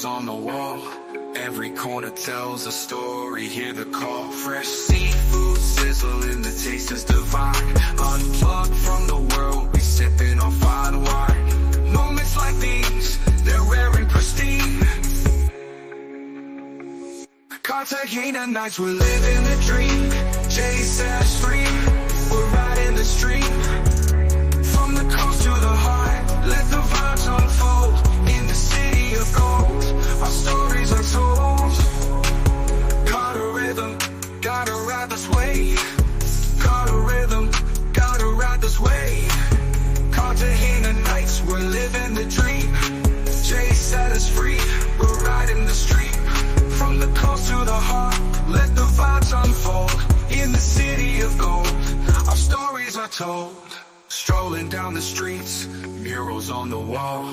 Murals on the wall, every corner tells a story. Hear the call, fresh seafood sizzling, the taste is divine. Unplugged from the world, we sipping on fine wine. Moments like these, they're rare and pristine. Cartagena nights, we're living the dream. Jay says free, we're riding the stream. From the coast to the heart, let the vibes unfold. In the city of gold, our stories are told. Got a rhythm, gotta ride this way. Got a rhythm, gotta ride this way. Cartagena nights, we're living the dream. Jay set us free, we're riding the stream. From the coast to the heart, let the vibes unfold. In the city of gold, our stories are told. Strolling down the streets, murals on the wall,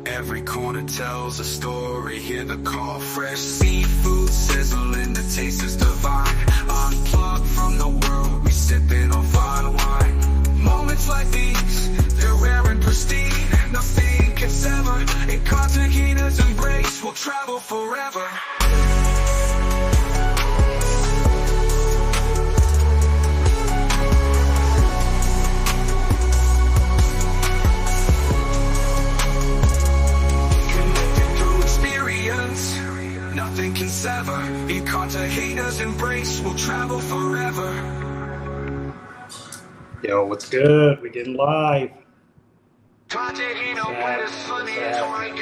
every corner tells a story. Hear the call, fresh seafood sizzling, the taste is divine. Unplugged from the world, we sipping on fine wine. Moments like these, they're rare and pristine. Nothing can sever, in Cartagena's embrace, we'll travel forever. Nothing can sever, in Cartagena's embrace, we'll travel forever. Yo, what's good? We getting live. Cartagena, where the sun is right.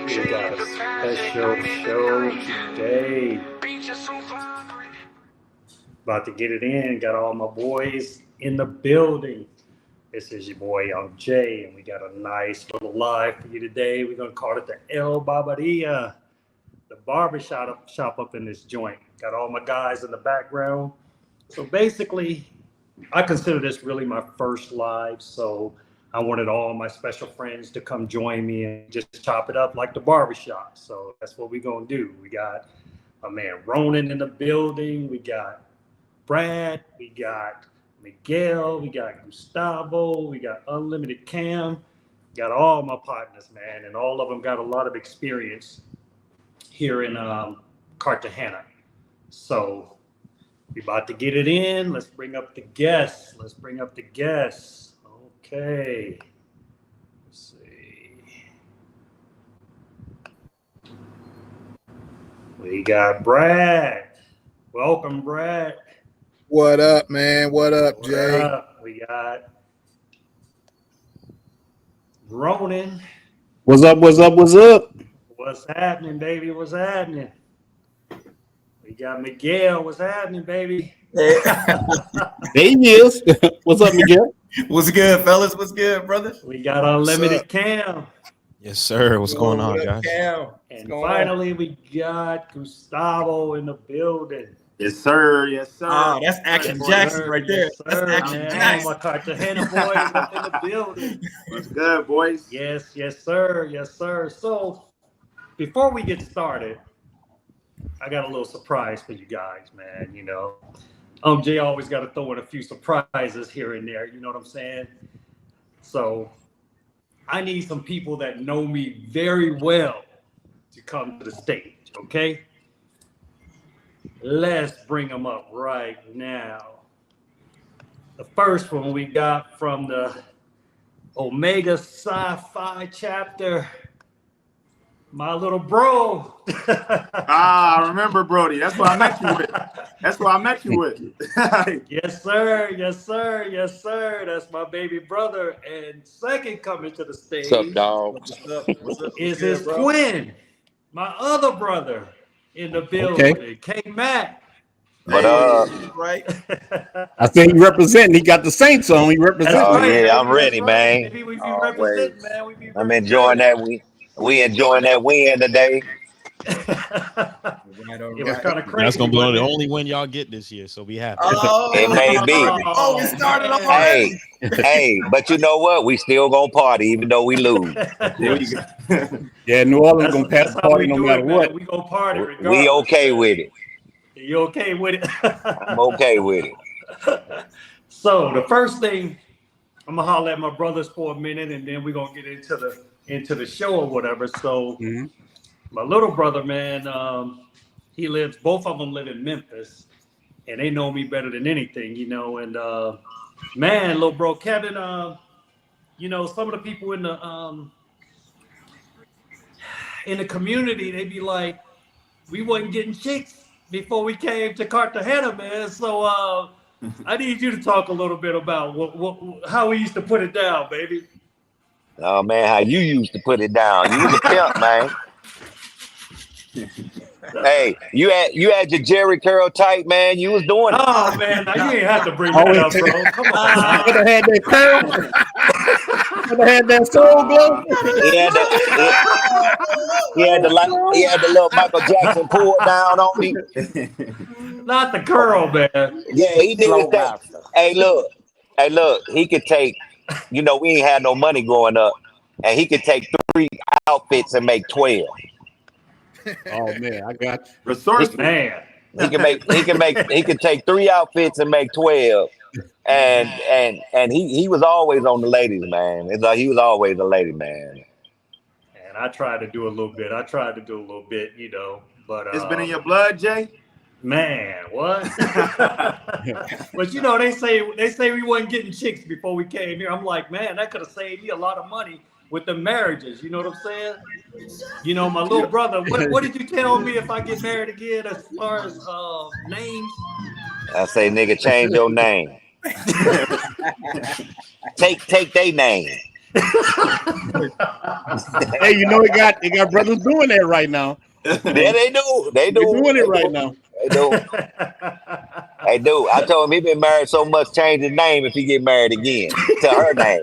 We got a special show today. About to get it in. Got all my boys in the building. This is your boy Unc Jae, and we got a nice little live for you today. We're gonna call it the El Barberia. The barbershop up in this joint. Got all my guys in the background. So basically, I consider this really my first live. So I wanted all my special friends to come join me and just chop it up like the barbershop. So that's what we're going to do. We got my man Ronin in the building. We got Brad. We got Miguel. We got Gustavo. We got Unlimited Cam. Got all my partners, man. And all of them got a lot of experience here in Cartagena. So we about to get it in. Let's bring up the guests. Okay. Let's see. We got Brad. Welcome, Brad. What up, man? What up, Jay? We got Ronin. What's up? What's happening, baby? What's happening? We got Miguel. What's happening, baby? There he is. What's up, Miguel? What's good, fellas? What's good, brother? We got Unlimited Cam. Yes, sir. What's going on, guys? And finally, we got Gustavo in the building. Yes, sir. Oh, that's Action Jackson right there. Yes, sir, That's Action man. Jackson. My Cartagena boys up in the building. What's good, boys? Yes, sir. So, before we get started, I got a little surprise for you guys, man. You know, Jay always got to throw in a few surprises here and there. You know what I'm saying? So, I need some people that know me very well to come to the stage, okay? Let's bring them up right now. The first one we got from the Omega Sci-Fi chapter, my little bro. I remember Brody. That's what I met you with. Yes, sir. That's my baby brother. And second coming to the stage. What's up, dog? What's up? Is his twin, my other brother in the building, K-Mac. But right. I think he representing. He got the Saints on. He representing. Oh, yeah, I'm ready, man. We be Always. representing, man. We be I'm enjoying that. We enjoying that win today. It was kind of crazy. That's gonna be the only win y'all get this year, so be happy. It may be. Oh, we started off. Hey, but you know what? We still gonna party even though we lose. Yeah, New Orleans gonna pass the party no matter what. We gonna party regardless. We okay with it. You okay with it? I'm okay with it. So the first thing, I'm gonna holler at my brothers for a minute, and then we're gonna get into the show or whatever. So my little brother, man, both of them live in Memphis, and they know me better than anything, you know. And man, little bro Kevin, you know, some of the people in the community, they be like, we wasn't getting chicks before we came to Cartagena, man. So I need you to talk a little bit about how we used to put it down, baby. Oh man, how you used to put it down. You was a pimp, man. Hey, you had your Jerry curl tight, man. You was doing it. Oh man, now you ain't have to bring that up, bro. Come on. Could have had that curl. Could have had that soul glow. He had the little Michael Jackson pull down on me. Not the curl, man. Yeah, he did that. Hey, look, he could take, you know, we ain't had no money growing up, and he could take 3 outfits and make 12. Oh man, I got you. Resourceful. Man. He can take 3 outfits and make 12. And he was always on the ladies, man. It's like he was always a lady, man. And I tried to do a little bit, you know, but It's been in your blood, Jay. Man, what? But you know, they say we wasn't getting chicks before we came here. I'm like, man, that could have saved me a lot of money with the marriages. You know what I'm saying? You know, my little brother. What did you tell me if I get married again as far as names? I say, nigga, change your name. Take their name. Hey, you know they got brothers doing that right now. Yeah, they do. They're doing it right now. They do. They do. I told him he been married so much, change his name if he get married again to her name.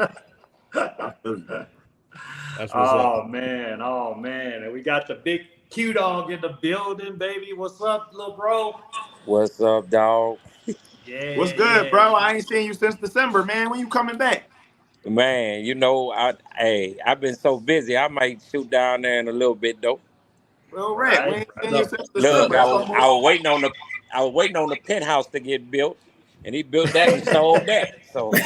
That's what's Oh up. man, and we got the big Q dog in the building, baby. What's up, little bro? What's up, dog? Yeah. What's good, bro? I ain't seen you since December, man. When you coming back? Man, you know, I've been so busy. I might shoot down there in a little bit though. Well, right. We ain't seen you since Look, December. I was waiting on the penthouse to get built, and he built that and sold that. So I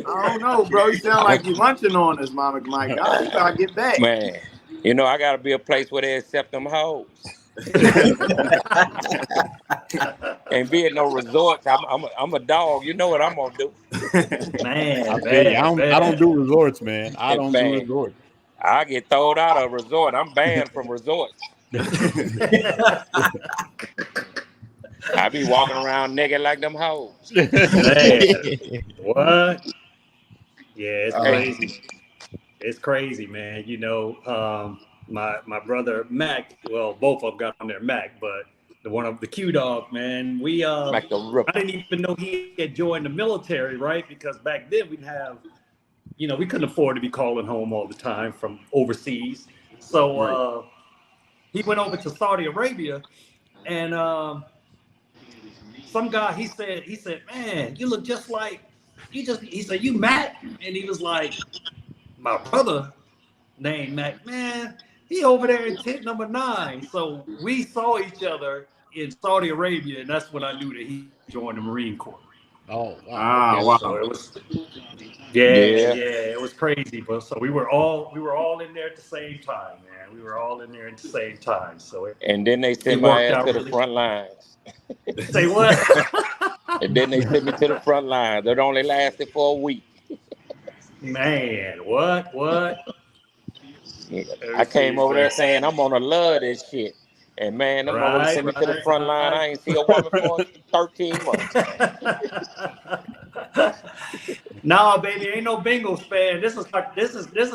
don't know, bro. You sound like you lunching on us, Mama. My God, you gotta get back. man, you know, I gotta be a place where they accept them hoes. Ain't be at no resorts. I'm a dog. You know what I'm gonna do. Man, I tell you, I don't do resorts, man. I don't do Man. resorts. I get thrown out of a resort. I'm banned from resorts. I be walking around naked like them hoes. Man. What? Yeah, it's crazy. It's crazy, man. You know, my brother Mac. Well, both of them got on there, Mac, but the one of the Q dog, man. We Like the rip. I didn't even know he had joined the military, right? Because back then we'd have, you know, we couldn't afford to be calling home all the time from overseas. So he went over to Saudi Arabia, and some guy he said, man, you look just like he said, you Mac? And he was like, my brother named Mac, man, he over there in tent number 9. So we saw each other in Saudi Arabia, and that's when I knew that he joined the Marine Corps. Oh, Ah, wow. So it was, it was crazy. But so we were all in there at the same time, man. We were all in there at the same time. So And then they sent my ass to the front lines. Say what? And then they sent me to the front lines. That only lasted for a week. Man, what? I came over there saying I'm gonna love this shit. And man, them motherfuckers sent me to the front line. I ain't see a woman for 13 months. Nah, baby, ain't no Bengals fan. This is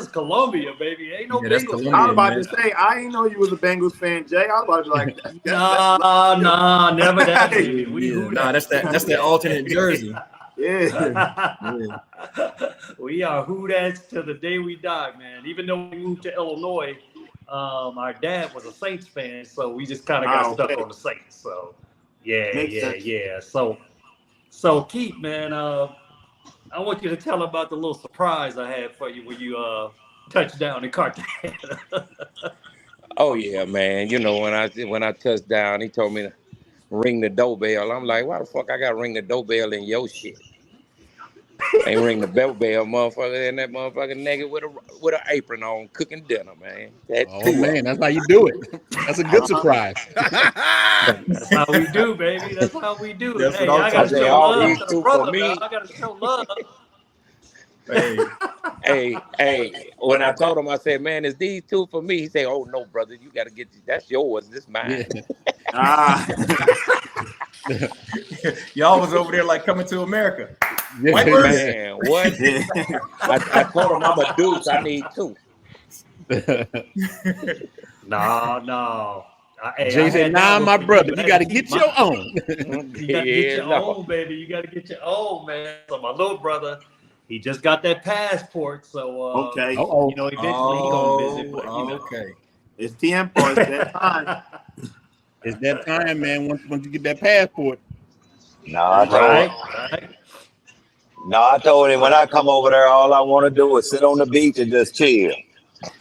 Colombia, baby. Ain't no Bengals. I was about to say, I didn't know you was a Bengals fan, Jay. I was about to be like, Nah, never that. Nah, that's that alternate jersey. yeah. We are Hoodats till the day we die, man. Even though we moved to Illinois, our dad was a Saints fan, so we just kind of got stuck on the Saints. So yeah. So Keith, man, I want you to tell about the little surprise I had for you when you touched down in Cartagena. Oh yeah, man. You know, when I touched down, he told me to ring the doorbell. I'm like, why the fuck I gotta ring the doorbell in your shit? Ain't ring the bell, motherfucker, and that motherfucker naked with an apron on, cooking dinner, man. Man, that's how you do it. That's a good surprise. That's how we do, baby. That's how we do. That's Hey, what I'm I gotta talking show about. love These to two the for brother, me. dog. I gotta show love. Hey, when I told him, I said, man, is these two for me? He said, oh, no, brother, you got to get these. That's yours. This mine. Yeah. Y'all was over there like Coming to America. Yeah, Man, what? I told him I'm a deuce. I need two. No. Jay said, nah, my brother, you got to get your own. You got to get your own, baby. You got to get your own, man. So my little brother, he just got that passport. So, Okay. you know, eventually he going to visit. But, Okay. It's tiempo. It's that time. It's that time, man. Once you get that passport. No, Right. I told him when I come over there, all I want to do is sit on the beach and just chill.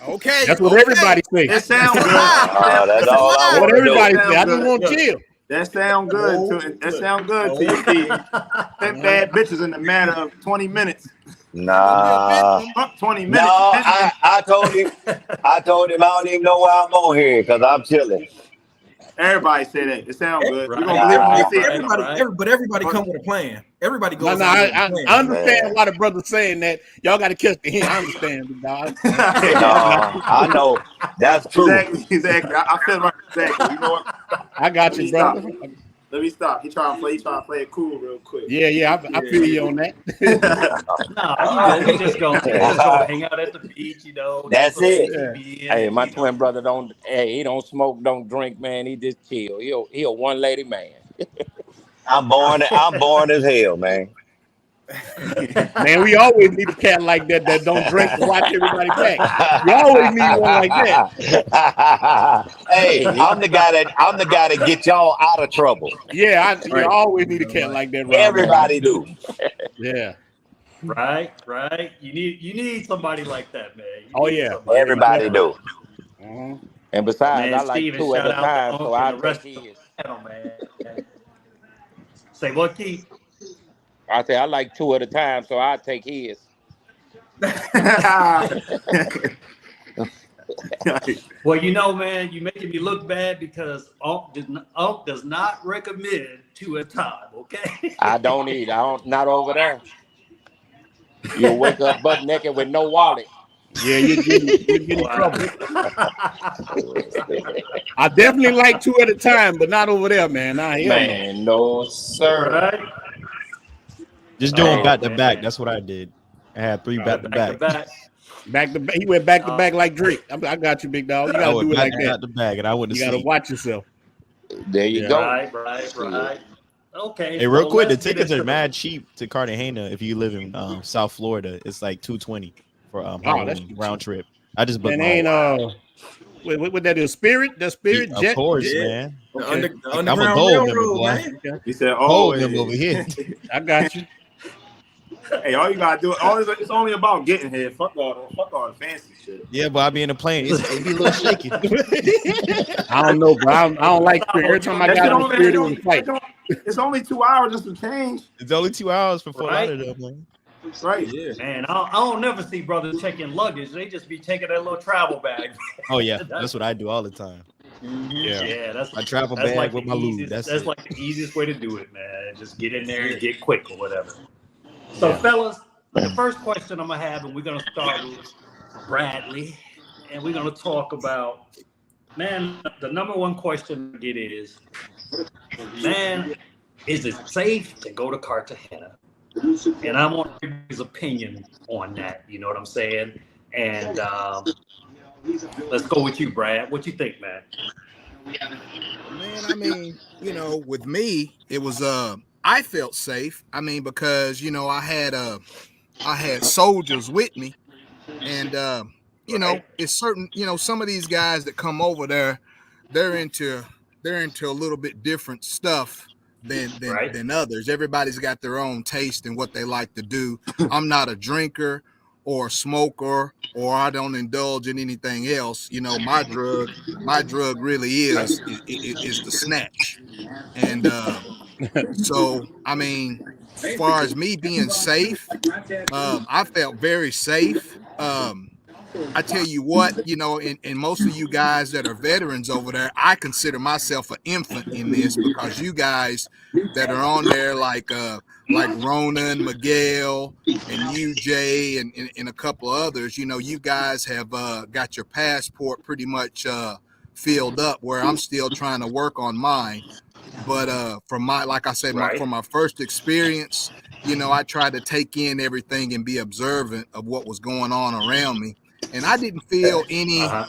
Okay. That's what everybody It says. sounds good. That's all I What want to do. everybody says. I just want to chill. That sound good. That sound good to you, Steve. That bad bitches in a matter of 20 minutes. Nah. Fuck 20 minutes. No, I told him I don't even know why I'm on here because I'm chilling. Everybody say that. It sounds good. Right. You're gonna believe when you see it. Everybody come with a plan. Everybody goes. No, I understand why the brother's saying that. Y'all got to catch the hint. I understand, dog. No, I know that's true. Exactly. I feel right. Exactly. You know what? I got you, brother. Let me stop. He trying to play it cool real quick. Yeah, I feel you on that. No, you just go hang out at the beach, you know. That's it. Hey, my twin brother he don't smoke, don't drink, man. He just chill. He a one lady man. I'm born as hell, man. Man, we always need a cat like that don't drink and watch everybody back. We always need one like that. Hey, I'm the guy that get y'all out of trouble. Yeah, you always need a cat like that. Everybody do. Yeah. Right. You need somebody like that, man. Everybody do. And besides, Man, I like Steven, two at a shout out time, to so Unc I and the rest take of his. Man. Say what, Keith? I say I like two at a time, so I take his. Well, you know, man, you're making me look bad because Unc does not recommend two at a time, okay? I don't eat. Not over there. You'll wake up butt naked with no wallet. Yeah, you're getting in trouble. I definitely like two at a time, but not over there, man. No, sir. Right? Just doing back to back. That's what I did. I had 3 back to back. He went back to back like Drake. I got you, big dog. You gotta do it like that. Back to back, and I wouldn't. You gotta watch yourself. There you go. Right. Okay. Hey, real quick, the tickets are mad cheap to Cartagena if you live in South Florida. It's like $220 for Halloween round trip. I just booked mine. What that is? Spirit? The Spirit Of jet? course, Yeah. man. Okay. I'm a gold member, boy. He said, gold member over here. I got you. Hey, all you gotta do, it's only about getting here. Fuck all the fancy shit. Yeah, but I be in the plane. It be a little shaky. I don't know, bro. I don't like Spirit. Every time I got on Spirit, it was a fight. It's only 2 hours just to change. It's only 2 hours for Fort Lauderdale, man. Right. Yeah. Man, I don't never see brothers checking luggage. They just be taking that little travel bag. Oh yeah, that's what I do all the time. Yeah, that's my travel bag like with my lube. That's like the easiest way to do it, man. Just get in there and get quick or whatever. So, fellas, the first question I'm gonna have, and we're gonna start with Bradley, and we're gonna talk about, man. The number one question I get is, man, is it safe to go to Cartagena? And I want his opinion on that. You know what I'm saying? And let's go with you, Brad. What you think, man? Man, I mean, with me, it was I felt safe. I mean, because I had soldiers with me, and it's certain. Some of these guys that come over there, they're into a little bit different stuff than others. Everybody's got their own taste and what they like to do. I'm not a drinker or a smoker, or I don't indulge in anything else. My drug really is the snatch. And So, I mean, as far as me being safe, I felt very safe. I tell you what, you know, and most of you guys that are veterans over there, I consider myself an infant in this, because you guys that are on there like Ronan, Miguel, and UJ, and a couple of others, you know, you guys have got your passport pretty much filled up, where I'm still trying to work on mine. But from my, like I said, from my first experience, you know, I tried to take in everything and be observant of what was going on around me. And I didn't feel any out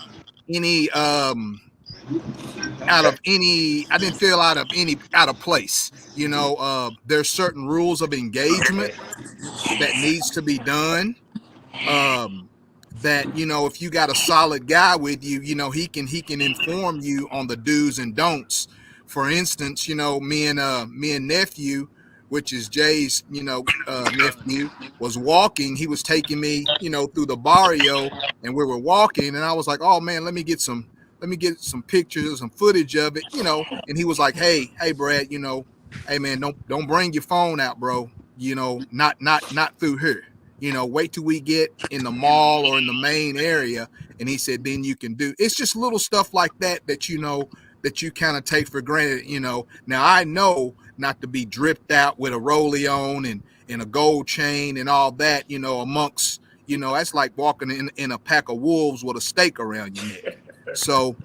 of place. You know, there's certain rules of engagement that needs to be done. That, you know, if you got a solid guy with you, you know, he can inform you on the do's and don'ts. For instance, you know, me and nephew, which is Jay's, you know, nephew, was walking. He was taking me, you know, through the barrio, and we were walking, and I was like, oh man, let me get some pictures, some footage of it, you know. And he was like, hey Brad, you know, hey man, don't bring your phone out, bro. You know, not through here. You know, wait till we get in the mall or in the main area. And he said, then you can do. It's just little stuff like that, you know, that you kind of take for granted, you know. Now, I know not to be dripped out with a rollie on and a gold chain and all that, you know, amongst, you know, that's like walking in a pack of wolves with a stake around your neck. So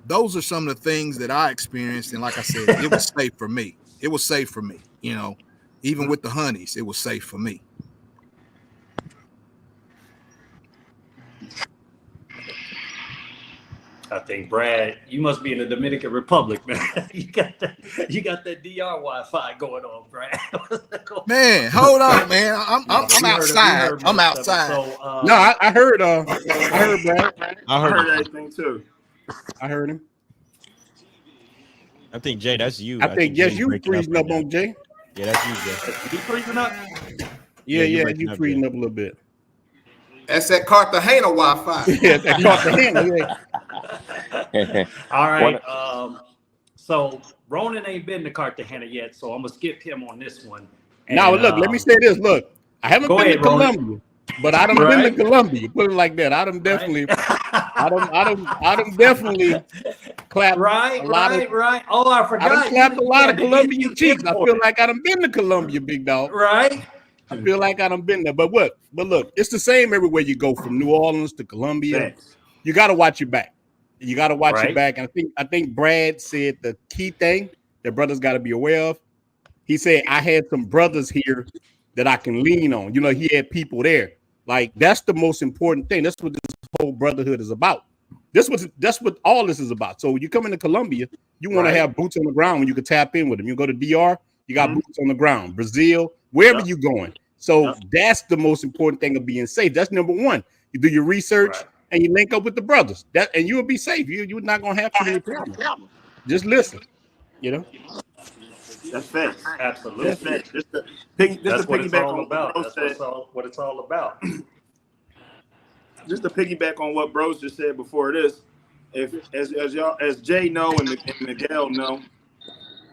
those are some of the things that I experienced. And like I said, it was safe for me. It was safe for me, you know. Even with the honeys, it was safe for me. I think, Brad, you must be in the Dominican Republic, man. you got that DR Wi-Fi going on, Brad. Man, hold on, man. I'm outside. I'm outside. So, no, I heard Brad. I heard everything too. I heard him. I think Jay, that's you. I think yes, you freezing up on Jay. Yeah, that's you, Jay. You freezing up? Yeah, you freezing up a little bit. That's that Cartagena Wi-Fi. Yeah, that Cartagena. Yeah. All right. So Ronan ain't been to Cartagena yet, so I'm gonna skip him on this one. And, now, look, let me say this. Look, I haven't been to Colombia, Ronan. but I done been to Colombia. Put it like that. I done definitely, I done definitely clapped. Right. Oh, I forgot. I done clapped a lot of Colombian cheeks. I feel like I done been to Colombia, big dog. Right. I feel like I done been there. But look, it's the same everywhere you go, from New Orleans to Colombia. Thanks. You got to watch your back. You got to watch your back. And I think Brad said the key thing that brothers got to be aware of. He said, I had some brothers here that I can lean on. You know, he had people there. Like, that's the most important thing. That's what this whole brotherhood is about. That's what all this is about. So you come into Colombia, you want to have boots on the ground when you can tap in with them. You go to DR, you got boots on the ground. Brazil, wherever you're going. So that's the most important thing of being safe. That's number one. You do your research and you link up with the brothers. And you will be safe. You're not gonna have too many problems. Just listen. You know. That's facts. Absolutely. That's facts. That's what it's all about. That's what it's all about. Just to piggyback on what Bros just said before this, as Jay know and Miguel know,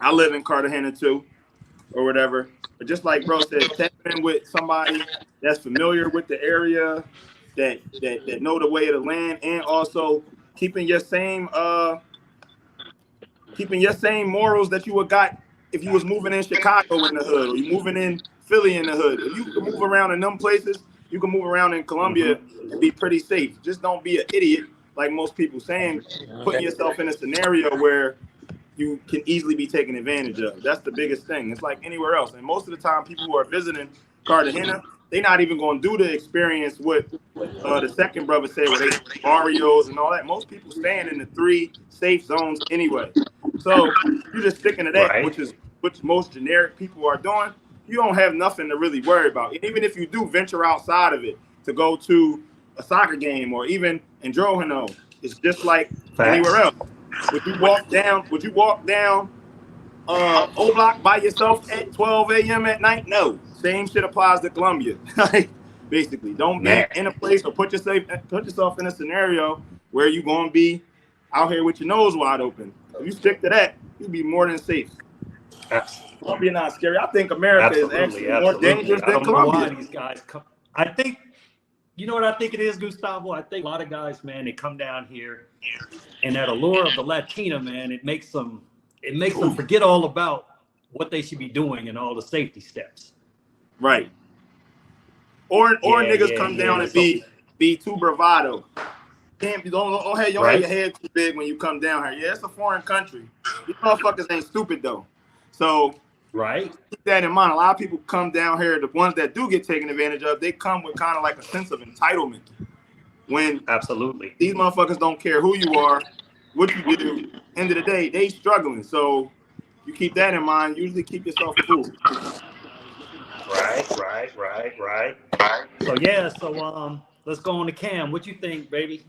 I live in Cartagena too, or whatever. But just like Bro said, tap in with somebody that's familiar with the area, that know the way of the land, and also keeping your same morals that you would got if you was moving in Chicago in the hood, or you moving in Philly in the hood. If you can move around in them places, you can move around in Colombia and be pretty safe. Just don't be an idiot, like most people saying, putting yourself in a scenario where you can easily be taken advantage of. That's the biggest thing. It's like anywhere else. And most of the time, people who are visiting Cartagena, they're not even going to do the experience what the second brother said, where they barrios and all that. Most people stand in the 3 safe zones anyway. So you're just sticking to that, which most generic people are doing. You don't have nothing to really worry about. And even if you do venture outside of it to go to a soccer game or even in Androjano, it's just like anywhere else. Would you walk down O Block by yourself at 12 a.m. at night? No. Same shit applies to Colombia. Basically, don't be in a place or put yourself in a scenario where you're going to be out here with your nose wide open. If you stick to that, you'll be more than safe. Colombia not scary. I think America is actually more dangerous than Colombia. These guys come. I think, you know what I think it is, Gustavo? I think a lot of guys, man, they come down here, and that allure of the Latina, man, it makes them forget all about what they should be doing and all the safety steps. Right. Or niggas come down and be too bravado. Don't have your head too big when you come down here. Yeah, it's a foreign country. These motherfuckers ain't stupid though. So keep that in mind. A lot of people come down here, the ones that do get taken advantage of, they come with kind of like a sense of entitlement. When these motherfuckers don't care who you are, what you do. End of the day, they struggling. So you keep that in mind. Usually keep yourself cool. Right. So let's go on to Cam. What you think, baby?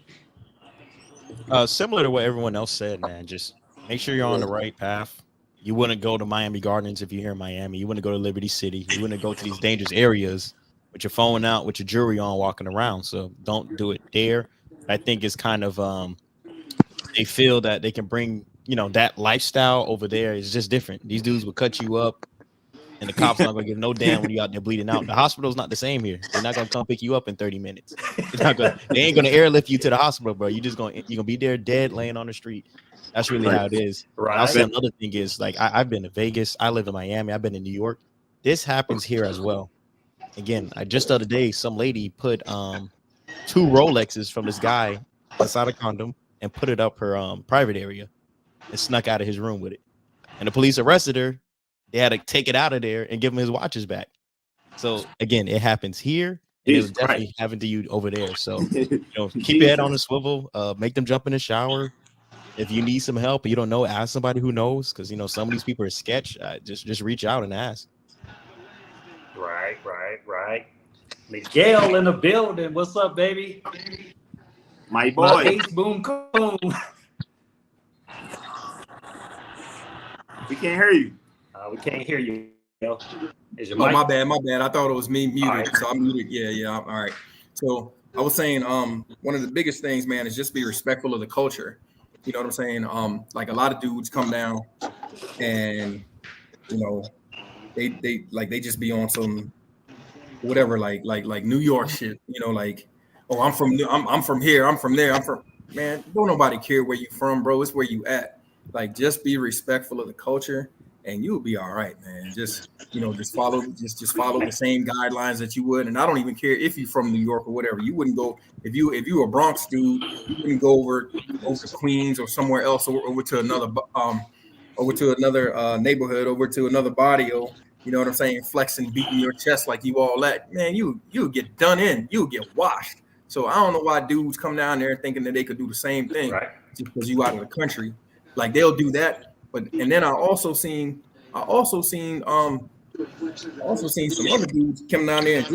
Similar to what everyone else said, man. Just make sure you're on the right path. You wouldn't go to Miami Gardens if you're here in Miami. You wouldn't go to Liberty City. You wouldn't go to these dangerous areas with your phone out, with your jewelry on, walking around. So don't do it there. I think it's kind of they feel that they can bring, that lifestyle over there is just different. These dudes will cut you up, and the cops not gonna give no damn when you out there bleeding out. The hospital's not the same here. They're not gonna come pick you up in 30 minutes. They ain't gonna airlift you to the hospital, bro. You're gonna be there dead, laying on the street. That's really how it is. Right. Also, another thing is, like, I've been to Vegas. I live in Miami. I've been in New York. This happens here as well. Again, just the other day, some lady put 2 Rolexes from this guy inside a condom and put it up her private area and snuck out of his room with it. And the police arrested her. They had to take it out of there and give him his watches back. So again, it happens here. And it was definitely happening to you over there. So keep your head on the swivel. Make them jump in the shower. If you need some help, you don't know, ask somebody who knows, because some of these people are sketch. Just reach out and ask. Right. Miguel in the building. What's up, baby? My boy. Ace boom coon. We can't hear you. We can't hear you. Is your mic? My bad. I thought it was me muted. Right. So I'm muted. Yeah. All right. So I was saying, one of the biggest things, man, is just be respectful of the culture. You know what I'm saying? Like a lot of dudes come down and, they just be on some whatever, like New York shit, like, oh, I'm from here. I'm from there. Man, don't nobody care where you from, bro. It's where you at. Like, just be respectful of the culture and you'll be all right, man. Just follow the same guidelines that you would. And I don't even care if you're from New York or whatever. You wouldn't go if you a Bronx dude, you wouldn't go over to Queens or somewhere else, or over to another neighborhood, over to another barrio. You know what I'm saying? Flexing, beating your chest like you all that. Man, you get done in. You'll get washed. So I don't know why dudes come down there thinking that they could do the same thing just because you out of the country. Like, they'll do that. And then I also seen some other dudes come down there and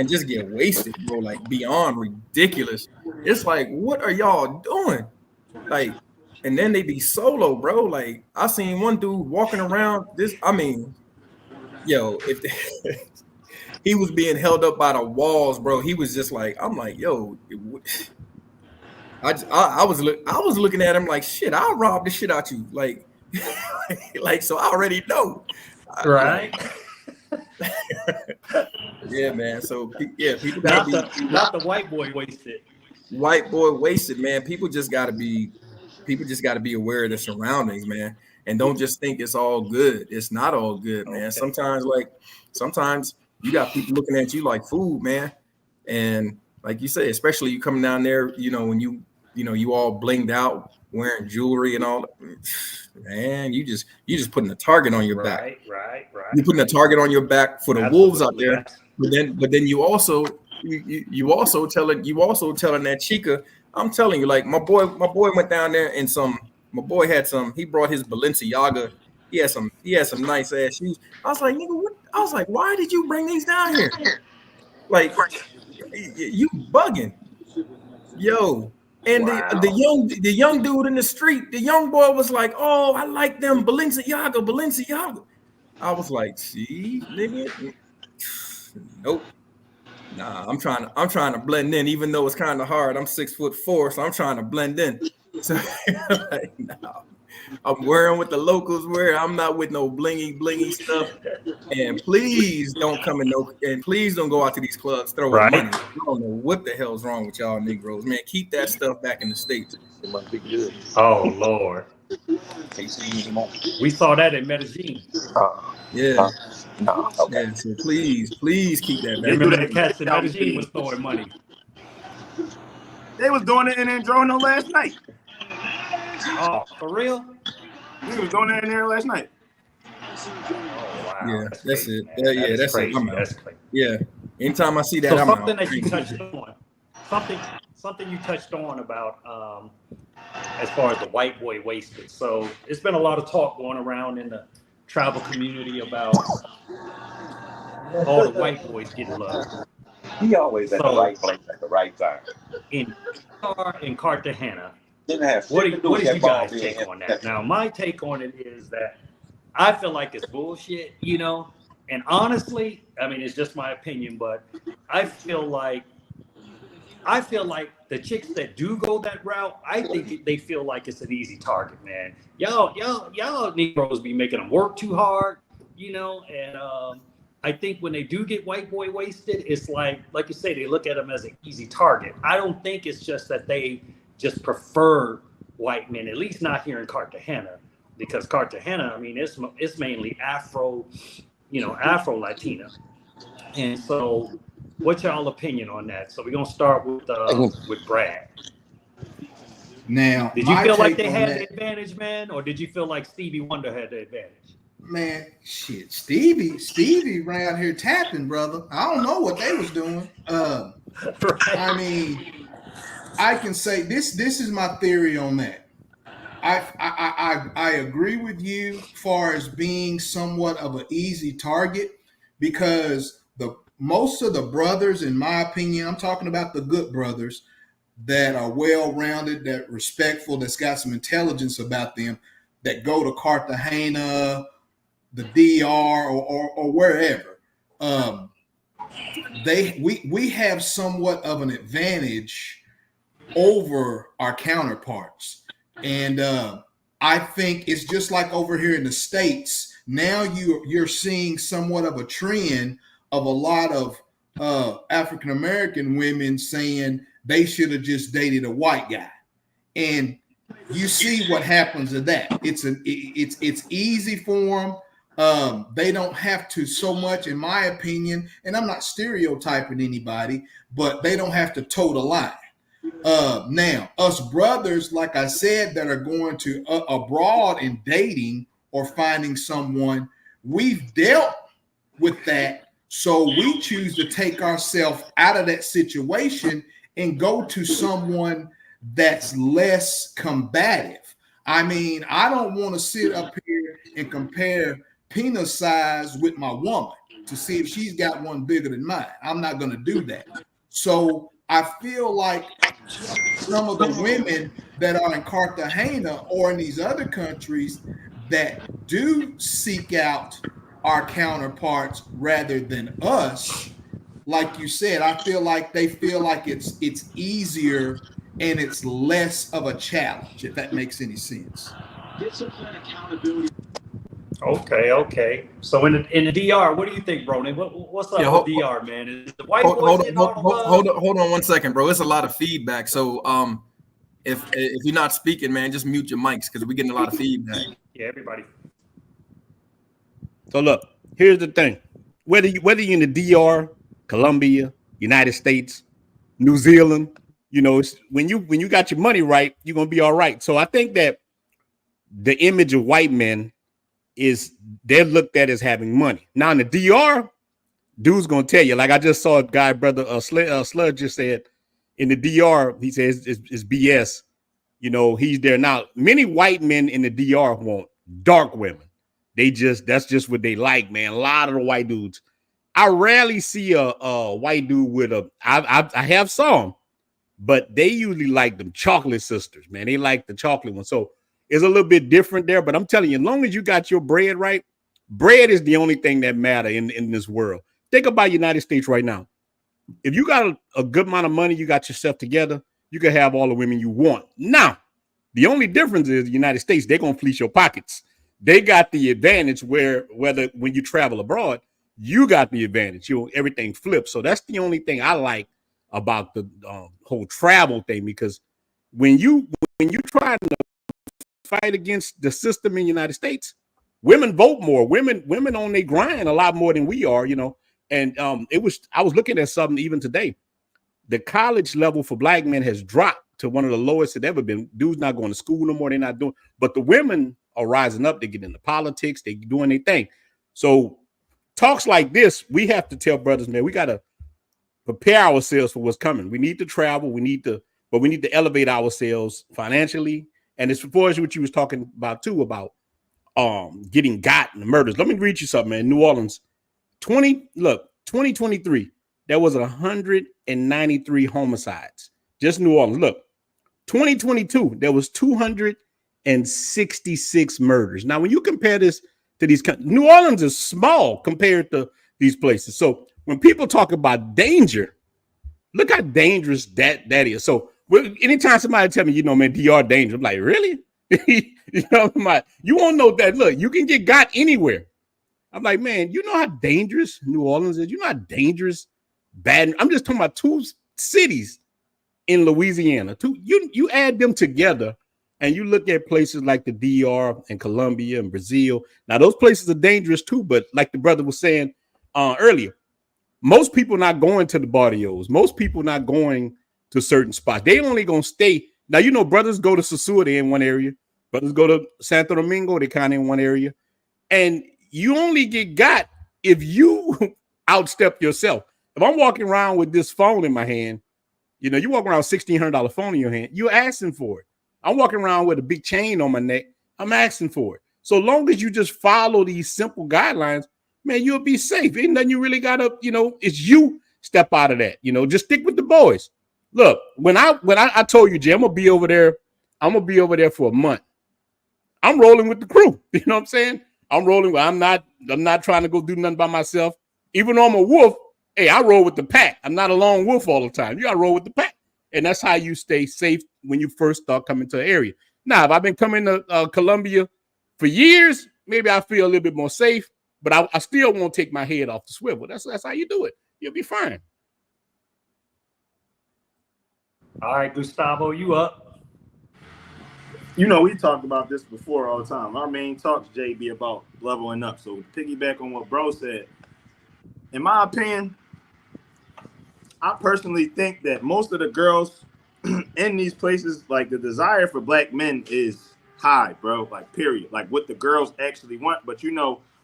just get wasted, bro, like beyond ridiculous. It's like, what are y'all doing? Like, and then they be solo, bro. Like, I seen one dude walking around if he was being held up by the walls, bro. He was just like, I'm like, yo, I was looking at him like, shit, I'll rob the shit out you. Like, so I already know. Right. Yeah, man. So people gotta not the white boy wasted. White boy wasted, man. People just gotta be aware of their surroundings, man. And don't just think it's all good. It's not all good, man. Okay. Sometimes you got people looking at you like food, man. And like you say, especially you coming down there, when you all blinged out, wearing jewelry and all, man, you just putting a target on your back. Right. You're putting a target on your back for the wolves out there. But then you also telling that chica, I'm telling you, like, my boy went down there and he brought his Balenciaga. He had some nice ass shoes. I was like, nigga, what? I was like, why did you bring these down here? Like, you bugging, yo. And the young dude in the street, the young boy was like, oh, I like them Balenciaga. I was like, see, nigga, nope. Nah, I'm trying to blend in, even though it's kind of hard. I'm 6'4", so I'm trying to blend in. So like, nah, I'm wearing what the locals wear. I'm not with no blingy stuff. And please don't come and please don't go out to these clubs throwing money. I don't know what the hell's wrong with y'all Negroes, man. Keep that stuff back in the States. It must be good. Oh Lord. We saw that in Medellin. Yeah. No. Okay. Yeah, so please keep that back. Remember the cats in Medellin was throwing money. They was doing it in Androno last night. Oh, for real? We was doing it in there last night. Oh, wow. Yeah, that's crazy, it. Yeah, that's crazy. it. I'm out. That's crazy. Yeah. Anytime I see that, So I'm something out. that you touched on, something you touched on about as far as the white boy wasted. So it's been a lot of talk going around in the travel community about all the white boys getting love. He always at the right place at the right time. In Cartagena, Didn't have what shit is to do with you that guys' ball take being on that? Now, my take on it is that I feel like it's bullshit, you know. And honestly, I mean, it's just my opinion, but I feel like the chicks that do go that route, I think they feel like it's an easy target, man. Y'all Negroes be making them work too hard, you know. And I think when they do get white boy wasted, it's like you say, they look at them as an easy target. I don't think it's just that they just prefer white men, at least not here in Cartagena, because Cartagena, I mean, it's mainly Afro Latina. And so what's y'all opinion on that? So we're gonna start with Brad. Now, did you feel like they had the advantage, man, or did you feel like Stevie Wonder had the advantage? Man, shit, Stevie around here tapping, brother. I don't know what they was doing. Right. I mean, I can say this is my theory on that. I agree with you as far as being somewhat of an easy target, because most of the brothers, in my opinion, I'm talking about the good brothers that are well-rounded, that respectful, that's got some intelligence about them, that go to Cartagena, the DR, or wherever. We have somewhat of an advantage over our counterparts. And I think it's just like over here in the States. Now you're seeing somewhat of a trend of a lot of African American women saying they should have just dated a white guy, and you see what happens to that. It's easy for them. They don't have to so much, in my opinion, and I'm not stereotyping anybody, but they don't have to toe the line. Now, us brothers, like I said, that are going to abroad and dating or finding someone, we've dealt with that. So we choose to take ourselves out of that situation and go to someone that's less combative. I mean, I don't want to sit up here and compare penis size with my woman to see if she's got one bigger than mine. I'm not going to do that. So I feel like some of the women that are in Cartagena or in these other countries that do seek out our counterparts rather than us, like you said, I feel like they feel like it's easier and it's less of a challenge, if that makes any sense. Discipline, accountability. Okay. So in the DR, what do you think, Ronin? What's up with DR, man? Is the white boys getting all the love? Hold on 1 second, bro. It's a lot of feedback. So if you're not speaking, man, just mute your mics because we're getting a lot of feedback. Yeah, everybody. So look, here's the thing. Whether you're in the DR, Colombia, United States, New Zealand, you know, it's, when you got your money right, you're gonna be all right. So I think that the image of white men is they're looked at as having money. Now in the DR, dude's gonna tell you, like I just saw a guy, brother Sludge just said in the DR, he says it's BS. You know, he's there now. Many white men in the DR want dark women. That's just what they like, man. A lot of the white dudes. I rarely see a white dude with I have some, but they usually like them chocolate sisters, man. They like the chocolate one. So it's a little bit different there. But I'm telling you, as long as you got your bread right, bread is the only thing that matter in this world. Think about United States right now. If you got a good amount of money, you got yourself together, you can have all the women you want. Now, The only difference is the United States, they're gonna fleece your pockets. They got the advantage where when you travel abroad, you got the advantage. Everything flips. So that's the only thing I like about the whole travel thing, because when you try to fight against the system in the United States, women vote more. Women on their grind a lot more than we are, And I was looking at something even today. The college level for black men has dropped to one of the lowest it ever been. Dudes not going to school no more. They're not doing, but the women are rising up. They get into politics. They doing their thing. So talks like this, we have to tell brothers, man, we got to prepare ourselves for what's coming. We need to travel. We need to elevate ourselves financially. And as far as what you was talking about too, about getting got and the murders. Let me read you something, man. New Orleans, 2023, there was 193 homicides. Just New Orleans. Look, 2022, there was 266 murders. Now, when you compare this to these, New Orleans is small compared to these places. So when people talk about danger, look how dangerous that is. So anytime somebody tell me, man, DR dangerous, I'm like, really? You won't know that. Look, you can get got anywhere. I'm like, man, you know how dangerous New Orleans is? You know how dangerous bad. I'm just talking about 2 cities in Louisiana. You add them together and you look at places like the DR and Colombia and Brazil. Now, those places are dangerous too, but like the brother was saying earlier, most people not going to the barrios. Most people not going to certain spots. They only going to stay. Now, brothers go to Sosúa, they're in one area. Brothers go to Santo Domingo, they kind of in one area. And you only get got if you outstep yourself. If I'm walking around with this phone in my hand, you walk around with $1,600 phone in your hand, you're asking for it. I'm walking around with a big chain on my neck, I'm asking for it. So long as you just follow these simple guidelines, man, you'll be safe. Ain't nothing you really gotta, it's you step out of that. Just stick with the boys. Look, when I told you, Jay, I'm gonna be over there for a month. I'm rolling with the crew. You know what I'm saying? I'm rolling. I'm not trying to go do nothing by myself. Even though I'm a wolf, hey, I roll with the pack. I'm not a lone wolf all the time. You gotta roll with the pack. And that's how you stay safe when you first start coming to an area. Now, if I've been coming to Colombia for years, maybe I feel a little bit more safe, but I still won't take my head off the swivel. That's how you do it. You'll be fine. All right, Gustavo, you up. We talked about this before all the time. Our main talks, Jay, be about leveling up. So piggyback on what bro said, in my opinion, I personally think that most of the girls in these places, like the desire for black men is high, bro. Like, period. Like what the girls actually want. But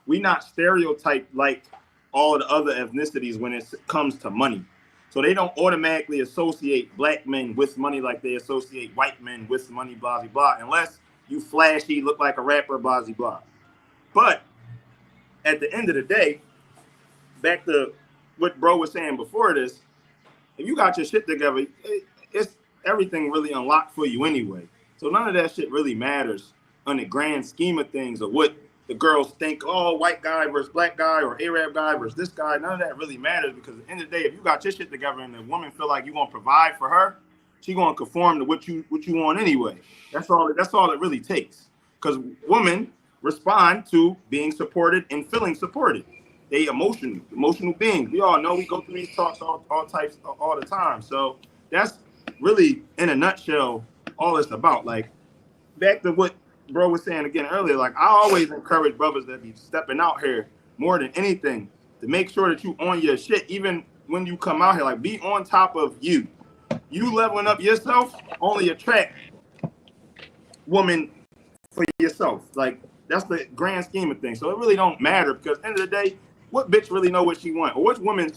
we not stereotyped like all the other ethnicities when it comes to money. So they don't automatically associate black men with money like they associate white men with money, blah, blah, blah, unless you flashy, look like a rapper, blah, blah, blah. But at the end of the day, back to what bro was saying before this, if you got your shit together, it's everything really unlocked for you anyway. So none of that shit really matters on the grand scheme of things, or what the girls think, oh, white guy versus black guy, or Arab guy versus this guy. None of that really matters, because at the end of the day, if you got your shit together and the woman feel like you're gonna provide for her, she gonna conform to what you want anyway. That's all it really takes. Because women respond to being supported and feeling supported. They emotional beings. We all know, we go through these talks all types all the time. So that's really, in a nutshell, all it's about. Like, back to what bro was saying again earlier, like, I always encourage brothers that be stepping out here more than anything to make sure that you on your shit, even when you come out here. Like, be on top of you. You leveling up yourself only attract women for yourself. Like, that's the grand scheme of things. So it really don't matter, because at the end of the day, what bitch really know what she want? Or what woman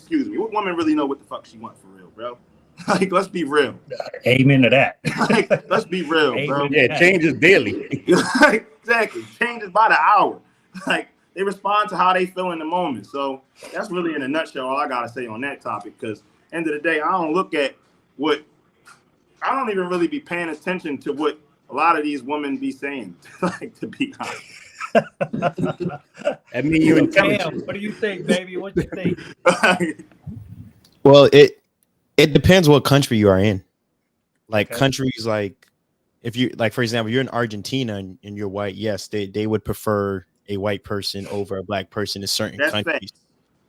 really know what the fuck she want for real, bro? Like, let's be real. Amen to that. Like, let's be real, bro. Yeah, it changes daily. Exactly. Changes by the hour. Like, they respond to how they feel in the moment. So that's really, in a nutshell, all I gotta say on that topic. Because end of the day, I don't even really be paying attention to what a lot of these women be saying. Like, to be honest. I mean, you're intelligent. What do you think, baby? What do you think? Well, it depends what country you are in. Like, countries like if you like, for example, you're in Argentina and you're white, yes, they would prefer a white person over a black person in certain countries.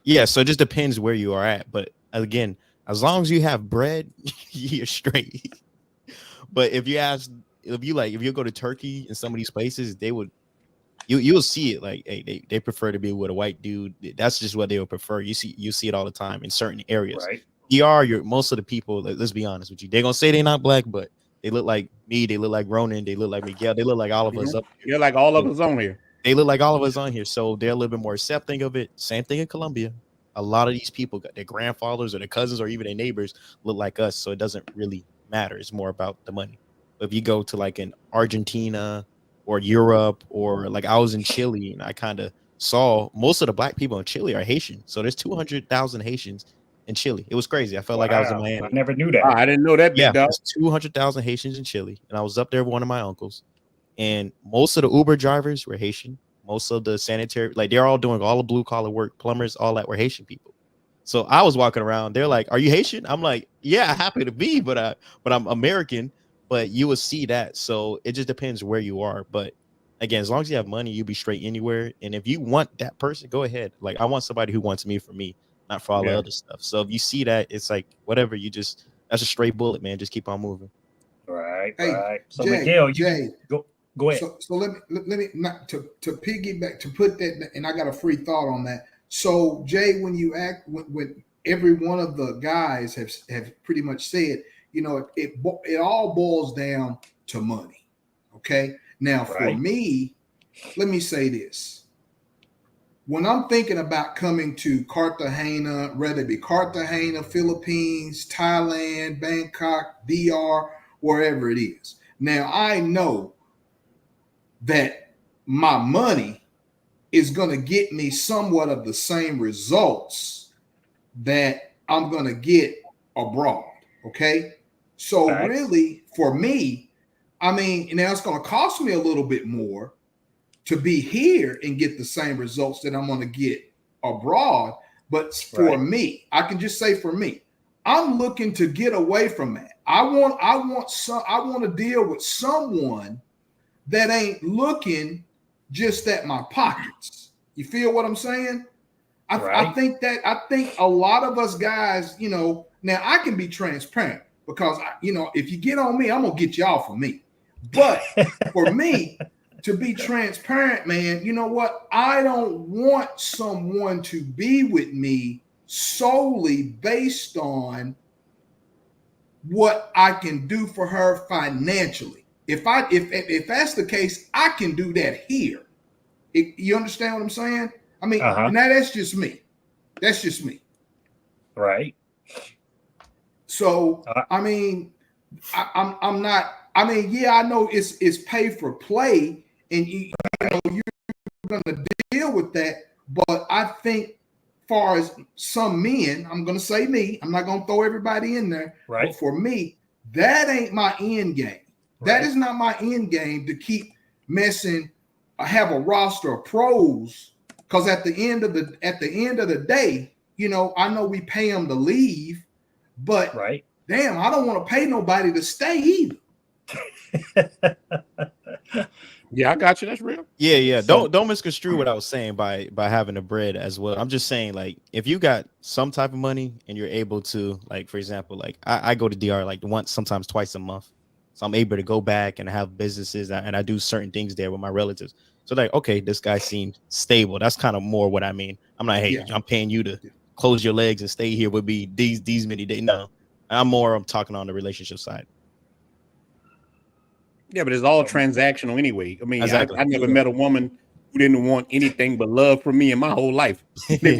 Yeah, so it just depends where you are at. But again, as long as you have bread, you're straight. But if you go to Turkey and some of these places, they would you'll see it like, hey, they prefer to be with a white dude. That's just what they would prefer. You see it all the time in certain areas. Right. Most of the people, let's be honest with you, they're gonna say they're not black, but they look like me, they look like Ronin, they look like Miguel, they look like all of us up here. You're like all of us on here. They look like all of us on here, so they're a little bit more accepting of it. Same thing in Colombia. A lot of these people got their grandfathers or their cousins or even their neighbors look like us, so it doesn't really matter. It's more about the money. But if you go to like in Argentina or Europe, or like I was in Chile and I kind of saw most of the black people in Chile are Haitian. So there's 200,000 Haitians in Chile. It was crazy. I felt like I was in Miami. I never knew that. I didn't know that. Yeah, there's 200,000 Haitians in Chile, and I was up there with one of my uncles. And most of the Uber drivers were Haitian. Most of the sanitary, like they're all doing all the blue collar work, plumbers, all that were Haitian people. So I was walking around. They're like, "Are you Haitian?" I'm like, "Yeah, happy to be, but I'm American." But you will see that. So it just depends where you are. But again, as long as you have money, you'll be straight anywhere. And if you want that person, go ahead. Like I want somebody who wants me for me, not for all the other stuff. So if you see that, it's like whatever. That's a straight bullet, man. Just keep on moving. Right. So Jay, Miguel, go ahead. So let me not to piggyback to put that, and I got a free thought on that. So Jay, when you act, when every one of the guys have pretty much said, it all boils down to money. Okay. Now for me, let me say this. When I'm thinking about coming to Cartagena, whether it be Cartagena, Philippines, Thailand, Bangkok, DR, wherever it is. Now I know that my money is going to get me somewhat of the same results that I'm going to get abroad. Okay. So really for me, I mean, now it's going to cost me a little bit more to be here and get the same results that I'm going to get abroad. But for me, I can just say for me, I'm looking to get away from that. I want to deal with someone that ain't looking just at my pockets. You feel what I'm saying? I think a lot of us guys, now I can be transparent because, if you get on me, I'm going to get y'all for me. But for me to be transparent, man, you know what? I don't want someone to be with me solely based on what I can do for her financially. If that's the case, I can do that here. You understand what I'm saying? I mean, now that's just me. That's just me. Right. So I mean, I'm not. I mean, yeah, I know it's pay for play, and you're going to deal with that. But I think, far as some men, I'm going to say me. I'm not going to throw everybody in there. Right. But for me, that ain't my end game. That is not my end game to keep messing. Have a roster of pros, because at the end of the day, I know we pay them to leave, but damn, I don't want to pay nobody to stay either. Yeah, I got you. That's real. Yeah. Don't misconstrue what I was saying by having the bread as well. I'm just saying, like, if you got some type of money and you're able to, like, for example, like I go to DR like once, sometimes twice a month. So I'm able to go back and have businesses and I do certain things there with my relatives. So like, okay, this guy seems stable. That's kind of more what I mean. I'm not, hey, I'm paying you to close your legs and stay here with me these many days. No, I'm talking on the relationship side. Yeah, but it's all transactional anyway. I mean, I never met a woman who didn't want anything but love from me in my whole life. They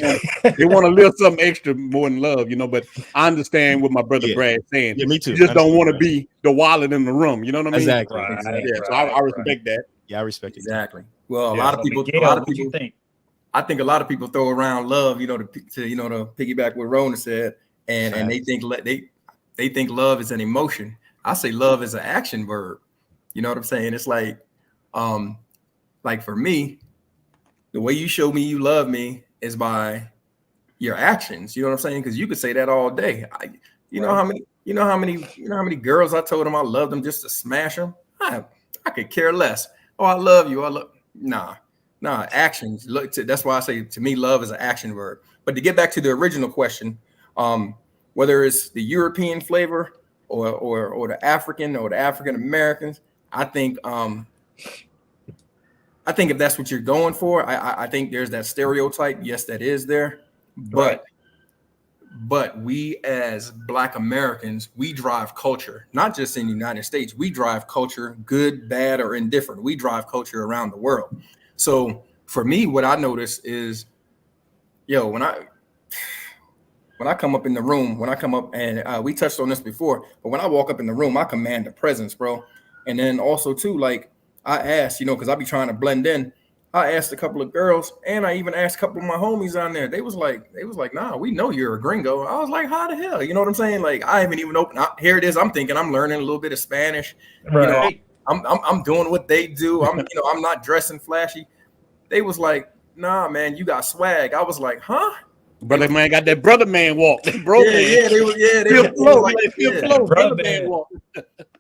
want a little something extra more than love, But I understand what my brother Brad saying. Yeah, me too. You just don't want to be the wallet in the room. You know what I mean? Exactly. So I respect that. Yeah, I respect it. Exactly. Well, a lot of people. I think a lot of people throw around love, to piggyback what Ronan said, and they think love is an emotion. I say love is an action verb. You know what I'm saying? It's like for me, the way you show me you love me is by your actions. You know what I'm saying? Because you could say that all day. You know how many girls I told them I loved them just to smash them. I could care less. Oh, I love you. Nah. Actions. That's why I say to me, love is an action word. But to get back to the original question, whether it's the European flavor or the African or the African Americans, I think if that's what you're going for, I think there's that stereotype. Yes, that is there, but we as Black Americans, we drive culture, not just in the United States. We drive culture, good, bad, or indifferent. We drive culture around the world. So for me, what I notice is, when I come up in the room, and we touched on this before, but when I walk up in the room, I command a presence, bro. And then also too, like I asked, because I be trying to blend in. I asked a couple of girls, and I even asked a couple of my homies on there. They was like, nah, we know you're a gringo. I was like, how the hell? You know what I'm saying? Like, I haven't even opened. Here it is. I'm thinking I'm learning a little bit of Spanish. Right. I'm doing what they do. I'm not dressing flashy. They was like, nah, man, you got swag. I was like, huh? Brother man got that brother man walk. That bro man. They was brother man walk.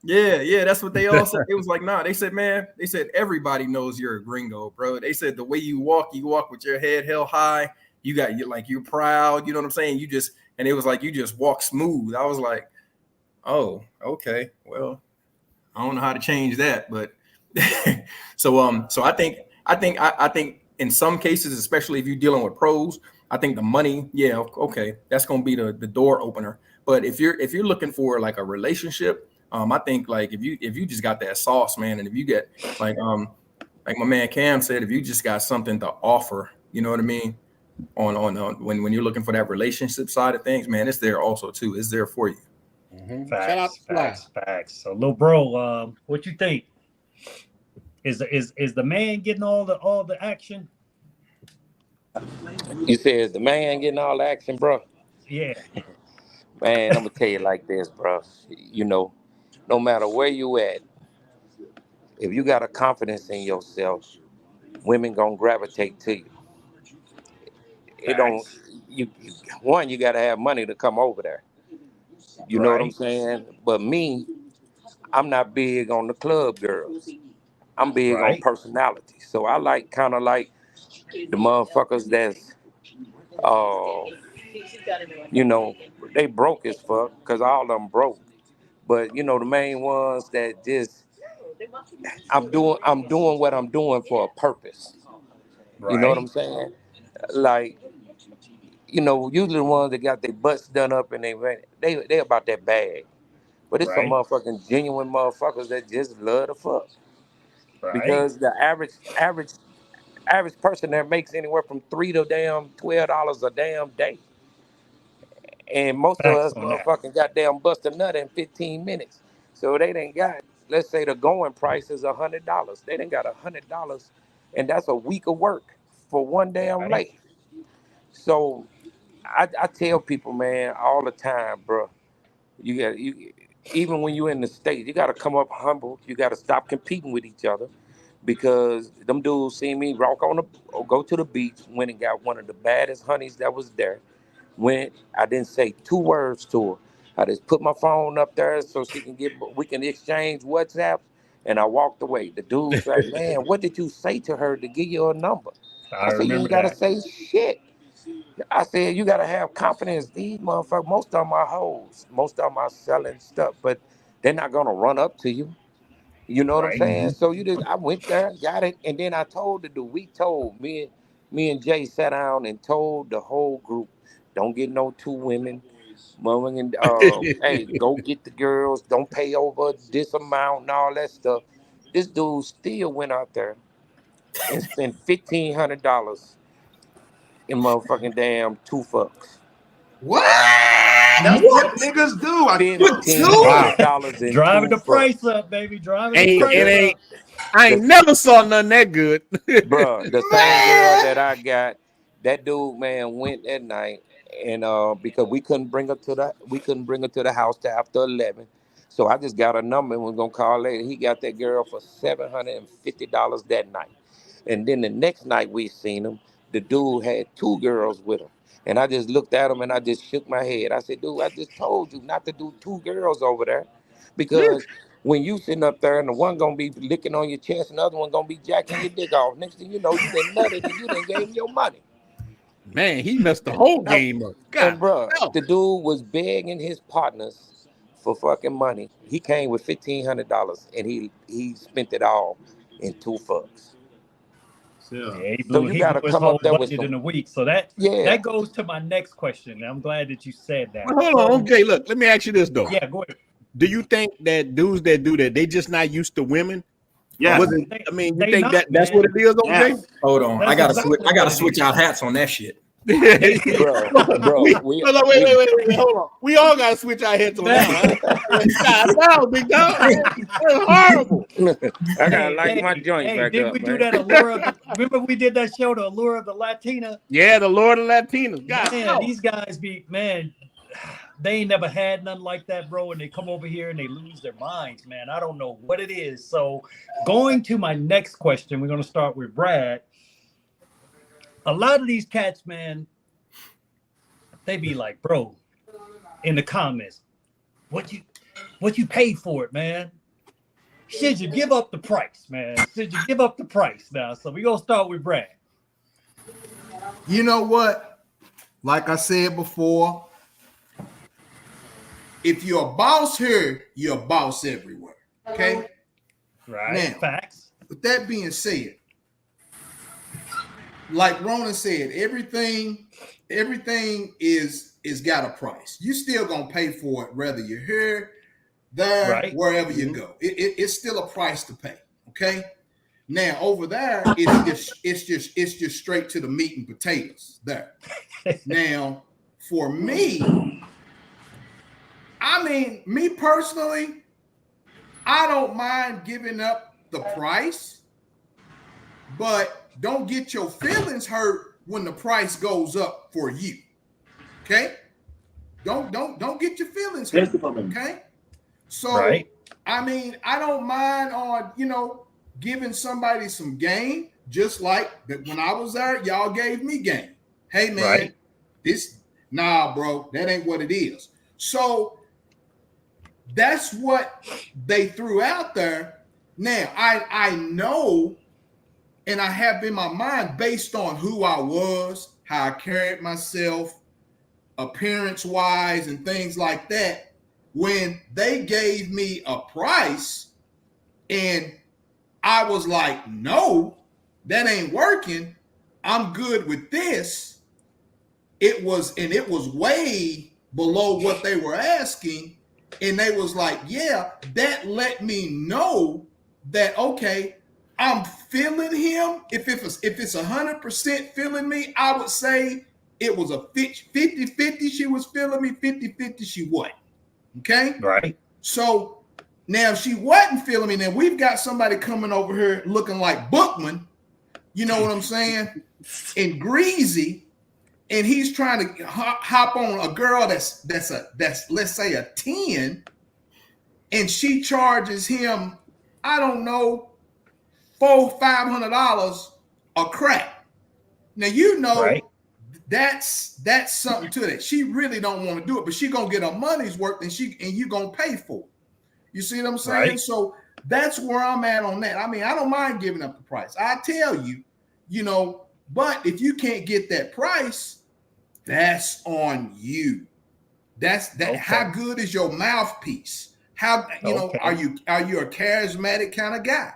Yeah, that's what they all said. It was like, nah, they said everybody knows you're a gringo, bro. They said the way you walk with your head held high. You're proud, you know what I'm saying? And it was like you just walk smooth. I was like, oh, okay. Well, I don't know how to change that, but so I think in some cases, especially if you're dealing with pros, I think the money, yeah, okay, that's gonna be the door opener. But if you're looking for like a relationship, I think like if you just got that sauce, man, and if you get like my man Cam said, if you just got something to offer, you know what I mean, on when you're looking for that relationship side of things, man, it's there also too. It's there for you. Mm-hmm. Facts. So, little bro, what you think? Is the man getting all the action? You said the man getting all the action, bro? Yeah. Man, I'm gonna tell you like this, bro. No matter where you at, if you got a confidence in yourself, women gonna gravitate to you. It don't. You gotta have money to come over there. You know what I'm saying? But me, I'm not big on the club girls. I'm big on personality. So I like kind of like the motherfuckers that's they broke as fuck, because all of them broke. But the main ones that just I'm doing what I'm doing for a purpose. You know what I'm saying? Like, usually the ones that got their butts done up and they about that bag. But it's some motherfucking genuine motherfuckers that just love to fuck. Because the average person there makes anywhere from $3 to $12 a damn day. And most of us motherfucking goddamn bust a nut in 15 minutes. So they done got, let's say the going price is $100. They done got $100, and that's a week of work for one damn lay. So I tell people, man, all the time, bro, even when you're in the States, you got to come up humble. You got to stop competing with each other, because them dudes see me go to the beach, went and got one of the baddest honeys that was there. I didn't say 2 words to her. I just put my phone up there so we can exchange WhatsApp, and I walked away. The dude said, man, what did you say to her to give you a number? I said, you ain't got to say shit. I said, you got to have confidence. These motherfuckers, most of them are hoes. Most of them are selling stuff, but they're not going to run up to you. You know what I'm saying? So I went there, got it, and then I told the dude, me and Jay sat down and told the whole group, don't get no 2 women. Hey, go get the girls. Don't pay over this amount and all that stuff. This dude still went out there and spent $1,500 in motherfucking damn 2 fucks. What? That's what niggas do. $1,500 in driving 2 the price up, baby. I ain't never saw nothing that good. Bro, the same girl that I got, that dude, man, went at night, and because we couldn't bring her to the house till after 11. So I just got a number and we're gonna call later. He got that girl for $750 that night. And then the next night we seen him, the dude had 2 girls with him. And I just looked at him and I just shook my head. I said, dude, I just told you not to do 2 girls over there, because when you sitting up there and the one gonna be licking on your chest and the other one gonna be jacking your dick off. Next thing you know, you done nutted and you done gave him your money. Man, he messed the whole game up. God, And bro, no. the dude was begging his partners for fucking money. He came with $1,500 and he spent it all in 2 fucks. Yeah, he So blew you gotta his come whole up there with budget in some. a week. So that Yeah. goes to my next question. I'm glad that you said that. Well, hold on, okay. Look, let me ask you this though. Yeah, go ahead. Do you think that dudes that do that, they just not used to women? Yeah. I mean, you They think not, that's man. what it is, OJ? Yes. Hold on, That's I gotta exactly switch. I gotta what it switch is. out hats on that shit. Bro, we Hold on, wait, hold on. We all gotta switch our heads on that. God, no, big dog. That's horrible. I gotta light my joints back did up, we man. do that Allure of the, remember we did that show, the Allure of the Latina? Yeah, the Lord of Latinos. God, Man, no. these guys they ain't never had nothing like that, bro. And they come over here and they lose their minds, man. I don't know what it is. So going to my next question, we're going to start with Brad. A lot of these cats, man, they be like, bro, in the comments, what you paid for it, man? Should you give up the price, man? Should you give up the price now? So we're going to start with Brad. You know what? Like I said before, if you're a boss here, you're a boss everywhere. Okay? Right. Now, Facts. With that being said, like Ronan said, everything is got a price. You still gonna pay for it, whether you're here, there, Right. wherever you go. It's still a price to pay. Okay. Now over there, it's just straight to the meat and potatoes there. Now, for me, I mean, me personally, I don't mind giving up the price, but don't get your feelings hurt when the price goes up for you. Okay? Don't get your feelings hurt. Okay? So Right. I mean, I don't mind on, giving somebody some game, just like that when I was there, y'all gave me game. Hey man, Right. bro, that ain't what it is. So that's what they threw out there. Now I know, and I have in my mind based on who I was, how I carried myself, appearance-wise, and things like that. When they gave me a price and I was like, no, that ain't working. I'm good with this. It was way below what they were asking. And they was like, yeah, that let me know that, okay, I'm feeling him. If it's 100% feeling me, I would say it was a 50-50 she was feeling me, 50-50 she wasn't. Okay? Right. So now if she wasn't feeling me, then we've got somebody coming over here looking like Bookman, you know what I'm saying? And greasy, and he's trying to hop on a girl that's let's say a 10, and she charges him, I don't know, $400-500 a crack. Now Right. that's something to that. She really don't want to do it, but she gonna get her money's worth, and you gonna pay for it. You see what I'm saying? Right. So that's where I'm at on that. I mean, I don't mind giving up the price. I tell you, but if you can't get that price, that's on you. That's that. Okay. How good is your mouthpiece? How Okay. are you a charismatic kind of guy?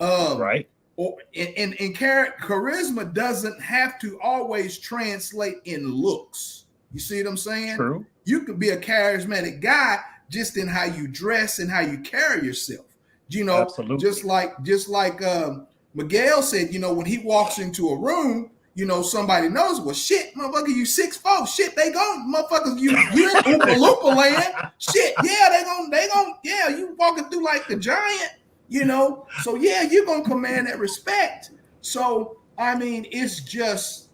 Right. And charisma doesn't have to always translate in looks. You see what I'm saying? True. You could be a charismatic guy just in how you dress and how you carry yourself. Absolutely. Just like Miguel said, when he walks into a room, somebody knows, well, shit, motherfucker, you 6'4", shit, they gon' motherfuckers, you in Oompa Loompa land, shit, yeah, they gon' yeah, you walking through like the giant, so yeah, you're gonna command that respect. So I mean, it's just,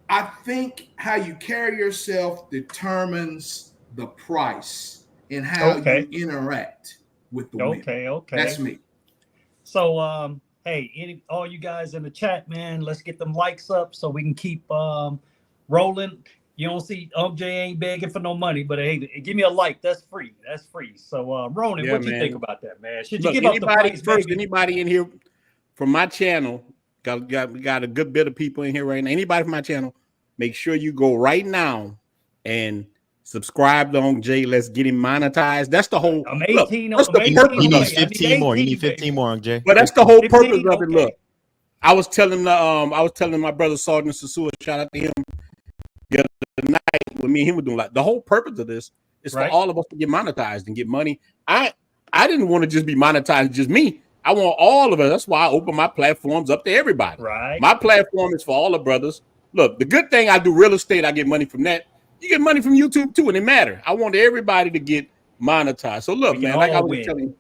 I think how you carry yourself determines the price and how you interact with the women. Okay. That's me. So hey, all you guys in the chat, man, let's get them likes up so we can keep rolling. You don't see Unc Jae ain't begging for no money, but hey, give me a like. That's free. That's free. So, Ronin, Yeah, what you man. think about that, man? Should you Look, give up the price, first, baby? anybody in here from my channel, got a good bit of people in here right now. Anybody from my channel, make sure you go right now and subscribe to Unc Jae. Let's get him monetized. That's the whole. I'm 18. Look, that's I'm the 18 purpose on You the of need way. it. I need 15 more. You 18, need 15 baby. more, Unc Jae. But that's the 15. whole purpose 15, of it. Look, I was telling my brother Sergeant Sasua, shout out to him the other night when me and him were doing like the whole purpose of this is for all of us to get monetized and get money. I didn't want to just be monetized, just me. I want all of us. That's why I open my platforms up to everybody. Right. My platform is for all the brothers. Look, the good thing I do real estate, I get money from that. You get money from YouTube too, and it matter. I want everybody to get monetized. So look, man, like I was telling you,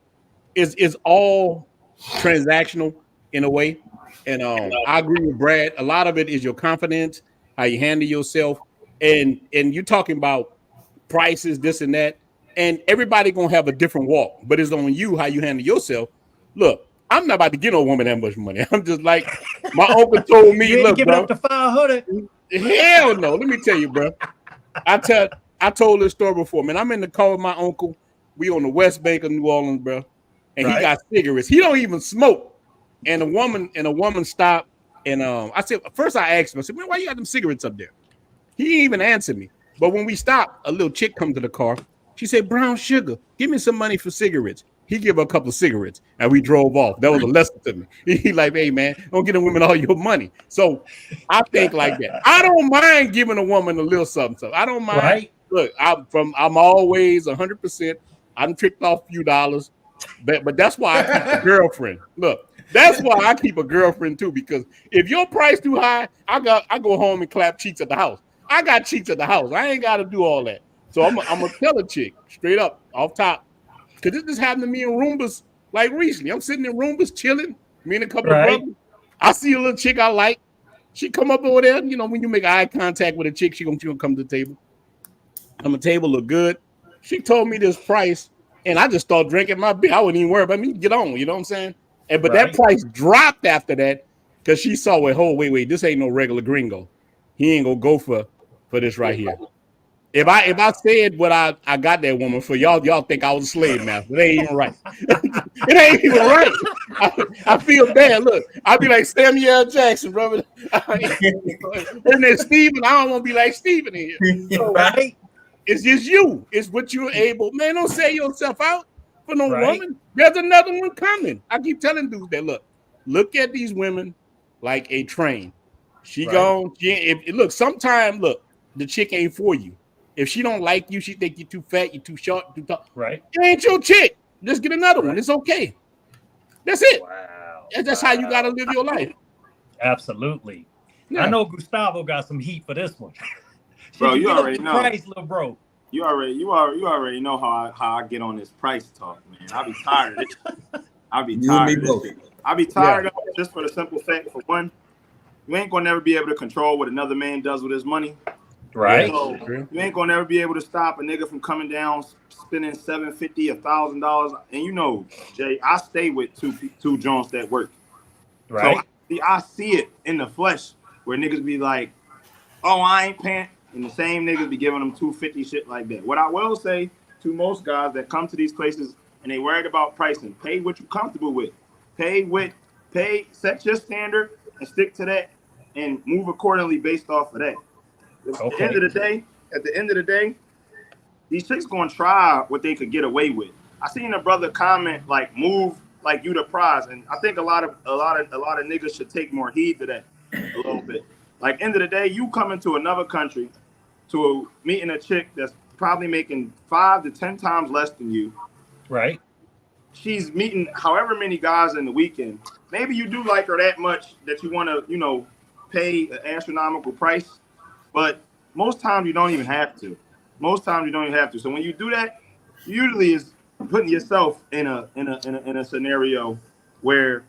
is all transactional in a way. And I agree with Brad. A lot of it is your confidence, how you handle yourself, and you're talking about prices, this and that. And everybody gonna have a different walk, but it's on you how you handle yourself. Look, I'm not about to get no woman that much money. I'm just like my uncle told me, you ain't look, giving bro, up to 500. hell no. Let me tell you, bro. I told this story before, man. I'm in the car with my uncle. We on the West Bank of New Orleans, bro, and he got cigarettes. He don't even smoke. And a woman stopped, and I said, first I asked him, I said, man, why you got them cigarettes up there? He didn't even answer me. But when we stopped, a little chick come to the car. She said, brown sugar, give me some money for cigarettes. He gave her a couple of cigarettes, and we drove off. That was a lesson to me. He like, hey, man, don't give the women all your money. So I think like that. I don't mind giving a woman a little something. So I don't mind. Right. Look, I'm always 100%. I'm tricked off a few dollars. But that's why I keep a girlfriend. Look, that's why I keep a girlfriend too, because if your price too high, I go home and clap cheeks at the house. I got cheeks at the house. I ain't got to do all that. So I'm gonna tell a chick straight up off top, because this happened to me in Roombas like recently. I'm sitting in Roombas chilling, me and a couple of brothers. I see a little chick I like. She come up over there. You know, when you make eye contact with a chick, she gonna come to the table. The table look good. She told me this price, and I just started drinking my beer. I wouldn't even worry about me. Get on, you know what I'm saying? But that price dropped after that because she saw it. Oh, wait, this ain't no regular gringo. He ain't gonna go for this right here. If I said what I got that woman for, y'all think I was a slave master. It ain't even right. It ain't even right. I feel bad. Look, I'll be like Samuel L. Jackson, brother. Her name's Steven. I don't want to be like Steven in here. So, it's just you. It's what you're able. Man, don't sell yourself out for no woman. There's another one coming. I keep telling dudes that, look at these women like a train. She gone. Look, sometimes, the chick ain't for you. If she don't like you, she think you're too fat, you're too short, too tall. It ain't your chick. Just get another one. It's okay. That's it. Wow. That's how you got to live your life. Absolutely. Yeah. I know Gustavo got some heat for this one. Bro, you already know. Price, little bro. You already know how I get on this price talk, man. I be tired of it. I be tired of it just for the simple fact, for one, you ain't gonna never be able to control what another man does with his money. Right. So you ain't gonna never be able to stop a nigga from coming down, spending $750, $1,000. And you know, Jay, I stay with two joints that work. Right. So I see it in the flesh where niggas be like, oh, I ain't paying. And the same niggas be giving them $250 shit like that. What I will say to most guys that come to these places and they worried about pricing, pay what you're comfortable with. Set your standard and stick to that and move accordingly based off of that. At the end of the day, these chicks gonna try what they could get away with. I seen a brother comment like, "Move like you the prize," and I think a lot of niggas should take more heed to that a little bit. Like, end of the day, you come into another country to meeting a chick that's probably making 5 to 10 times less than you. Right. She's meeting however many guys in the weekend. Maybe you do like her that much that you want to, pay an astronomical price. But most times you don't even have to. So when you do that, usually is putting yourself in a scenario where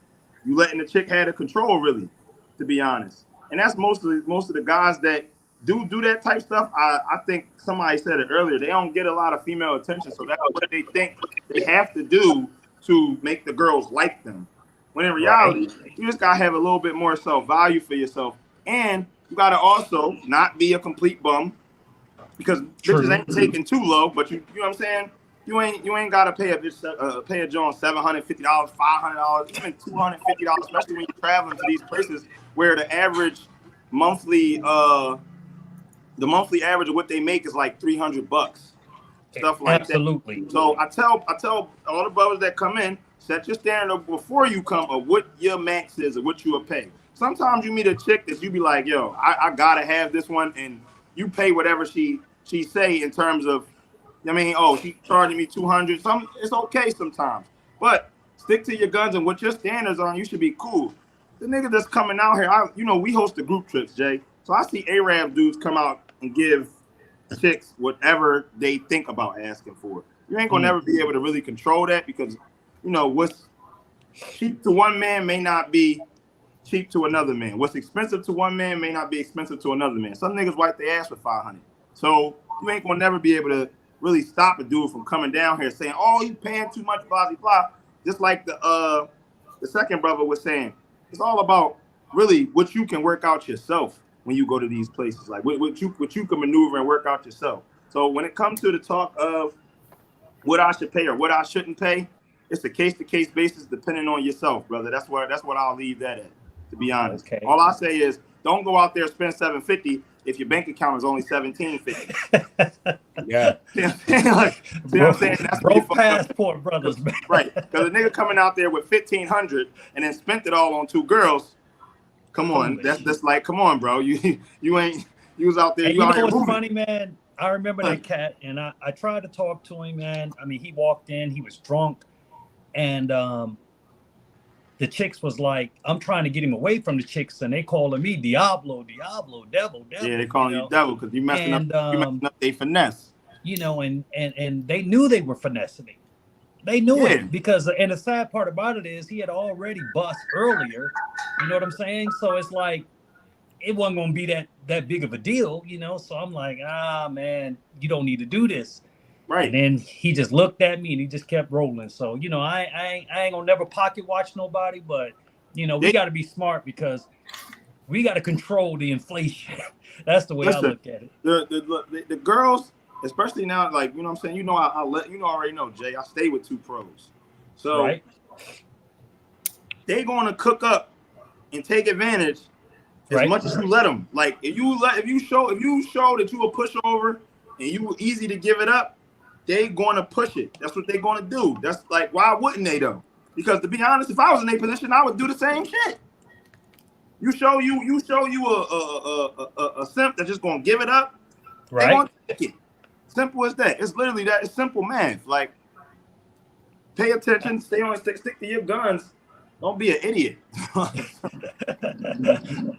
you letting the chick have the control, really, to be honest. And that's most of the guys that do that type stuff. I think somebody said it earlier. They don't get a lot of female attention, so that's what they think they have to do to make the girls like them. When in reality, you just gotta have a little bit more self-value for yourself, and you gotta also not be a complete bum because bitches ain't taking too low, but you know what I'm saying? You ain't gotta pay a bitch pay a joint $750, $500, even $250, especially when you're traveling to these places where the monthly average of what they make is like $300, stuff like Absolutely. that. So I tell all the brothers that come in, set your standard before you come of what your max is or what you will pay. Sometimes you meet a chick that you be like, yo, I gotta have this one, and you pay whatever she say in terms of, I mean, oh, she charging me $200. It's okay sometimes, but stick to your guns and what your standards are. And you should be cool. The nigga that's coming out here, we host the group trips, Jay. So I see Arab dudes come out and give chicks whatever they think about asking for. You ain't gonna never be able to really control that because, what's cheap to one man may not be cheap to another man. What's expensive to one man may not be expensive to another man. Some niggas wipe their ass for $500. So you ain't gonna never be able to really stop a dude from coming down here saying, "Oh, you paying too much, blah blah blah." Just like the second brother was saying, it's all about really what you can work out yourself when you go to these places, like what you can maneuver and work out yourself. So when it comes to the talk of what I should pay or what I shouldn't pay, it's a case-to-case basis depending on yourself, brother. That's what I'll leave that at, to be honest. Okay. All I say is don't go out there and spend $750 if your bank account is only $1750. Yeah. See what I'm saying? That's broke passport, brothers, man. Right. Because a nigga coming out there with $1,500 and then spent it all on 2 girls. Come on. That's like, come on, bro. You was out there. And you know what's funny, man? I remember that cat, and I tried to talk to him, man. I mean, he walked in, he was drunk, and the chicks was like, I'm trying to get him away from the chicks, and they calling me Diablo, devil. Yeah, they calling you devil because you messing up they finesse. And they knew they were finessing him. They knew it because, and the sad part about it is he had already bust earlier. You know what I'm saying? So it's like, it wasn't going to be that big of a deal, So I'm like, man, you don't need to do this. Right. And then he just looked at me and he just kept rolling. So, I ain't gonna never pocket watch nobody, but we got to be smart because we got to control the inflation. That's the way I look at it. The girls, especially now, like, you know what I'm saying? I let you already know, Jay, I stay with 2 pros. So they going to cook up and take advantage as much as you let them. Like if you show that you a pushover and you were easy to give it up, they going to push it. That's what they going to do. That's like, why wouldn't they though? Because to be honest, if I was in their position, I would do the same shit. You show you a simp that's just going to give it up. Right. They going to take it. Simple as that. It's literally that. It's simple math. Like, pay attention. Stick to your guns. Don't be an idiot.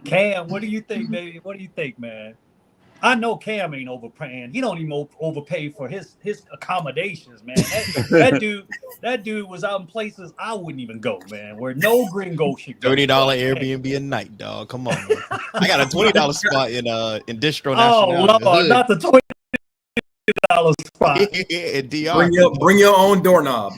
Cam, what do you think, baby? What do you think, man? I know Cam ain't overpaying. He don't even overpay for his accommodations, man. That dude was out in places I wouldn't even go, man. Where no gringo should go. $30 Airbnb a night, dog. Come on, man. I got a $20 spot in Distro National. Oh Lord, not the $20 spot. In DR. Bring your own doorknob.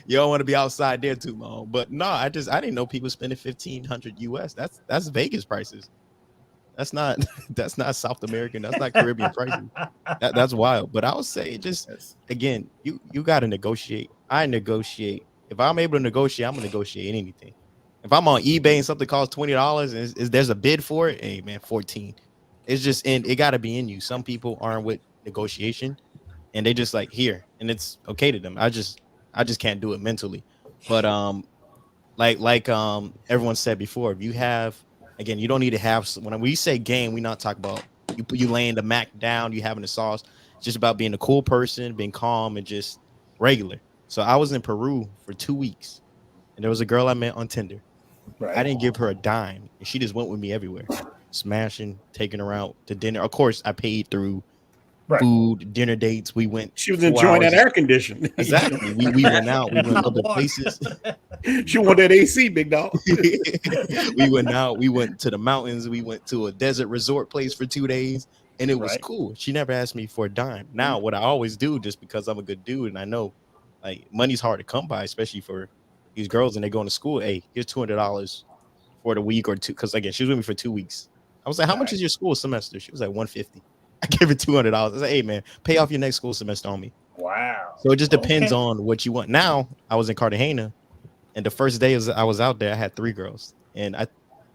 You don't want to be outside there too long. But no, I didn't know people spending $1,500 US. That's Vegas prices. That's not South American. That's not Caribbean pricing. That's wild. But I would say just again, you got to negotiate. I negotiate. If I'm able to negotiate, I'm gonna negotiate anything. If I'm on eBay and something costs $20 and there's a bid for it, hey man, 14. It's just it got to be in you. Some people aren't with negotiation, and they just like here, and it's okay to them. I just can't do it mentally. But like everyone said before, if you have. Again, you don't need to have. When we say game, we're not talking about you laying the Mac down, you having the sauce. It's just about being a cool person, being calm, and just regular. So I was in Peru for 2 weeks, and there was a girl I met on Tinder. Right. I didn't give her a dime, and she just went with me everywhere, smashing, taking her out to dinner. Of course, I paid through food, dinner dates. We went. She was enjoying that air conditioning. Exactly. We went out. We went other places. She wanted that AC, big dog. We went out. We went to the mountains. We went to a desert resort place for 2 days, and it was cool. She never asked me for a dime. Now, what I always do, just because I'm a good dude, and I know, like, money's hard to come by, especially for these girls, and they going to school. Hey, here's $200 for the week or two. Because again, she was with me for 2 weeks. I was like, how much is your school semester? She was like, 150. I gave her $200. I was like, hey man, pay off your next school semester on me. Wow. So it just depends on what you want. Now I was in Cartagena, and the first day I was out there, I had 3 girls, and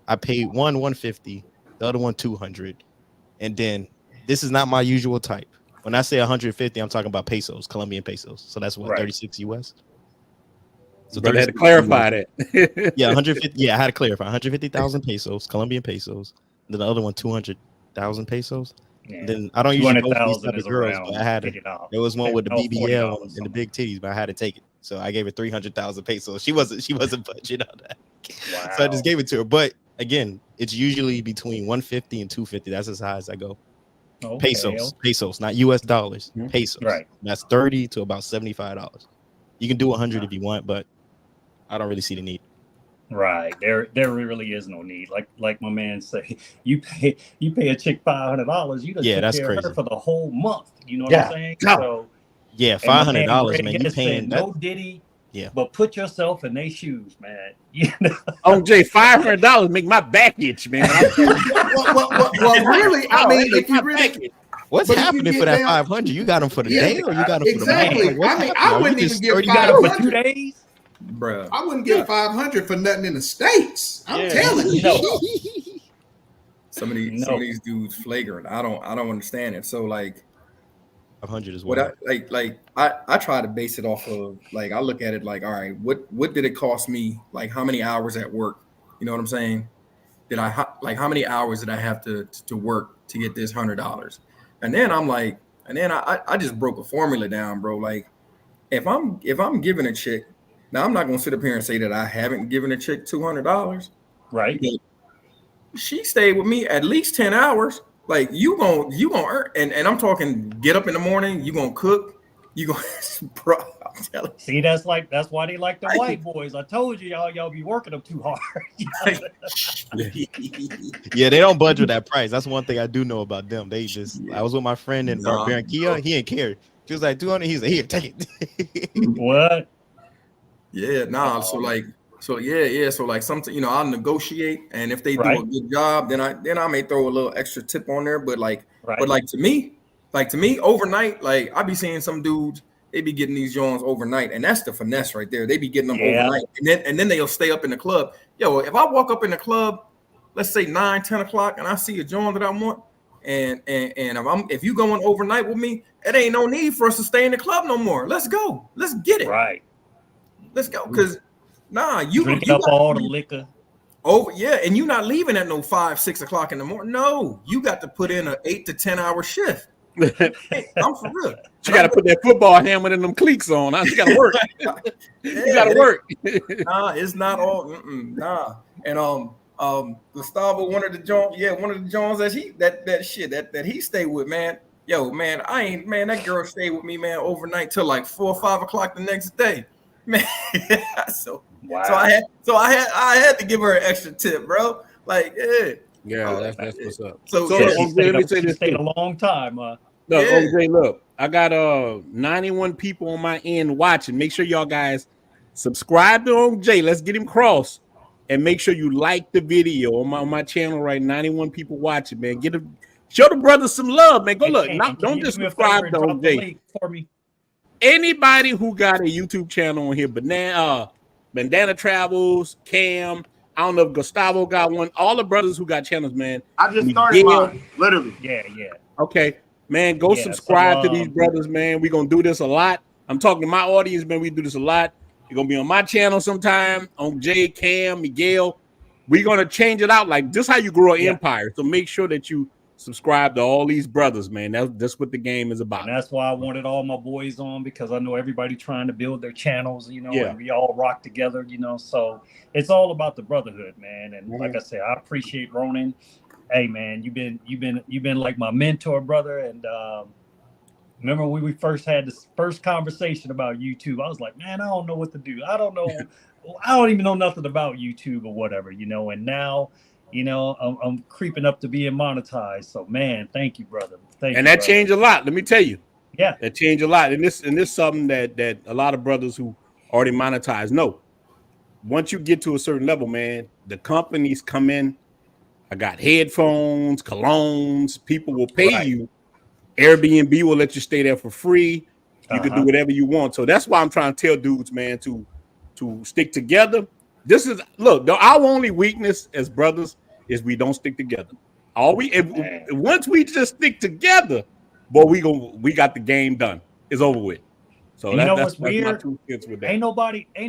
I paid one 150, the other one 200, and then this is not my usual type. When I say 150, I'm talking about pesos, Colombian pesos. So that's what, 36 US. So I had to clarify that. Yeah, 150. Yeah, I had to clarify 150,000 pesos, Colombian pesos. Then the other one, 200,000 pesos. Yeah. Then I don't usually go for these 200,000 type is of girls, around but I had to. There was one with the BBL and the big titties, but I had to take it. So I gave her 300,000 pesos. She wasn't budget on that. Wow. So I just gave it to her. But again, it's usually between 150 and 250. That's as high as I go. Okay. Pesos, not US dollars. Pesos. Right. That's $30 to about $75. You can do 100 if you want, but I don't really see the need. Right. There really is no need. Like my man say, you pay a chick $500, you just that's take care crazy. of her for the whole month. You know what I'm saying? So yeah, $500, man. You paying no Diddy. Yeah. But put yourself in their shoes, man. You know? Oh, Jay, $500 make my back itch, man. well, really, I mean, if you really. What's happening for that 500? You got them for the day, or you got them for the month? Exactly. I mean, I wouldn't even give 500 for 2 days. Bruh. I wouldn't give 500 for nothing in the States. I'm telling you. Some of these dudes flagrant. I don't understand it. So like 500 is what I try to base it off of, like, I look at it like, all right, what did it cost me? Like, how many hours at work? You know what I'm saying? How many hours did I have to work to get this $100? And then I'm like, I just broke a formula down, bro. Like, if I'm giving a chick, now I'm not gonna sit up here and say that I haven't given a chick $200. Right. She stayed with me at least 10 hours. Like, you gonna earn, and I'm talking get up in the morning, you gonna cook, you gonna bro, I'm telling you. See, that's why they like the white boys. I told you y'all be working them too hard. Yeah, they don't budge with that price. That's one thing I do know about them. They just I was with my friend in Barranquilla, he didn't care. She was like 200, he's like, here, take it. What? Yeah, so like something, you know, I'll negotiate, and if they do a good job, then I may throw a little extra tip on there. But like to me, overnight, like I be seeing some dudes, they be getting these joints overnight, and that's the finesse right there. They be getting them overnight, and then they'll stay up in the club. Yo, if I walk up in the club, let's say 9-10 o'clock, and I see a joint that I want, and if you going overnight with me, it ain't no need for us to stay in the club no more. Let's go, let's get it. Right. Let's go, because you drinking up all the liquor. Oh yeah, and you're not leaving at no 5-6 o'clock in the morning. No, you got to put in an 8 to 10 hour shift. I'm for real. You got to put that football helmet and them cleats on. You got to work. You got to work. Nah, it's not all. Nah, and Gustavo, one of the Jones that he stayed with, man. Yo, man, that girl stayed with me, man, overnight till like 4 or 5 o'clock the next day. Man, so I had to give her an extra tip, bro. Like, that's what's up. So let me say this: stayed a long time. Look, OJ, look, I got 91 people on my end watching. Make sure y'all guys subscribe to Unc Jae. Let's get him crossed, and make sure you like the video on my channel. Right, 91 people watching, man. Show the brothers some love, man. Go look. Don't just subscribe to Unc Jae for me. Anybody who got a YouTube channel on here, Bandana Travels, Cam, I don't know if Gustavo got one. All the brothers who got channels, man. I just started mine, literally. Yeah. Okay, man, go subscribe to these brothers, man. We're going to do this a lot. I'm talking to my audience, man. We do this a lot. You're going to be on my channel sometime, on Jay, Cam, Miguel. We're going to change it out. Like, this is how you grow an empire. So make sure that you subscribe to all these brothers, man. That's what the game is about. And that's why I wanted all my boys on, because I know everybody trying to build their channels, you know, and we all rock together, you know. So it's all about the brotherhood, man. And like I said, I appreciate Ronin. Hey, man, you've been like my mentor, brother. And remember when we first had this first conversation about YouTube, I was like, man, I don't know what to do. I don't even know nothing about YouTube or whatever, you know. And now, you know, I'm creeping up to being monetized. So, man, thank you, brother. Thank you. That changed a lot. Let me tell you. Yeah, that changed a lot. And this is something that a lot of brothers who already monetized know. Once you get to a certain level, man, the companies come in. I got headphones, colognes. People will pay you. Airbnb will let you stay there for free. You can do whatever you want. So that's why I'm trying to tell dudes, man, to stick together. This is our only weakness as brothers is we don't stick together. Once we just stick together, boy, we got the game done. It's over with. So that's weird? My 2 cents with that. Ain't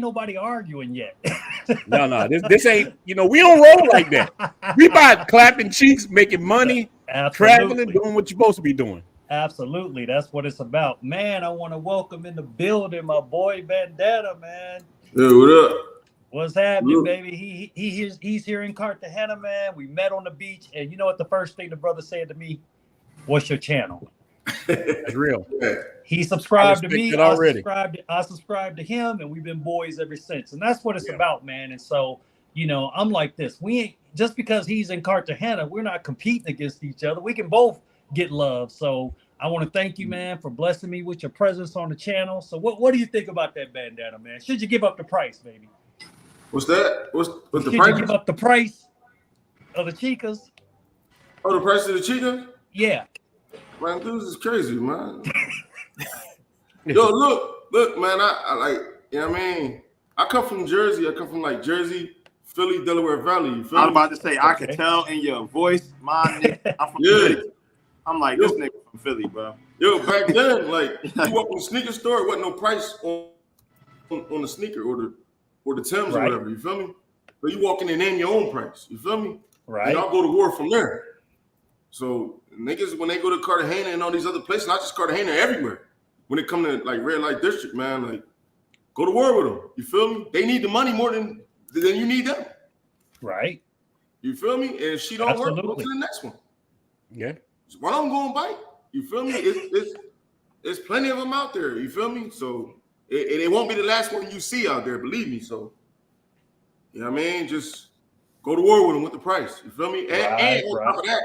nobody arguing yet. No, this ain't. We don't roll like that. We about clapping cheeks, making money, traveling, doing what you're supposed to be doing. Absolutely, that's what it's about, man. I want to welcome in the building my boy Bandana, man. Hey, what up? What's happening, baby? He's here in Cartagena, man. We met on the beach, and you know what? The first thing the brother said to me, "What's your channel?" That's real. He subscribed to me. I subscribed to him, and we've been boys ever since. And that's what it's about, man. And so, I'm like this. We ain't just because he's in Cartagena, we're not competing against each other. We can both get love. So I want to thank you, man, for blessing me with your presence on the channel. So what do you think about that, Bandana, man? Should you give up the price, baby? What's that? What's the Should price? you give up the price of the chicas? Oh, the price of the chica? Yeah. Man, this is crazy, man. Yo, look, man. I like, you know what I mean? I come from Jersey. I come from like Jersey, Philly, Delaware Valley. You feel I was me? about to say, I can tell in your voice, my nigga. I'm from Philly. I'm like, this nigga from Philly, bro. Yo, back then, like, you walk in the sneaker store, it wasn't no price on the sneaker or the Timbs or whatever. You feel me? But you walk in and name your own price. You feel me? Right. And I'll go to war from there. So niggas, when they go to Cartagena and all these other places, not just Cartagena, everywhere. When it come to like red light district, man, like go to war with them. You feel me? They need the money more than you need them. Right. You feel me? And if she don't work, go to the next one. Yeah. So while I'm going bite, you feel me? There's plenty of them out there. You feel me? So it won't be the last one you see out there, believe me. So you know what I mean? Just go to war with them with the price. You feel me? And on top of that,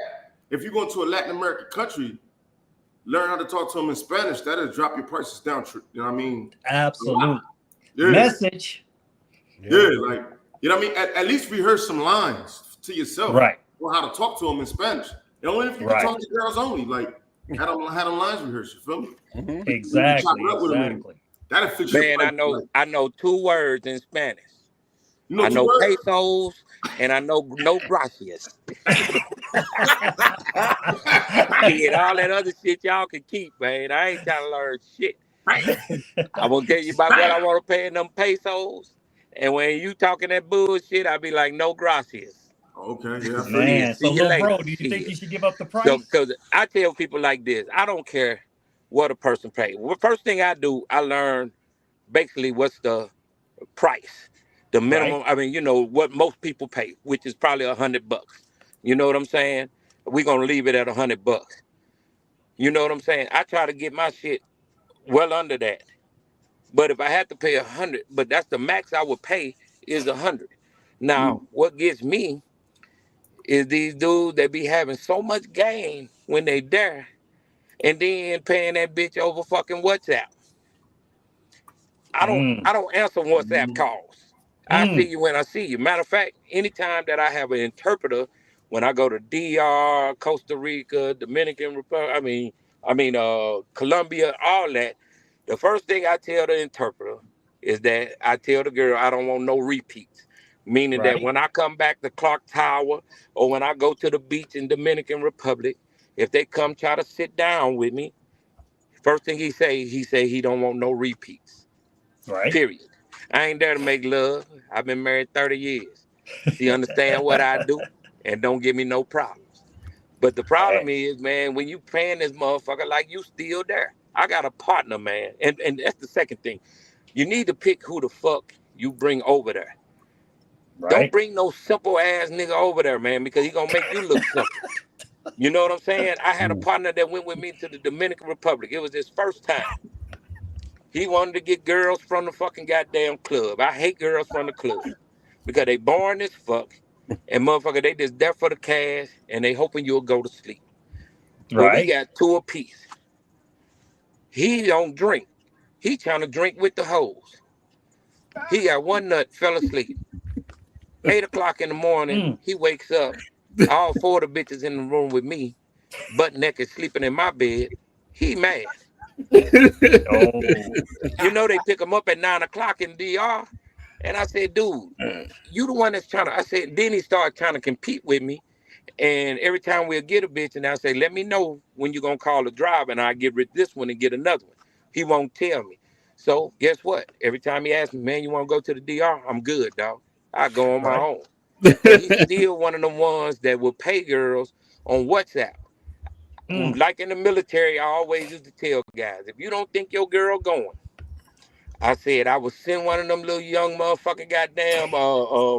if you go to a Latin American country, learn how to talk to them in Spanish. That'll drop your prices down. You know what I mean? Absolute yeah. message. Yeah, like, you know what I mean? At least rehearse some lines to yourself. Right. Or how to talk to them in Spanish. And only if you can talk to girls only. Like, have them lines rehearsed. You feel me? Mm-hmm. Exactly. That'll fix your price. I know 2 words in Spanish. I know pesos and I know no gracias. And all that other shit y'all can keep, man. I ain't trying to learn shit. I'm gonna tell you about what I want to pay in them pesos. And when you talking that bullshit, I be like, no gracias. Okay, yeah. Man, so bro, do you think you should give up the price? Because I tell people like this, I don't care what a person pays. Well, first thing I do, I learn basically what's the price. The minimum, I mean, what most people pay, which is probably $100. You know what I'm saying? We're gonna leave it at $100. You know what I'm saying? I try to get my shit well under that. But if I had to pay 100, but that's the max I would pay is 100. Now, what gets me is these dudes that be having so much gain when they there, and then paying that bitch over fucking WhatsApp. I don't answer WhatsApp calls. I see you when I see you. Matter of fact, anytime that I have an interpreter, when I go to DR, Costa Rica, Dominican Republic, Colombia, all that, the first thing I tell the interpreter is that I tell the girl I don't want no repeats. Meaning that when I come back to Clark Tower or when I go to the beach in Dominican Republic, if they come try to sit down with me, first thing he say he don't want no repeats. Right. Period. I ain't there to make love. I've been married 30 years. She understand what I do and don't give me no problems. But the problem is, man, when you paying this motherfucker like you still there. I got a partner, man. And that's the second thing. You need to pick who the fuck you bring over there. Right. Don't bring no simple ass nigga over there, man, because he gonna make you look simple. You know what I'm saying? I had a partner that went with me to the Dominican Republic. It was his first time. He wanted to get girls from the fucking goddamn club. I hate girls from the club because they boring as fuck. And motherfucker, they just there for the cash and they hoping you'll go to sleep. Right. But we got 2 apiece. He don't drink. He trying to drink with the hoes. He got one nut, fell asleep. 8 o'clock in the morning, he wakes up. all 4 of the bitches in the room with me, butt naked, sleeping in my bed, he mad. Oh, You know they pick him up at 9 o'clock in DR. And I said, dude, you the one that's trying to, I said, then he started trying to compete with me. And every time we'll get a bitch, and I'll say, let me know when you're going to call a driver, and I'll get rid of this one and get another one. He won't tell me. So guess what? Every time he asks me, man, you want to go to the DR? I'm good, dog. I go on my own. But he's still one of the ones that will pay girls on WhatsApp. Like in the military, I always used to tell guys, if you don't think your girl going, I said I would send one of them little young motherfucking goddamn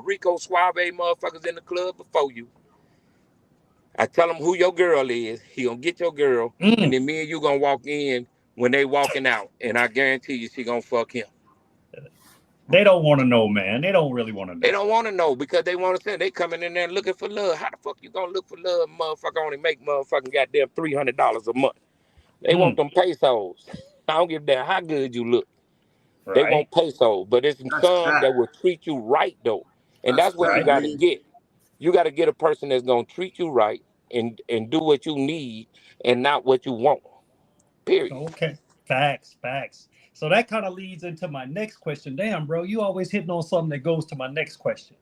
Rico Suave motherfuckers in the club before you. I tell him who your girl is. He gonna get your girl, and then me and you gonna walk in when they walking out, and I guarantee you she gonna fuck him. they don't want to know, man. They don't really want to know. They don't want to know because they want to say they coming in there looking for love. How the fuck you gonna look for love, motherfucker? Only make motherfucking goddamn $300 a month. They want them pesos. I don't give a damn how good you look. They want pesos, but it's some that will treat you right though, and that's what you got to get. You got to get a person that's gonna treat you right and do what you need and not what you want. Period. Okay. Facts. So that kind of leads into my next question. Damn, bro, you always hitting on something that goes to my next question.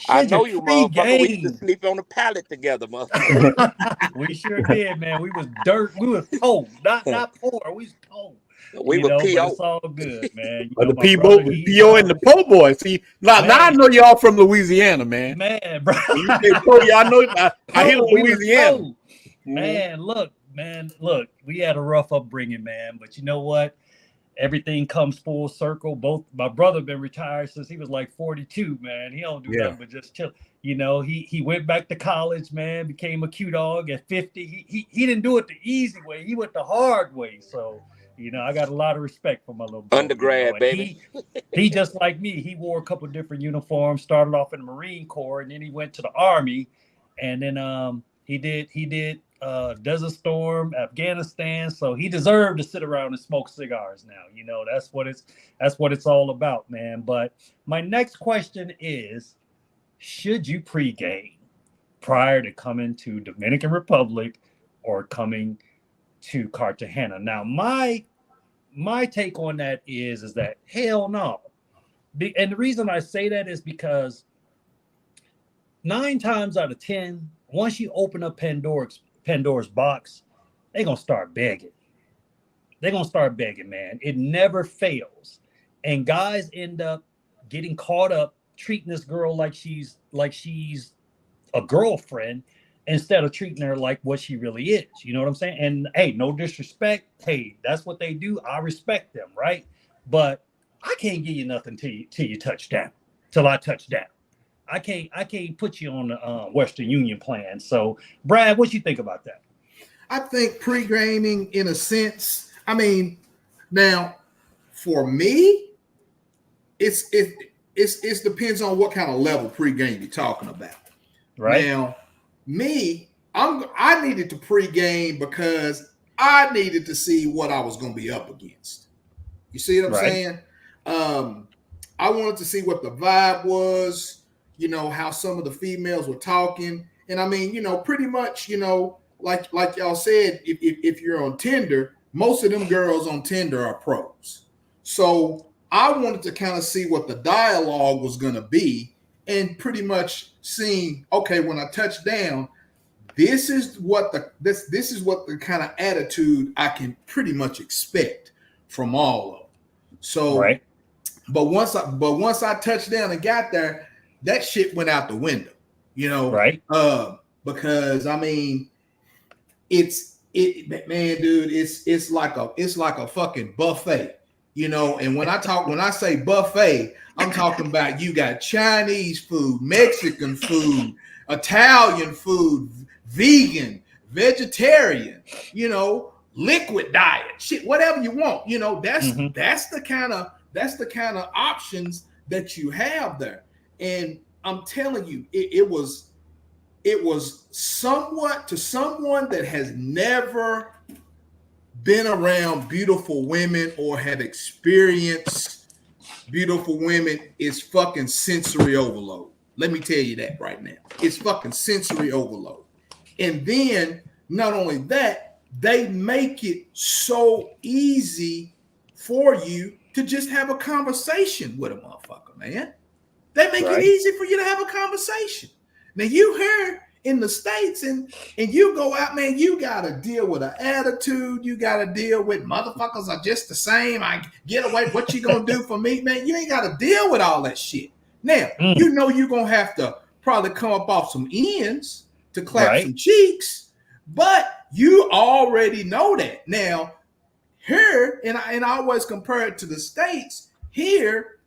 I know you, motherfucker. We used to sleep on the pallet together, motherfucker. We sure did, man. We was dirt. We was cold, not poor. We was cold. We were PO. But it's all good, man. But the PO and the po' boy. See, now I know y'all from Louisiana, man. Man, bro. You say po, y'all know I hear Louisiana. Man, look, we had a rough upbringing, man. But you know what? Everything comes full circle. Both my brother been retired since he was like 42, man. He don't do nothing but just chill. You know, he went back to college, man, became a Q dog at 50. He didn't do it the easy way. He went the hard way. So, you know, I got a lot of respect for my little brother. Undergrad, baby. He just like me. He wore a couple different uniforms, started off in the Marine Corps, and then he went to the Army. And then he did Desert Storm, Afghanistan. So he deserved to sit around and smoke cigars now. You know, that's what it's all about, man. But my next question is, should you pregame prior to coming to Dominican Republic or coming to Cartagena? Now, my take on that is that hell no. And the reason I say that is because 9 times out of 10, once you open up Pandora's box, they're going to start begging. They're going to start begging, man. It never fails. And guys end up getting caught up treating this girl like she's a girlfriend instead of treating her like what she really is. You know what I'm saying? And hey, no disrespect. Hey, that's what they do. I respect them, right? But I can't give you nothing till you touch down, till I touch down. I can't put you on the Western Union plan. So, Brad, what you think about that? I think pre-gaming, in a sense, I mean, now for me, it depends on what kind of level pre-game you're talking about. Right now, me, I needed to pre-game because I needed to see what I was going to be up against. You see what I'm saying? I wanted to see what the vibe was. You know, how some of the females were talking. And I mean, you know, pretty much, you know, like y'all said, if you're on Tinder, most of them girls on Tinder are pros. So I wanted to kind of see what the dialogue was going to be and pretty much seeing, okay, when I touch down, this is what the kind of attitude I can pretty much expect from all of them. So, but once I touched down and got there, that shit went out the window, you know, because I mean, man, dude, it's like a fucking buffet, you know. And when I say buffet, I'm talking about you got Chinese food, Mexican food, Italian food, vegan, vegetarian, you know, liquid diet, shit, whatever you want, you know. That's the kind of options that you have there. And I'm telling you, it was somewhat to someone that has never been around beautiful women or have experienced beautiful women, is fucking sensory overload. Let me tell you that right now. It's fucking sensory overload. And then not only that, they make it so easy for you to just have a conversation with a motherfucker, man. They make it easy for you to have a conversation. Now you hear in the States and you go out, man, you got to deal with an attitude. You got to deal with motherfuckers are just the same. I get away. What you going to do for me, man? You ain't got to deal with all that shit. Now, you know you're going to have to probably come up off some ends to clap some cheeks, but you already know that. Now, here, and I always compare it to the States, here,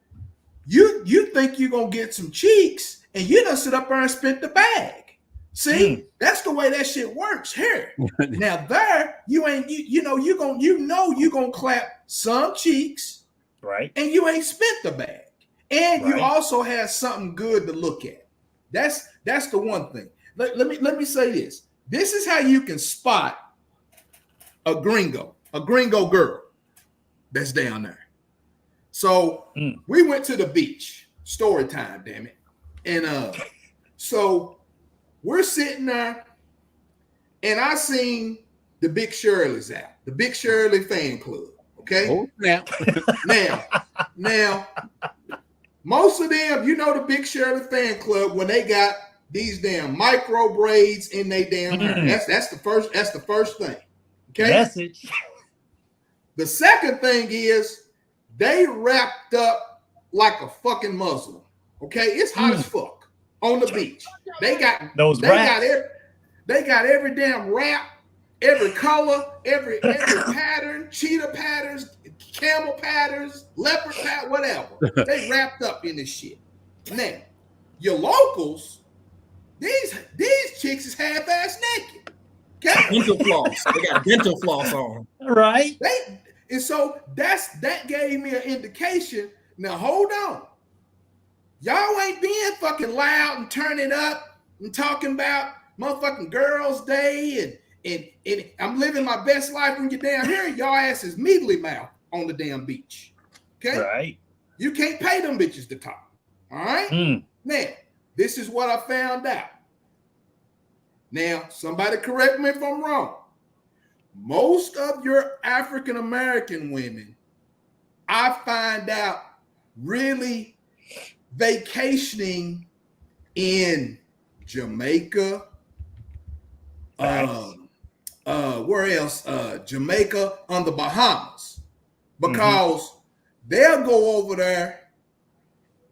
you think you're going to get some cheeks, and you done sit up there and spent the bag. See, that's the way that shit works here. Now there, you ain't you know you're gonna clap some cheeks, right? And you ain't spent the bag, and you also have something good to look at. That's the one thing. Let me say this. This is how you can spot a gringo girl that's down there. So we went to the beach. Story time, damn it. And so we're sitting there, and I seen the Big Shirley's out, the Big Shirley fan club. Okay. Oh, now, most of them, you know, the Big Shirley fan club when they got these damn micro braids in their damn hair. That's the first thing. Okay. Message. The second thing is they wrapped up like a fucking Muslim. Okay, it's hot as fuck. On the beach, they got every damn wrap, every color, every pattern, cheetah patterns, camel patterns, leopard pattern, whatever. They wrapped up in this shit. Now, your locals, these chicks is half-ass naked. Okay? Dental floss. They got dental floss on. Right? And so that gave me an indication. Now hold on. Y'all ain't being fucking loud and turning up and talking about motherfucking Girls' Day and I'm living my best life when you're down here. Y'all ass is mealy mouth on the damn beach. Okay? Right. You can't pay them bitches to talk. All right? Now, this is what I found out. Now, somebody correct me if I'm wrong. Most of your African American women, I find out, really vacationing in Jamaica, where else? Jamaica, on the Bahamas, because they'll go over there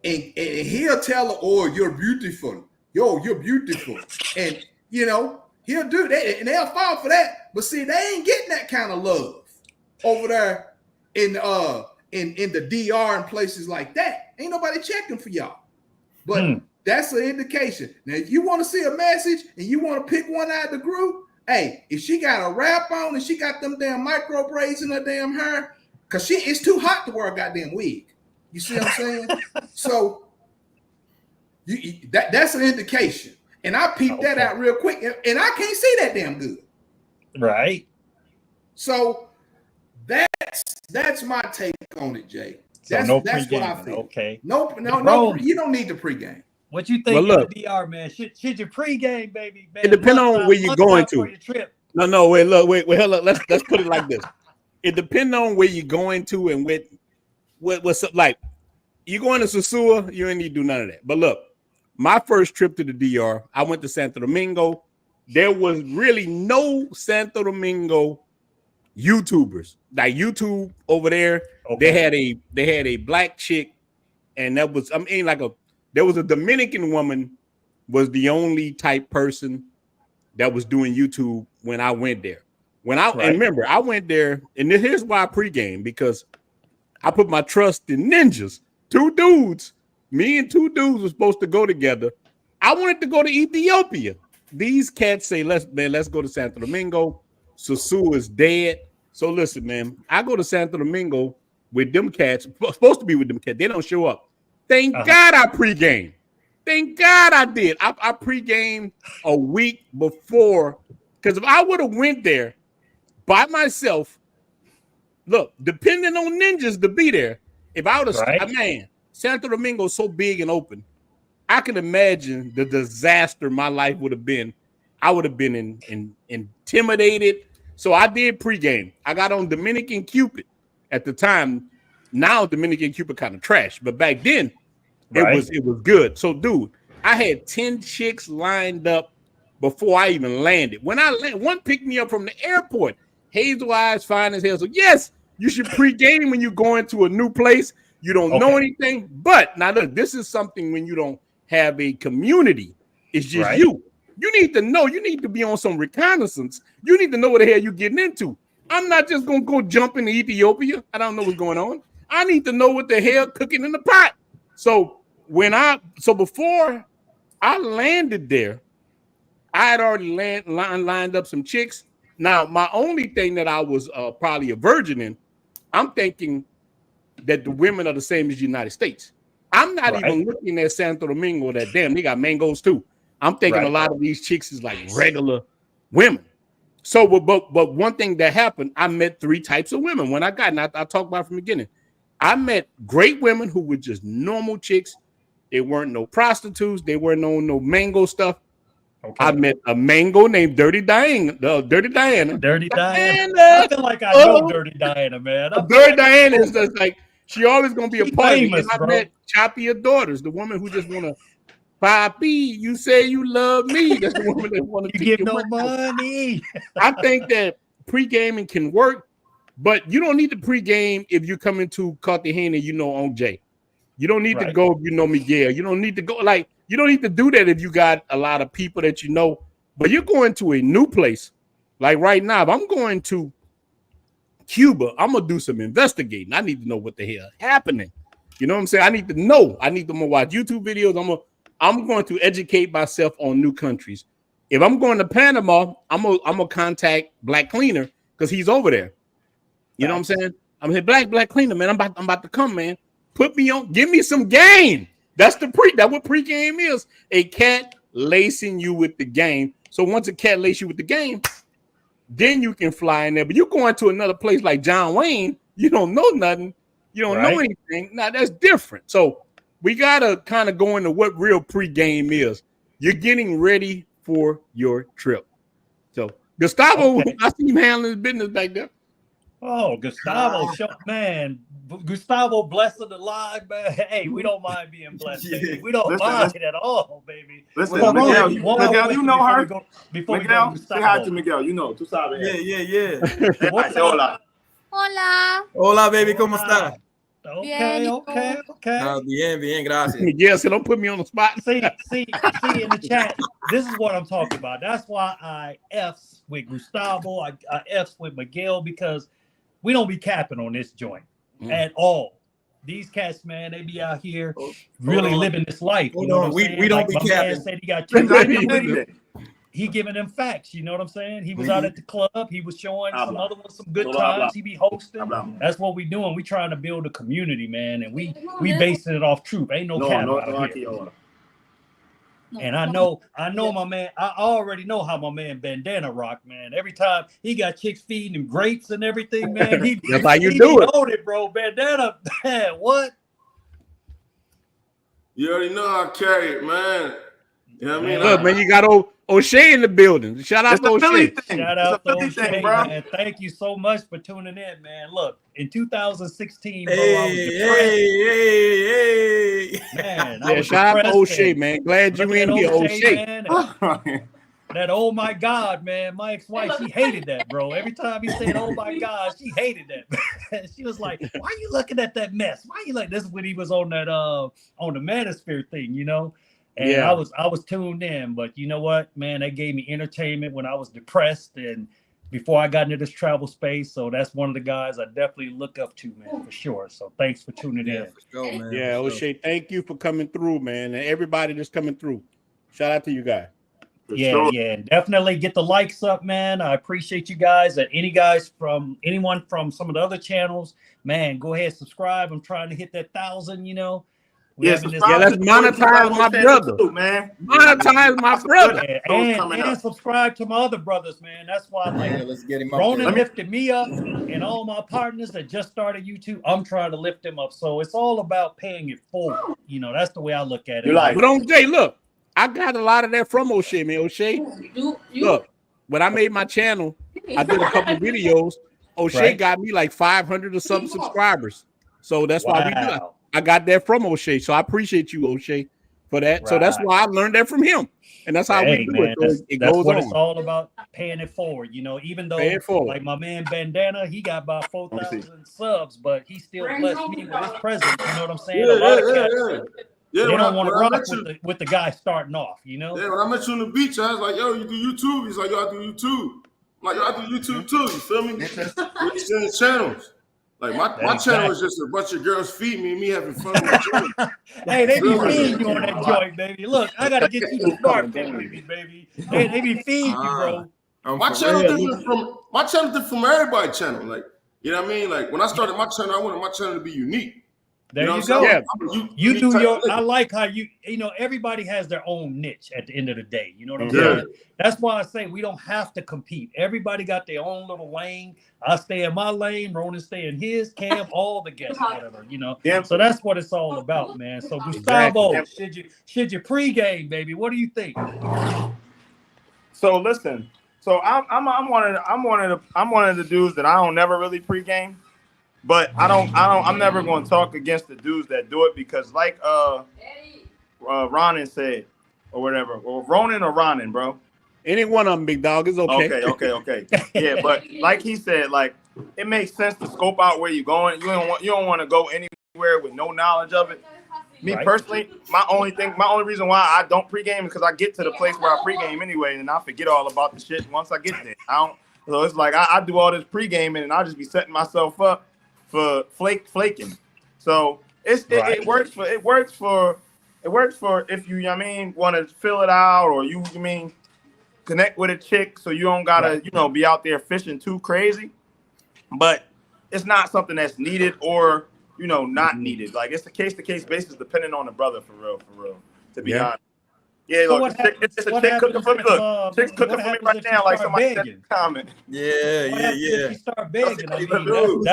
and he'll tell her, "Oh, you're beautiful. Yo, you're beautiful," and you know he'll do that, and they'll fall for that. But see, they ain't getting that kind of love over there in the DR and places like that. Ain't nobody checking for y'all. But that's an indication. Now, if you want to see a message and you want to pick one out of the group, hey, if she got a wrap on and she got them damn micro braids in her damn hair, because it's too hot to wear a goddamn wig. You see what I'm saying? So that's an indication. And I peeped that out real quick. And I can't see that damn good. Right. So that's my take on it, Jay. That's what I feel. Okay. No, you don't need the pregame. What you think of the DR, man? Should you pregame, baby? Man, it depends on where you're going to. Wait, hell, let's put it like this. It depends on where you're going to and what's up. Like, you going to Sosua, you ain't need to do none of that. But look, my first trip to the DR, I went to Santo Domingo. There was really no Santo Domingo YouTubers. Like YouTube over there, they had a black chick, and that was there was a Dominican woman was the only type person that was doing YouTube when I went there. And remember, I went there, and here's why I pregame, because I put my trust in ninjas. Me and two dudes were supposed to go together. I wanted to go to Ethiopia. These cats say, let's go to Santo Domingo. Sosua is dead. So listen, man, I go to Santo Domingo with them cats, supposed to be with them cats. They don't show up. Thank God I pregame. Thank God I did. I pregame a week before, because if I would have went there by myself, look, depending on ninjas to be there, if I would have, man, Santo Domingo is so big and open. I I can imagine the disaster my life would have been. I would have been intimidated. So I did pregame. I got on Dominican Cupid at the time. Now Dominican Cupid kind of trash, but back then it was good. So, dude, I had 10 chicks lined up before I even landed. When I landed, one picked me up from the airport. Hazel eyes, fine as hell. So, yes, you should pregame when you go into a new place. You don't know anything. But now look, this is something when you don't have a community. It's just you. You need to know. You need to be on some reconnaissance. You need to know what the hell you're getting into. I'm not just going to go jump into Ethiopia. I don't know what's going on. I need to know what the hell cooking in the pot. So before I landed there, I had already lined up some chicks. Now, my only thing that I was probably a virgin in, I'm thinking that the women are the same as the United States. I'm not even looking at Santo Domingo that damn, they got mangoes too. I'm thinking a lot of these chicks is like regular women. So, but one thing that happened, I met 3 types of women when I got, and I talked about from the beginning. I met great women who were just normal chicks. They weren't no prostitutes. They weren't no mango stuff. Okay. I met a mango named Dirty Diana. Dirty Diana. I feel like I know Dirty Diana, man. Dirty Diana is just like, she always going to be a part of me. I met Choppy Daughters, the woman who just want to, Poppy, you say you love me. That's the woman that want to give no money. I think that pre-gaming can work, but you don't need to pre-game if you come into Cartagena, you know Unc Jae. You don't need to go if you know Miguel. You don't need to go, like, you don't need to do that if you got a lot of people that you know, but you're going to a new place. Like right now, if I'm going to Cuba, I'm going to do some investigating. I need to know what the hell is happening. You know what I'm saying? I need to know. I need to watch YouTube videos. I'm going to educate myself on new countries. If I'm going to Panama, I'm gonna contact Black Cleaner because he's over there. You know what I'm saying? I'm here, Black Cleaner, man. I'm about to come, man. Put me on, give me some game. That's what pre-game is. A cat lacing you with the game. So once a cat laces you with the game, then you can fly in there. But you're going to another place like John Wayne, you don't know nothing, you don't know anything. Now that's different. So we gotta kind of go into what real pre-game is. You're getting ready for your trip. So Gustavo, I see him handling his business back there. Oh, Gustavo, man. Gustavo blessed and alive, man. Hey, we don't mind being blessed, baby. We don't mind at all, baby. Listen, Miguel, you know her. Before Miguel, we go say hi to Miguel. You know, tú sabes. Yeah. Hola. Hola, baby, ¿cómo está? Okay. Bien, gracias. Miguel, so don't put me on the spot. See in the chat, this is what I'm talking about. That's why I F's with Gustavo, I F's with Miguel, because we don't be capping on this joint at all. These cats, man, they be out here really living this life. You know what I'm saying? We don't be capping. Man said he got 2 he giving them facts, you know what I'm saying? He was out at the club, he was showing some other ones some good times, he be hosting. That's what we doing. We trying to build a community, man, and we basing it off truth. Ain't no cap out here. And I know my man, I already know how my man Bandana rock, man. Every time he got chicks feeding him grapes and everything, man. That's how you do it. On it, bro. Bandana, man, what? You already know how I carry it, man. You know what I mean? Look, man, you got O'Shea in the building. Shout out to O'Shea. Shout out to O'Shea, man. Thank you so much for tuning in, man. Look, in 2016, bro, I was depressed. Man, I was shout out to O'Shea, man. Glad you in here, O'Shea. That oh my God, man. My ex-wife, she hated that, bro. Every time he said oh my God, she hated that. She was like, why are you looking at that mess? Why are you like this? Is when he was on that on the Manosphere thing, you know? And I was tuned in, but you know what, man, they gave me entertainment when I was depressed and before I got into this travel space. So that's one of the guys I definitely look up to, man, for sure. So thanks for tuning in. For sure, man. Yeah, O'Shea, thank you for coming through, man. And everybody that's coming through. Shout out to you guys. Yeah. Definitely get the likes up, man. I appreciate you guys. And anyone from some of the other channels, man, go ahead, subscribe. I'm trying to hit that 1,000, you know. Yeah, let's monetize my brother. too, man. Monetize my brother. And subscribe to my other brothers, man. That's why let's get him up Ronin there. lifted me up, and all my partners that just started YouTube, I'm trying to lift them up. So it's all about paying it forward. You know, that's the way I look at it. But on Jay, look, I got a lot of that from O'Shea, man. O'Shea, look, when I made my channel, I did a couple videos. O'Shea got me like 500 or something subscribers. So that's why we do it. I got that from O'Shea. So I appreciate you, O'Shea, for that. Right. So that's why I learned that from him. And that's how we do it. So it that's goes what on. It's all about, paying it forward. You know, even though like my man Bandana, he got about 4,000 subs, but he still blessed me with his presence. You know what I'm saying? They don't want to rock with the guy starting off, you know? Yeah, when I met you on the beach, I was like, yo, you do YouTube? He's like, yo, I do YouTube. I'm like, yo, I do YouTube too. You feel me? We're sharing channels. Like my channel is just a bunch of girls feeding me and me having fun with the Hey, they be feeding you on that joint, baby. Look, I gotta get you to start with me, baby. They be feeding you, bro. My channel different from everybody's channel. Like, you know what I mean? Like when I started my channel, I wanted my channel to be unique. There you go. Yeah. You do your. I like how you know, everybody has their own niche at the end of the day. You know what I'm saying? That's why I say we don't have to compete. Everybody got their own little lane. I stay in my lane. Ronin stay in his. Cam, all the guests, whatever. You know. Yeah. So that's what it's all about, man. So Gustavo, should you pregame, baby? What do you think? So listen. So I'm one of the dudes that I don't never really pregame. But I'm never going to talk against the dudes that do it because like Ronin said or whatever, or Ronin or Ronin, bro. Any one of them, big dog, is okay. Okay. Yeah, but like he said, like it makes sense to scope out where you're going. You don't want to go anywhere with no knowledge of it. Me personally, my only reason why I don't pregame is because I get to the place where I pregame anyway, and I forget all about the shit once I get there. So it's like I do all this pregaming, and I'll just be setting myself up for flaking. So it works for if you want to fill it out, or you connect with a chick so you don't gotta be out there fishing too crazy. But it's not something that's needed or not needed. Like it's a case-to-case basis depending on the brother, for real, to be honest. Yeah, look, it's a chick cooking for me. Look, chick's cooking for me right now. Like somebody said in the comment. Yeah. If you start begging, that's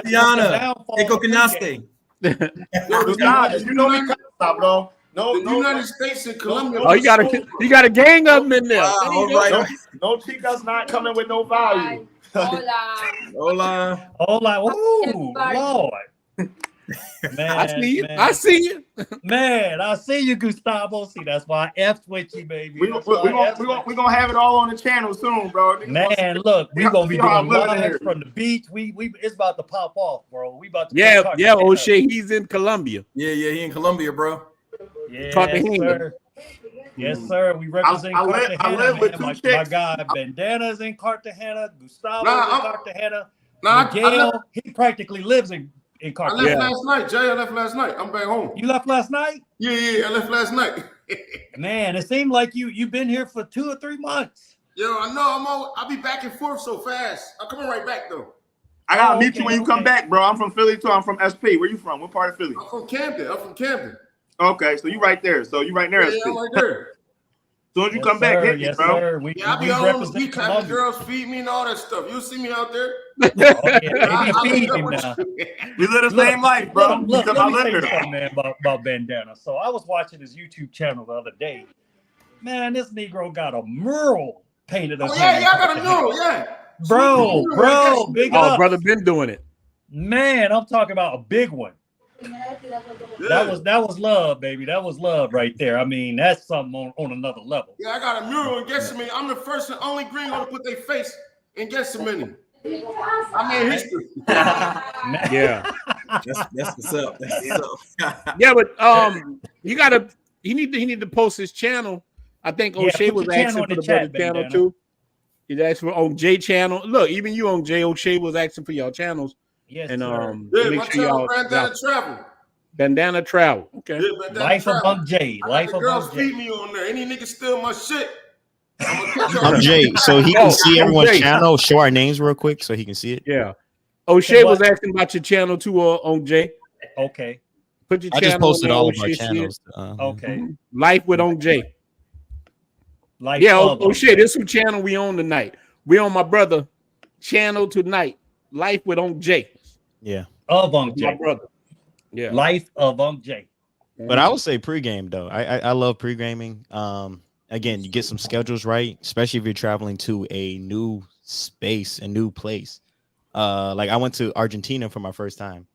Tiana, Eco Canaste. You know me, bro. No, the United States and Colombia. Oh, you got a gang of them in there. All right. No chicas not coming with no value. Hola. Ooh, Lord. Man, I see you. Man, I see you, Gustavo. See, that's why I F'd with you, baby. We're gonna have it all on the channel soon, bro. Man, look, we're gonna be doing lives from the beach. We it's about to pop off, bro. We about to O'Shea, he's in Colombia. Yeah, he in Colombia, bro. Yeah, sir. Yes, sir. We represent Cartagena. I live with two chicks. My guy Bandana's in Cartagena. Gustavo in Cartagena. Miguel, he practically lives in Cartagena. I left last night, Jay. I left last night. I'm back home. You left last night? Yeah. I left last night. Man, it seemed like you've been here for 2 or 3 months. Yo, I know. I'll be back and forth so fast. I'm coming right back though. I gotta meet you when you come back, bro. I'm from Philly too. I'm from SP. Where you from? What part of Philly? I'm from Camden. Okay, so you right there. So you right there. Yeah, I'm right there. As soon as you come back, hit me, bro. Sir. I'll be out on the beach having girls feed me and all that stuff. You'll see me out there. They be feeding him now. We live the same life, bro. Look, let me tell you something, man, about Bandana. So I was watching his YouTube channel the other day. Man, this Negro got a mural painted. I got a mural, Bro, big up. Brother been doing it. Man, I'm talking about a big one. That was love, baby. That was love right there. I mean, that's something on another level. Yeah, I got a mural in Gethsemane. I'm the first and only gringo to put their face in Gethsemane. I mean history. Yeah. That's what's up. Yeah, but he need to post his channel. I think O'Shea was asking for the brother channel too. He's asking for Unc Jae channel. Look, even you Unc Jae, O'Shea was asking for y'all channels. Yes, and make sure y'all Bandana Travel. Okay. Life of Unc Jae. Life of girls feed me on there. Any nigga steal my shit. Unc Jae, so he can see everyone's channel. Show our names real quick so he can see it. Yeah. O'Shea was asking about your channel too, Unc Jae. Okay. Put your I just channel on posted there. all Oh of our shit, channels. Okay. Life with Unc Jae. Life Yeah. of Oh Unc shit. Jae. This who channel we on tonight. We on my brother channel tonight. Life with Unc Jae. Yeah. Of Unc My Jae. brother. Yeah. Life of Unc Jae. But I would say pregame though. I love pre-gaming. Again, you get some schedules right, especially if you're traveling to a new space, a new place. Like I went to Argentina for my first time.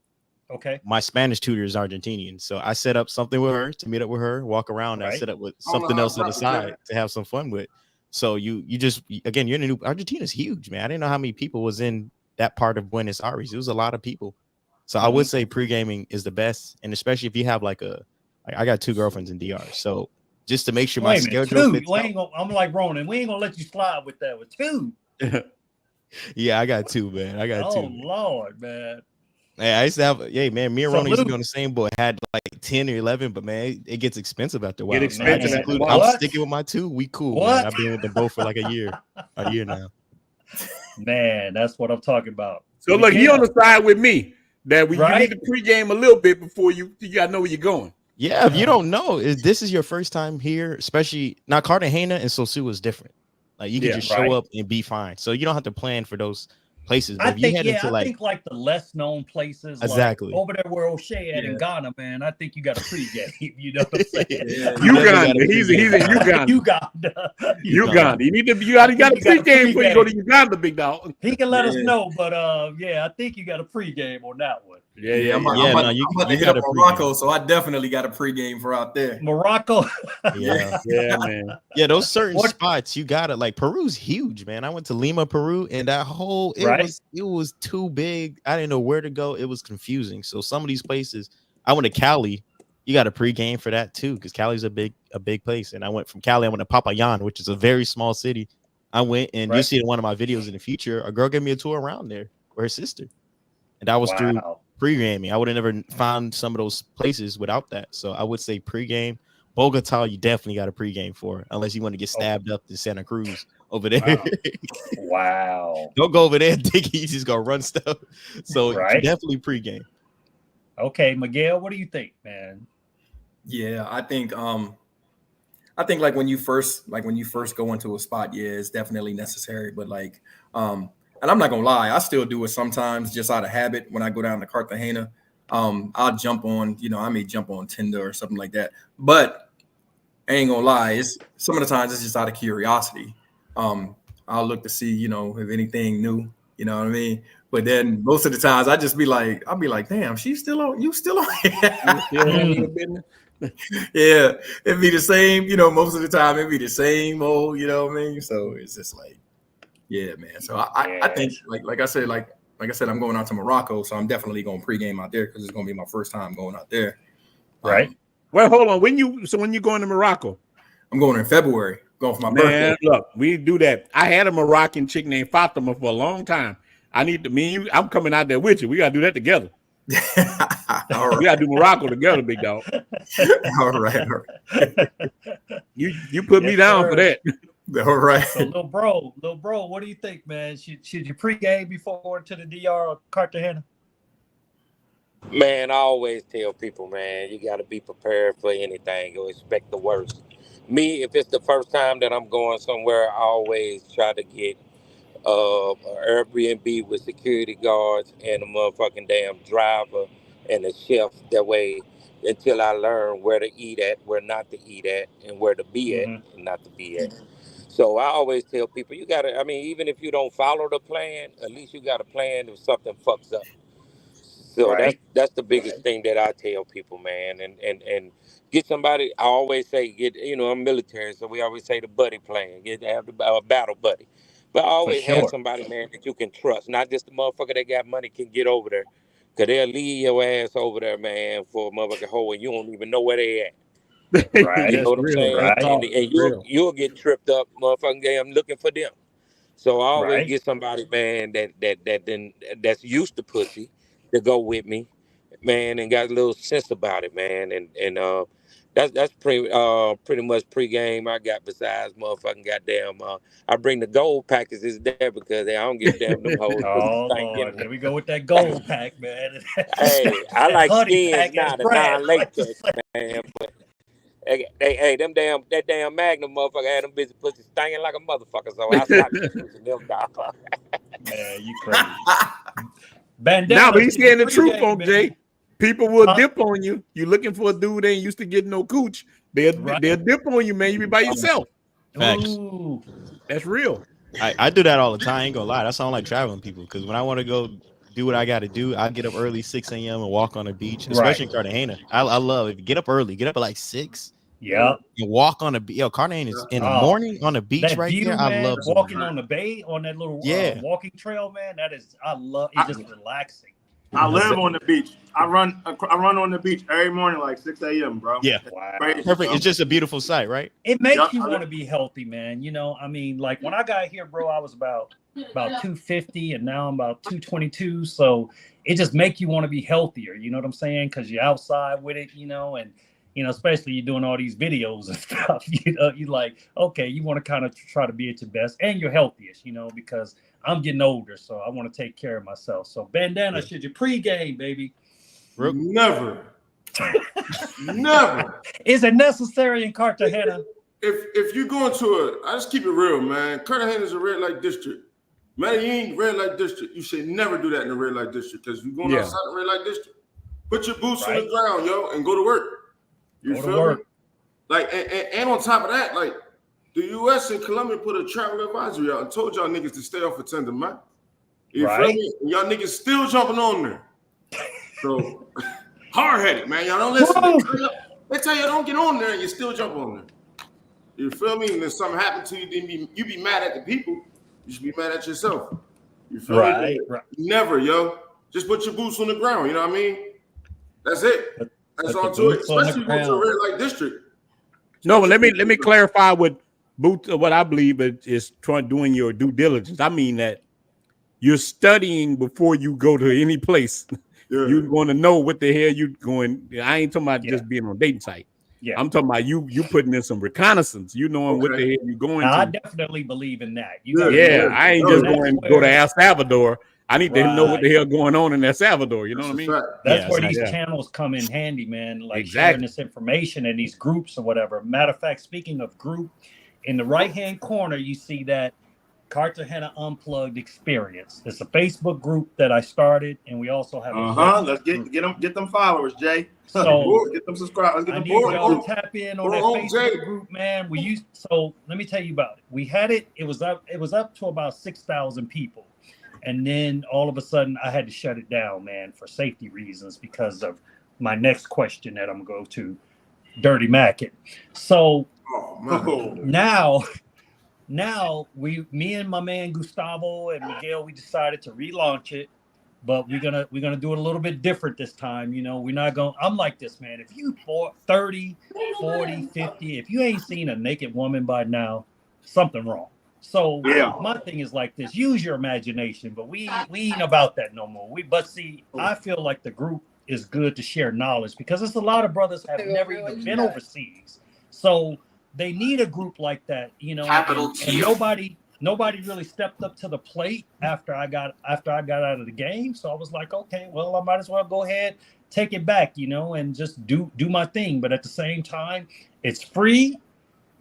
Okay. My Spanish tutor is Argentinian, so I set up something with her to meet up with her, walk around. And I set up with something else on the side to have some fun with. So you just again, you're in a new Argentina's huge, man. I didn't know how many people was in that part of Buenos Aires. It was a lot of people. So I would say pre-gaming is the best, and especially if you have like I got 2 girlfriends in DR, so just to make sure my schedule fits out. I'm like Ronin. We ain't gonna let you slide with that with 2. Yeah, I got 2, man. I got 2. Oh Lord, man. Hey, I used to have, man, me and Ronin used to be on the same boat. Had like 10 or 11, but man, it gets expensive after a while. I'm sticking with my 2. We cool, man. I've been with them both for like a year now. Man, that's what I'm talking about. So look, he on the side with me that you need to pregame a little bit before you gotta know where you're going. Yeah, if you don't know, this is your first time here, especially now Cartagena and Sosu is different. Like you can just show up and be fine. So you don't have to plan for those places. But I if think, you head into I think like the less known places, exactly, like over there where O'Shea at in Ghana, man. I think you got a pregame. You know what I'm saying? Uganda. He's in Uganda. Uganda. You got a pregame before you go to Uganda, big dog. He can let us know, but I think you got a pregame on that one. I'm about to hit up Morocco, so I definitely got a pregame for out there. Morocco. Yeah, man. Yeah, those certain spots you gotta like. Peru's huge, man. I went to Lima, Peru, and that whole it was too big. I didn't know where to go. It was confusing. So some of these places, I went to Cali. You got a pregame for that too, because Cali's a big place. And I went from Cali. I went to Popayán, which is a very small city. I went, and you'll see in one of my videos in the future, a girl gave me a tour around there with her sister, and that was through pre-gaming. I would have never found some of those places without that. So I would say pre-game. Bogota, you definitely got a pre-game for, unless you want to get stabbed up in Santa Cruz over there. Wow. Don't go over there thinking you just gonna run stuff. So definitely pre-game. Okay, Miguel, what do you think, man? Yeah, I think like when you first go into a spot, it's definitely necessary. But like and I'm not gonna lie, I still do it sometimes just out of habit. When I go down to Cartagena, I'll jump on, I may jump on Tinder or something like that. But I ain't gonna lie, it's some of the times it's just out of curiosity. I'll look to see, if anything new, you know what I mean? But then most of the times I'll be like, damn, she's still on, you still on here. Yeah, it'd be the same, most of the time it'd be the same old, you know what I mean? So it's just like, yeah, man. So I think like I said, I'm going out to Morocco, so I'm definitely going to pregame out there because it's going to be my first time going out there. Right. Well, hold on. When you going to Morocco? I'm going in February. Going for my birthday. Look, we do that. I had a Moroccan chick named Fatima for a long time. I'm coming out there with you. We gotta do that together. All right. We gotta do Morocco together, big dog. All right. You put me down for that. All right. So, little bro, what do you think, man? Should you pregame before going to the DR or Cartagena? Man, I always tell people, man, you got to be prepared for anything or expect the worst. Me, if it's the first time that I'm going somewhere, I always try to get an Airbnb with security guards and a motherfucking damn driver and a chef. That way, until I learn where to eat at, where not to eat at, and where to be at and not to be at. So I always tell people, you got to, even if you don't follow the plan, at least you got a plan if something fucks up. So that's the biggest thing that I tell people, man. And get somebody. I always say I'm military, so we always say the buddy plan. Have a battle buddy. But I always have somebody, man, that you can trust. Not just the motherfucker that got money can get over there. Cause they'll leave your ass over there, man, for a motherfucking hole and you don't even know where they at. Right. You know what I'm saying? Right. And you'll get tripped up, motherfucking game looking for them. So I always get somebody, man, that's used to pussy to go with me, man, and got a little sense about it, man. And That's pretty much pregame I got besides motherfucking goddamn. I bring the gold packages there because I don't give a damn them hoes pussy Oh stink Lord, anyway. here we go with that gold pack, man. Hey, I That like honey skins pack, as now, the Brad likes to non-latex, say. man. But hey, that damn Magnum motherfucker had them bitch pussy stinking like a motherfucker. So I stopped using them, dog. Man, you crazy. Now, Bandana, but he's shit, you saying the truth, pregame, Unc Jae. baby. People will Huh? dip on you. You looking for a dude that ain't used to getting no cooch. They'll Right. dip on you, man. You be by yourself. Facts. Ooh. That's real. I do that all the time. I ain't gonna lie. That's why I don't like traveling people. Because when I want to go do what I got to do, I get up early, 6 a.m. and walk on the beach, especially in Cartagena. I love it. Get up early. Get up at like 6. Yep. And walk on the beach. Yo, Cartagena is in the Oh, morning on the beach that right view, there. I man, love doing walking it. on the bay on that little Yeah. walking trail, man. That is, I love. It's just relaxing. I live on the beach. I run on the beach every morning like 6 a.m., bro. Yeah. Wow. Crazy, Perfect. bro. It's just a beautiful sight, right? It makes Yup, you I want to be healthy, man. You know, I mean, like when I got here, bro, I was about 250, and now I'm about 222. So it just make you want to be healthier. You know what I'm saying? Because you're outside with it, you know, and you know, especially you're doing all these videos and stuff. You know, you like, okay, you want to kind of try to be at your best and your healthiest, you know, because I'm getting older, so I want to take care of myself. So bandana, should you pregame, baby? Never. Never. Is it necessary in Cartagena? If you go into I just keep it real, man. Cartagena is a red light district. Medellin, red light district. You should never do that in the red light district because you're going outside the red light district. Put your boots on the ground, yo, and go to work. You Go feel to work. me? Like, and on top of that, like, the U.S. and Colombia put a travel advisory out and told y'all niggas to stay off of Tinder, man. You feel me? And y'all niggas still jumping on there. So, hard-headed, man. Y'all don't listen. They tell you don't get on there and you still jump on there. You feel me? And if something happened to you, then you be mad at the people. You should be mad at yourself. You feel me? Right. Never, yo. Just put your boots on the ground. You know what I mean? That's it. That's all to it. Especially if you go to a red light district. No, but let me clarify what I believe is doing your due diligence. I mean that you're studying before you go to any place. Yeah. You're going to know what the hell you going. I ain't talking about just being on a dating site. Yeah, I'm talking about you putting in some reconnaissance. You knowing what the hell you're going to. I definitely believe in that. I ain't just going to go to El Salvador. I need to know what the hell going on in El Salvador. You know what I mean? That's where these channels come in handy, man. Like sharing this information in these groups or whatever. Matter of fact, speaking of group, in the right-hand corner, you see that Cartagena Unplugged Experience. It's a Facebook group that I started, and we also have a let's get them followers, Jay. So get them subscribers. Get I them need y'all to tap in on that Facebook group, man. So let me tell you about it. We had it. It was up to about 6,000 people, and then all of a sudden I had to shut it down, man, for safety reasons because of my next question that I'm going to go to, Dirty Mackin. So now me and my man Gustavo and Miguel, we decided to relaunch it, but we're gonna do it a little bit different this time. You know, we're not gonna. I'm like this, man. If you 30, 40, 50, if you ain't seen a naked woman by now, something wrong. So my thing is like this: use your imagination, but we ain't about that no more. But see, I feel like the group is good to share knowledge because there's a lot of brothers have never even been overseas, so they need a group like that, you know. And nobody really stepped up to the plate after I got out of the game. So I was like, okay, well, I might as well go ahead, take it back, you know, and just do my thing. But at the same time, it's free.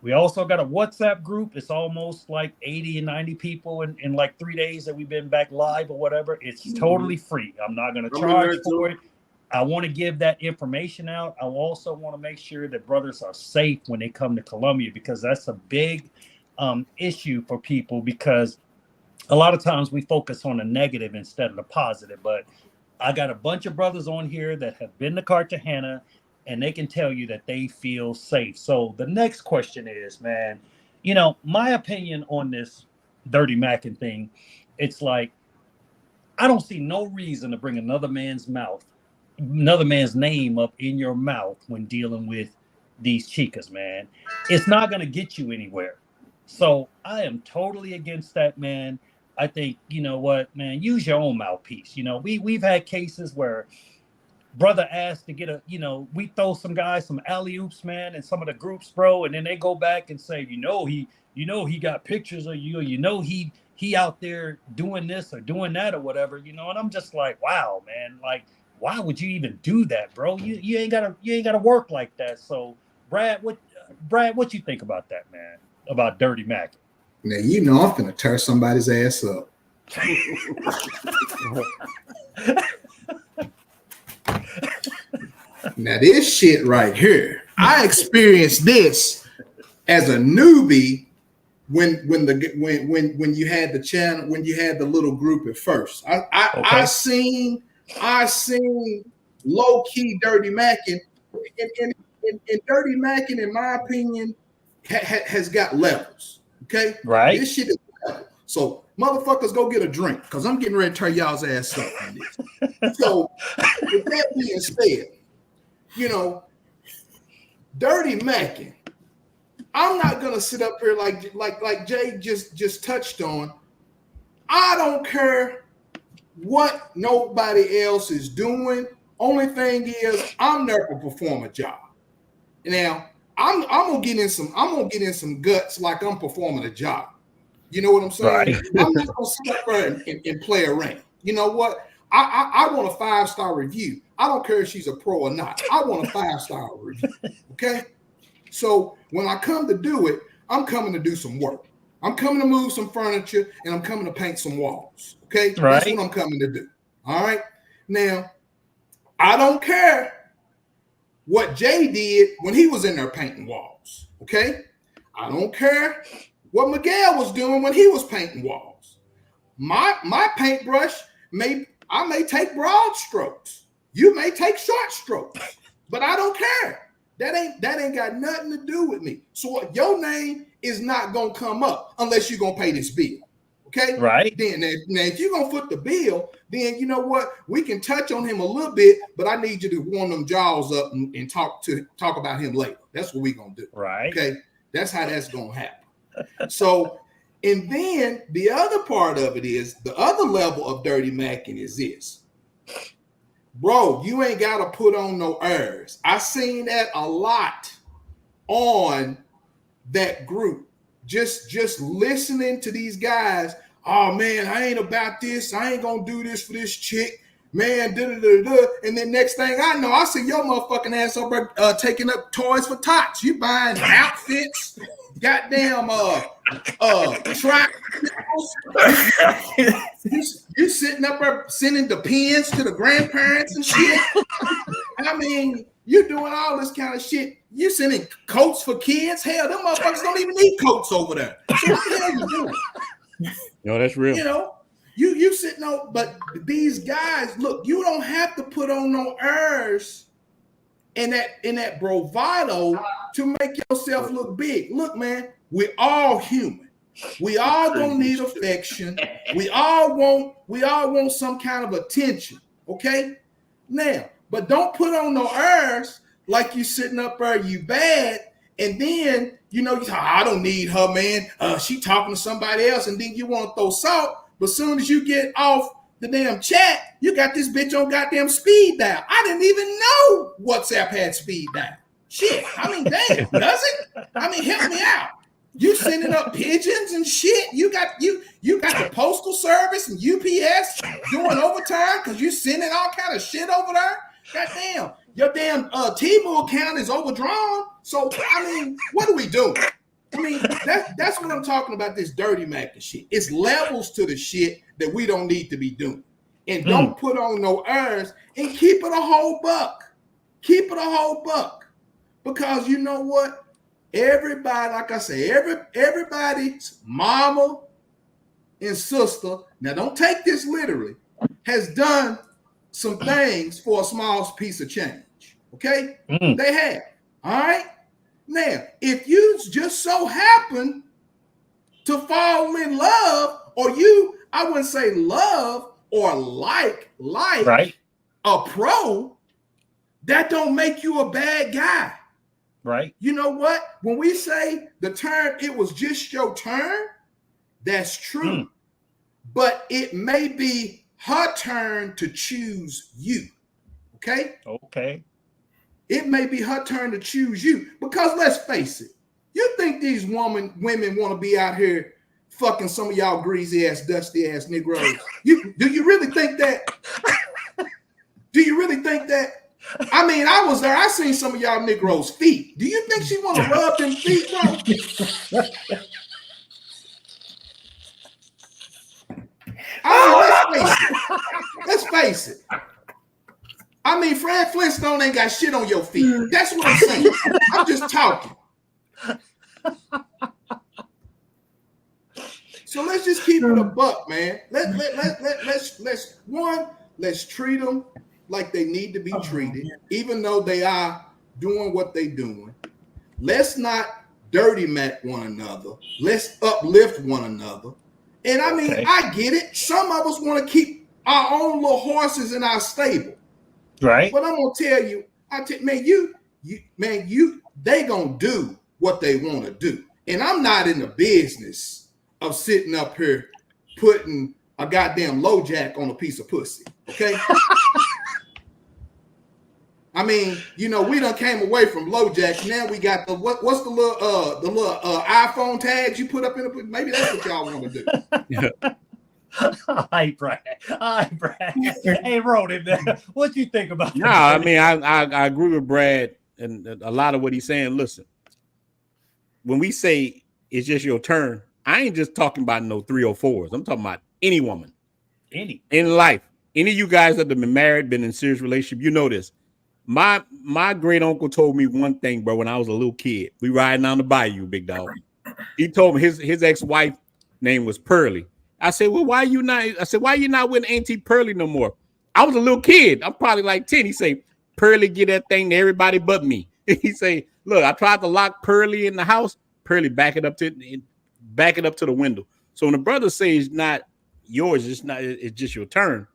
We also got a WhatsApp group. It's almost like 80 and 90 people in like 3 days that we've been back live or whatever. It's totally free. I'm not going to charge for it. I want to give that information out. I also want to make sure that brothers are safe when they come to Colombia, because that's a big issue for people, because a lot of times we focus on the negative instead of the positive. But I got a bunch of brothers on here that have been to Cartagena, and they can tell you that they feel safe. So the next question is, man, you know, my opinion on this Dirty Mackin thing, it's like, I don't see no reason to bring another man's name up in your mouth when dealing with these chicas, man. It's not going to get you anywhere. So I am totally against that, man. I think, you know what, man, use your own mouthpiece. You know, we've had cases where brother asked to get we throw some guys some alley oops, man, in some of the groups, bro, and then they go back and say, he got pictures of you, he out there doing this or doing that or whatever, and I'm just like, wow, man, like, why would you even do that, bro? You ain't gotta work like that. So, Brad, what you think about that, man? About Dirty Mac? Now I'm finna tear somebody's ass up. Now this shit right here, I experienced this as a newbie when you had the channel, when you had the little group at first. I seen low key Dirty Mackin, and Dirty Mackin, in my opinion, has got levels. Okay, right? This shit is level. So motherfuckers, go get a drink, because I'm getting ready to tear y'all's ass up on this. So with that being said, Dirty Mackin, I'm not gonna sit up here like Jay just touched on. I don't care what nobody else is doing. Only thing is, I'm there to perform a job. Now, I'm gonna get in some guts like I'm performing a job. You know what I'm saying? Right. I'm not gonna sit up there and play around. You know what? I want a 5-star review. I don't care if she's a pro or not. I want a 5-star review. Okay. So when I come to do it, I'm coming to do some work. I'm coming to move some furniture, and I'm coming to paint some walls. Okay. Right. That's what I'm coming to do. All right. Now, I don't care what Jay did when he was in there painting walls. Okay. I don't care what Miguel was doing when he was painting walls. My paintbrush I may take broad strokes. You may take short strokes, but I don't care. That ain't got nothing to do with me. So your name is not gonna come up unless you're gonna pay this bill. Okay? Right. Then now if you're gonna foot the bill, then you know what? We can touch on him a little bit, but I need you to warm them jaws up and talk about him later. That's what we're gonna do. Right. Okay. That's how that's gonna happen. So, and then the other part of it is the other level of Dirty Mackin is this. Bro, you ain't got to put on no airs. I seen that a lot on that group. Just listening to these guys. Oh, man, I ain't about this. I ain't going to do this for this chick. Man, da-da-da-da. And then next thing I know, I see your motherfucking ass over taking up toys for tots. You buying outfits, goddamn track. You sitting up there sending the pins to the grandparents and shit. I mean, you doing all this kind of shit. You sending coats for kids. Hell, them motherfuckers don't even need coats over there. So what the hell you doing? No, that's real. You know, you sitting on, but these guys, look, you don't have to put on no airs in that bravado to make yourself look big. Look, man, we're all human. We all gonna need affection. We all want some kind of attention. Okay? Now, but don't put on no airs like you sitting up there, you bad, and then you know, I don't need her, man. She talking to somebody else, and then you want to throw salt. But soon as you get off the damn chat, you got this bitch on goddamn speed dial. I didn't even know WhatsApp had speed dial. Shit. I mean, damn, does it? I mean, help me out. You sending up pigeons and shit. You got the postal service and UPS doing overtime because you sending all kind of shit over there. Goddamn, your damn T-Mobile account is overdrawn. So I mean, what are we doing? I mean, that's what I'm talking about. This Dirty Mac and shit. It's levels to the shit that we don't need to be doing, and don't put on no airs and keep it a whole buck. Keep it a whole buck, because you know what? Everybody, like I say, everybody's mama and sister, now don't take this literally, has done some things for a small piece of change. Okay? They have. All right? Now, if you just so happen to fall in love, or I wouldn't say love or like right, a pro, that don't make you a bad guy. Right. You know what? When we say the term, it was just your turn, that's true. But it may be her turn to choose you. Okay? Okay. It may be her turn to choose you. Because let's face it, you think these women want to be out here fucking some of y'all greasy ass, dusty ass Negroes? Do you really think that? Do you really think that? I mean, I was there. I seen some of y'all Negroes' feet. Do you think she want to rub them feet, bro? I mean, let's face it. I mean, Fred Flintstone ain't got shit on your feet. That's what I'm saying. I'm just talking. So let's just keep it a buck, man. Let's treat them like they need to be treated, even though they are doing what they doing. Let's not dirty Mac one another. Let's uplift one another. And I mean, I get it. Some of us want to keep our own little horses in our stable. Right. But I'm gonna tell you, they gonna do what they want to do. And I'm not in the business of sitting up here putting a goddamn low jack on a piece of pussy. Okay. I mean, you know, we done came away from low jacks. Now we got what's the little iPhone tags you put up in the, maybe that's what y'all want to do. Hi, Brad. Hey, Ronin, what you think about that? No, I mean, I agree with Brad and a lot of what he's saying. Listen, when we say it's just your turn, I ain't just talking about no 304s. I'm talking about any woman. Any. In life. Any of you guys that have been married, been in a serious relationship, you know this. My great uncle told me one thing, bro, when I was a little kid. We riding down the bayou, big dog. He told me his ex-wife name was Pearly. I said, well, why you not with Auntie Pearly no more? I was a little kid. I'm probably like 10. He say, Pearly get that thing to everybody but me. He say, look, I tried to lock Pearly in the house. Pearly back it up to the window. So when the brother says it's not yours, it's just your turn.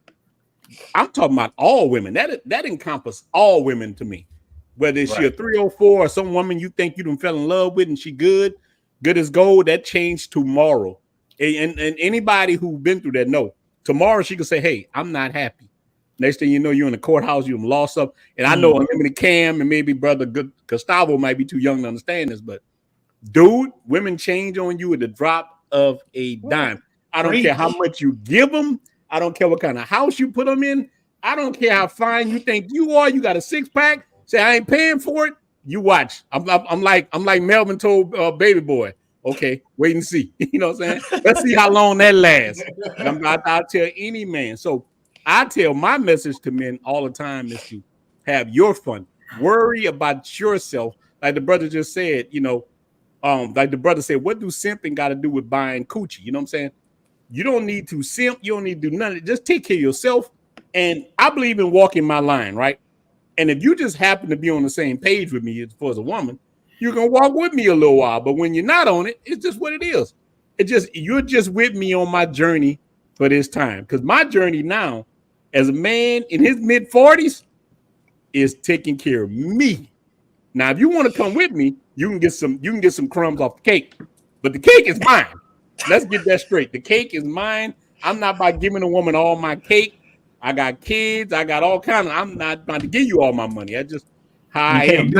I'm talking about all women. That encompasses all women to me. Whether she a 304 or some woman you think you done fell in love with and she good as gold, that changed tomorrow. And anybody who's been through that know tomorrow she can say, hey, I'm not happy. Next thing you know, you're in the courthouse, you've lost up. And I know Unlimited Cam and maybe brother Gustavo might be too young to understand this, but dude, women change on you at the drop of a dime. I don't care how much you give them. I don't care what kind of house you put them in. I don't care how fine you think you are. You got a 6-pack. Say I ain't paying for it. You watch. I'm like Melvin told Baby Boy. Okay, wait and see. You know what I'm saying? Let's see how long that lasts. I'll tell any man. So I tell my message to men all the time is to have your fun. Worry about yourself. Like the brother just said, you know, like the brother said, what do simping got to do with buying coochie? You know what I'm saying? You don't need to simp. You don't need to do nothing. Just take care of yourself. And I believe in walking my line, right? And if you just happen to be on the same page with me as a woman, you're going to walk with me a little while. But when you're not on it, it's just what it is. You're just with me on my journey for this time. Because my journey now, as a man in his mid-40s, is taking care of me. Now, if you want to come with me, you can get some crumbs off the cake. But the cake is mine. Let's get that straight. The cake is mine. I'm not about giving a woman all my cake. I got kids. I got all kinds of. I'm not about to give you all my money. That's just how I am.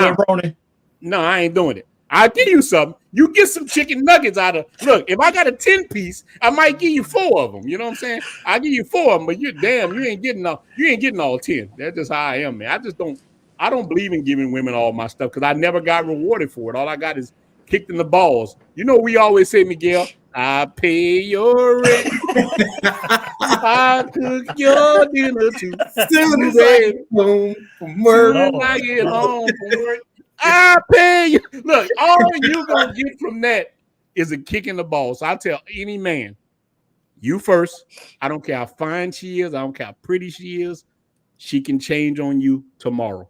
No, I ain't doing it. I'll give you something. You get some chicken nuggets out of. Look, if I got a 10-piece, I might give you 4 of them. You know what I'm saying? I'll give you 4 of them, but you ain't getting all 10. That's just how I am, man. I don't believe in giving women all my stuff because I never got rewarded for it. All I got is kicked in the balls. You know, we always say, Miguel, I pay your rent. I cook your dinner too. Soon as I get home from work, I pay you. Look, all you gonna get from that is a kick in the balls. So I tell any man, you first. I don't care how fine she is. I don't care how pretty she is. She can change on you tomorrow.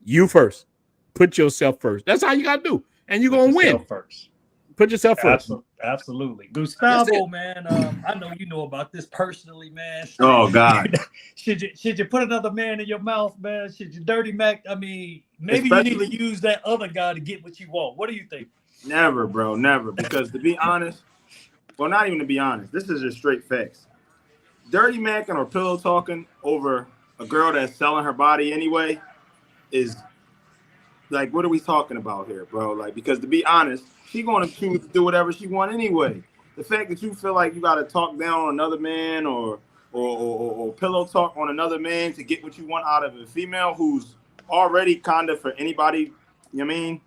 You first. Put yourself first. That's how you gotta do. And you're gonna win. First. Put yourself first. Absolutely. Gustavo, man, I know you know about this personally, man. Oh, God. Should you put another man in your mouth, man? Should you dirty Mac? I mean, maybe you need to use that other guy to get what you want. What do you think? Never, bro. Never. Because to be honest, well, not even to be honest, this is just straight facts. Dirty Macking or pillow talking over a girl that's selling her body anyway is like, what are we talking about here, bro? Like, because to be honest, she gonna choose to do whatever she want anyway. The fact that you feel like you gotta talk down on another man or pillow talk on another man to get what you want out of a female who's already kinda for anybody, you know what I mean?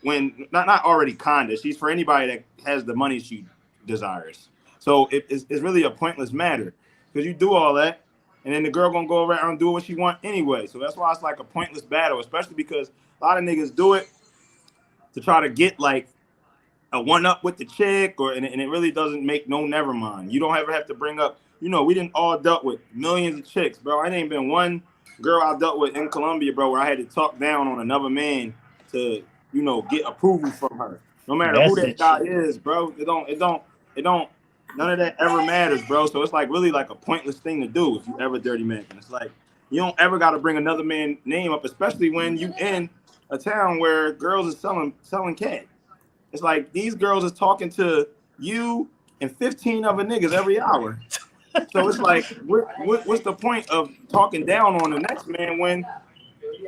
When not already kinda, she's for anybody that has the money she desires. So it's really a pointless matter because you do all that, and then the girl gonna go around and do what she want anyway. So that's why it's like a pointless battle, especially because a lot of niggas do it to try to get like a one up with the chick, and it really doesn't make no never mind. You don't ever have to bring up, you know, we didn't all dealt with millions of chicks, bro. I ain't been one girl I dealt with in Colombia, bro, where I had to talk down on another man to, you know, get approval from her. No matter who that guy is, bro. It don't. None of that ever matters, bro. So it's like really like a pointless thing to do if you ever dirty man. It's like you don't ever got to bring another man's name up, especially when you in a town where girls are selling cat. It's like these girls is talking to you and 15 other niggas every hour. So it's like, what's the point of talking down on the next man when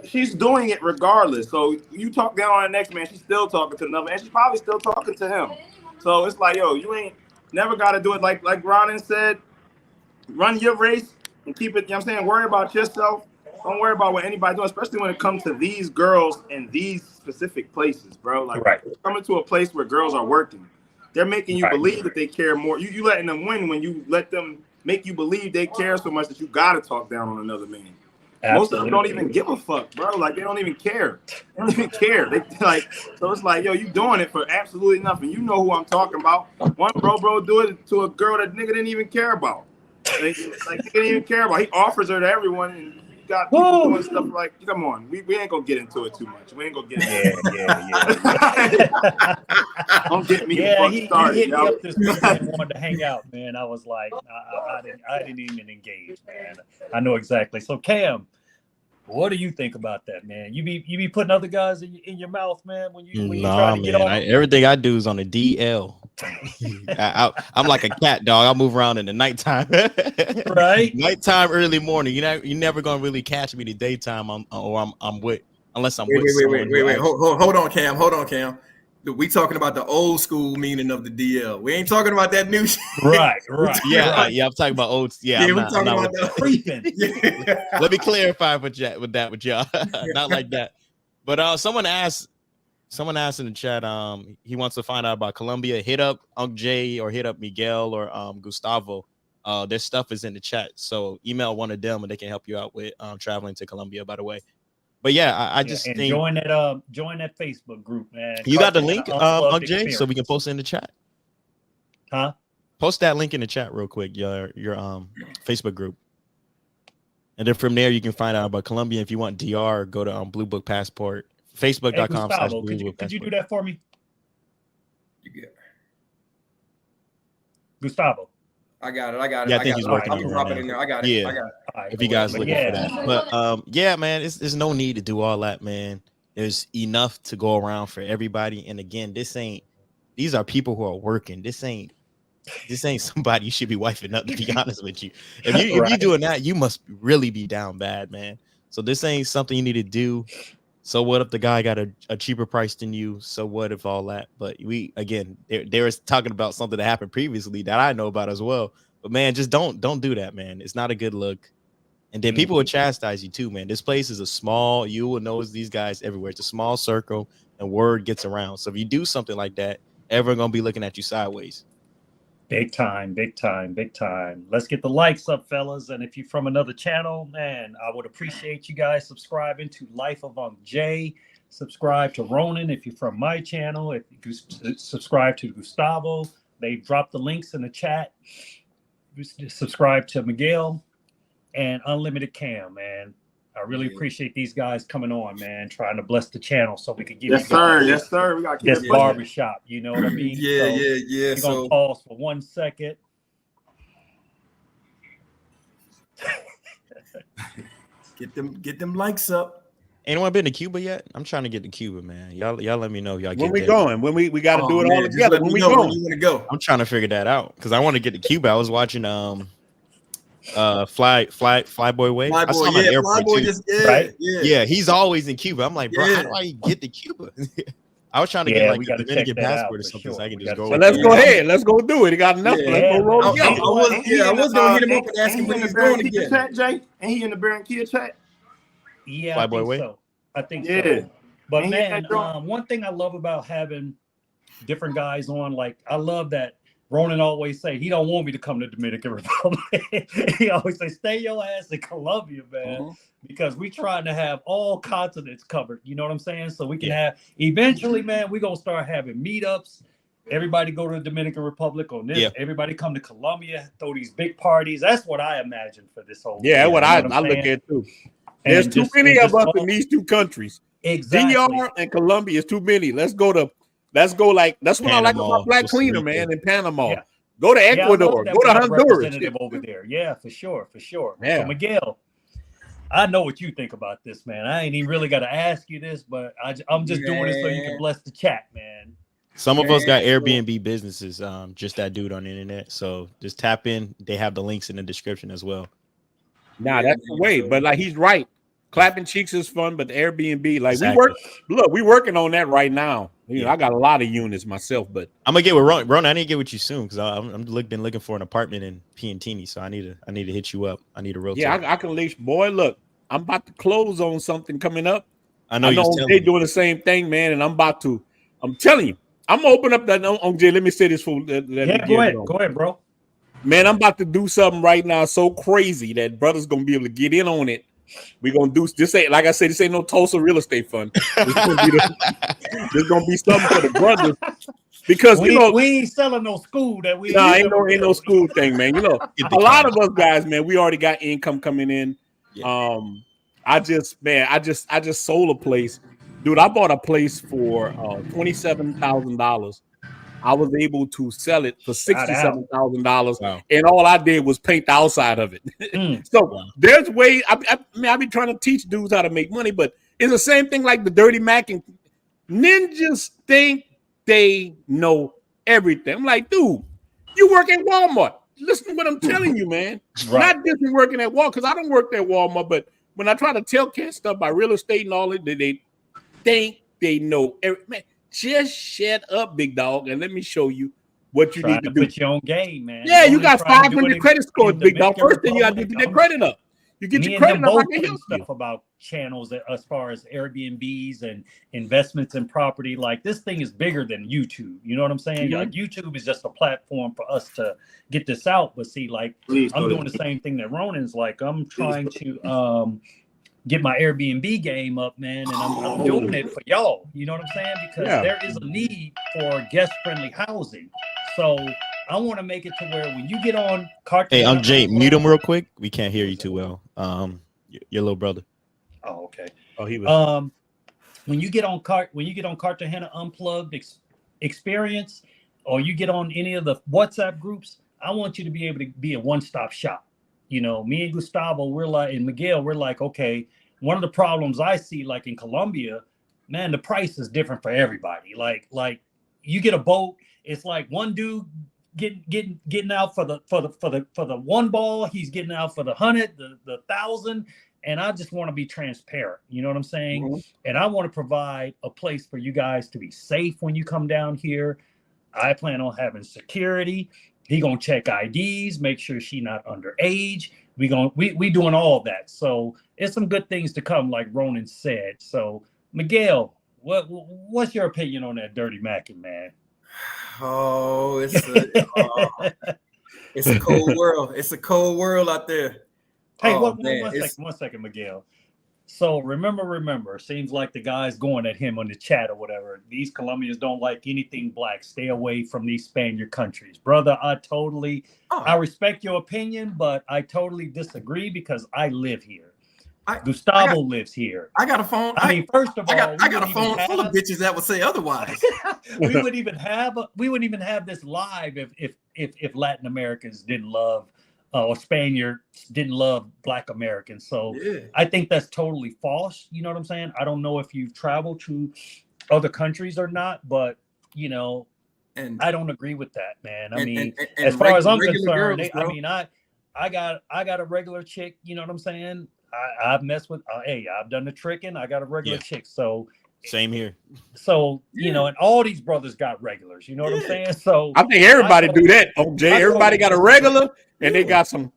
she's doing it regardless? So you talk down on the next man, she's still talking to another, and she's probably still talking to him. So it's like, yo, you ain't never got to do it like Ronin said. Run your race and keep it. You know what I'm saying? Worry about yourself. Don't worry about what anybody's doing, especially when it comes to these girls in these specific places, bro. Like coming to a place where girls are working, they're making you believe that they care more. You letting them win when you let them make you believe they care so much that you gotta talk down on another man. Absolutely. Most of them don't even give a fuck, bro. Like they don't even care. They don't even care. They like, so it's like, yo, you doing it for absolutely nothing. You know who I'm talking about. One bro do it to a girl that nigga didn't even care about. Like he didn't even care about. He offers her to everyone, and you got people doing stuff like, come on, we ain't gonna get into it too much. We ain't gonna get into it. Don't get me started. He hit me up this weekend and wanted to hang out, man. I was like, I didn't even engage, man. I know exactly. So Cam, what do you think about that, man? You be putting other guys in your mouth, man, when you try to get off? Everything I do is on the DL. I'm like a cat, dog. I move around in the nighttime. Right? Nighttime, early morning. You're never gonna really catch me the daytime. I'm with, unless I'm with someone. Wait. Hold on, Cam. We talking about the old school meaning of the DL. We ain't talking about that new shit. Right. Yeah. I'm talking about old. Yeah, we're talking about the creeping. Let me clarify with y'all. Not like that. But someone asked in the chat, he wants to find out about Colombia. Hit up Unc Jae or hit up Miguel or Gustavo. Their stuff is in the chat. So email one of them and they can help you out with traveling to Colombia, by the way. But yeah, I just think join that Facebook group, man. You got the link, Unc Jae, so we can post it in the chat. Huh? Post that link in the chat real quick, your Facebook group. And then from there you can find out about Colombia. If you want DR, go to Blue Book Passport. Facebook.com. Hey, could you do that for me? Gustavo. I got it. Yeah, I think he's working on it right now. in there. I got it. Yeah. If you guys looking for that. But yeah, man, there's no need to do all that, man. There's enough to go around for everybody. And again, these are people who are working. This ain't somebody you should be wifing up, to be honest with you. If you're doing that, you must really be down bad, man. So this ain't something you need to do. So what if the guy got a cheaper price than you? So what if all that? But they were talking about something that happened previously that I know about as well. But man, just don't do that, man. It's not a good look. And then people will chastise you too, man. This place is you will know these guys everywhere. It's a small circle and word gets around. So if you do something like that, everyone gonna be looking at you sideways. Big time. Let's get the likes up, fellas. And if you're from another channel, man, I would appreciate you guys subscribing to Life of Unc Jae. Subscribe to Ronin if you're from my channel. If you subscribe to Gustavo, they dropped the links in the chat. Subscribe to Miguel and Unlimited Cam, man. I really appreciate these guys coming on, man, trying to bless the channel so we could give Yes, sir. We got this barbershop. You know what I mean? Yeah. We're gonna pause for 1 second. Get them likes up. Anyone been to Cuba yet? I'm trying to get to Cuba, man. Y'all let me know if y'all get when we going. When we got to do it all together. When we going, when you want to go. I'm trying to figure that out because I want to get to Cuba. I was watching Flyboy Way. I saw him at the airport too. Right? Yeah, he's always in Cuba. I'm like, bro, how do I get to Cuba? I was trying to get like a Dominican passport or something, so I can just go. So let's go ahead. Let's go do it. He got enough. Let's go roll. I was gonna hit him up and ask him when he's going again. Chat, Jay? Ain't he in the Barranquilla chat? Yeah, I think so. I think so. But man, one thing I love about having different guys on, like I love that Ronin always say he don't want me to come to Dominican Republic. He always say, stay your ass in Colombia, man, because we trying to have all continents covered. You know what I'm saying? So we can have eventually, man, we're gonna start having meetups. Everybody go to the Dominican Republic on this. Everybody come to Colombia, throw these big parties. That's what I imagine for this whole. Yeah, what I look at too. There's too many of us in these two countries. Exactly. DR and Colombia is too many. Let's go like that's what Panama, I like about Black Cleaner, man, in Panama. Yeah. Go to Ecuador, go to Honduras. Over there. Yeah, for sure. Yeah. So Miguel, I know what you think about this, man. I ain't even really got to ask you this, but I'm just doing it so you can bless the chat, man. Some of us got Airbnb businesses, just that dude on the internet. So just tap in. They have the links in the description as well. Nah, that's the way. But like he's right. Clapping cheeks is fun, but the Airbnb, like we working on that right now. You know, I got a lot of units myself, but I'm gonna get with Ron. I need to get with you soon because I'm been looking for an apartment in Piantini, so I need to hit you up. I need to rotate. Yeah, I can leash. Boy, look, I'm about to close on something coming up. I know they're doing the same thing, man, and I'm telling you, I'm gonna open up that Unc Jae. Let me say this for go ahead, bro. Man, I'm about to do something right now so crazy that brother's gonna be able to get in on it. We're gonna do this. Ain't like I said, this ain't no Tulsa real estate fund. There's gonna be something for the brothers because we ain't selling no school that we. Nah, ain't no school thing, man. You know, a lot of us guys, man, we already got income coming in. Yeah. I just sold a place, dude. I bought a place for $27,000. I was able to sell it for $67,000, and all I did was paint the outside of it. So there's ways. I mean, I be trying to teach dudes how to make money, but it's the same thing like the Dirty Mac and ninjas think they know everything. I'm like, dude, you work at Walmart. Listen to what I'm telling you, man. Not just working at Walmart, because I don't work at Walmart, but when I try to tell kids stuff about real estate and all that, they think they know everything. Man, just shut up, big dog, and let me show you what you need to do. Put your own game, man. Yeah, you got 500 credit scores, big dog. First thing you got to do is get that credit up. You get your credit up. I can help you. Stuff about channels as far as Airbnbs and investments in property. Like this thing is bigger than YouTube. You know what I'm saying? Like YouTube is just a platform for us to get this out. But see, like I'm doing the same thing that Ronin's like. I'm trying to get my Airbnb game up, man, and I'm doing it for y'all. You know what I'm saying? Because there is a need for guest-friendly housing. So I want to make it to where when you get on Cartagena. Hey, Unc Jae, mute him real quick. We can't hear you too well. Your little brother. Oh, okay. Oh, he was. When you get on Cartagena Unplugged experience, or you get on any of the WhatsApp groups, I want you to be able to be a one-stop shop. You know, me and Gustavo, and Miguel, we're like, okay, one of the problems I see, like in Colombia, man, the price is different for everybody. Like you get a boat, it's like one dude getting out for the one ball, he's getting out for the 100, the 1,000, and I just want to be transparent. You know what I'm saying? And I want to provide a place for you guys to be safe when you come down here. I plan on having security. He gonna check IDs, make sure she not underage. We doing all that. So it's some good things to come, like Ronin said. So Miguel, what's your opinion on that Dirty Mackin, man? Oh, it's a cold world. It's a cold world out there. Hey, one second, Miguel. So remember, seems like the guy's going at him on the chat or whatever. These Colombians don't like anything black. Stay away from these Spaniard countries. Brother, I respect your opinion, but I totally disagree because I live here. Gustavo lives here. I got a phone. I mean, first of all, I got a phone full of bitches that would say otherwise. we wouldn't even have this live if Latin Americans didn't love or Spaniards didn't love Black Americans. So I think that's totally false. You know what I'm saying? I don't know if you've traveled to other countries or not, but you know, and I don't agree with that, man. I mean, as far as I'm concerned, I got a regular chick. You know what I'm saying? I've messed with. Hey, I've done the tricking. I got a regular chick. So same here. So you know, and all these brothers got regulars. You know what I'm saying? So I think everybody do that. OJ, everybody got a regular, and they got some.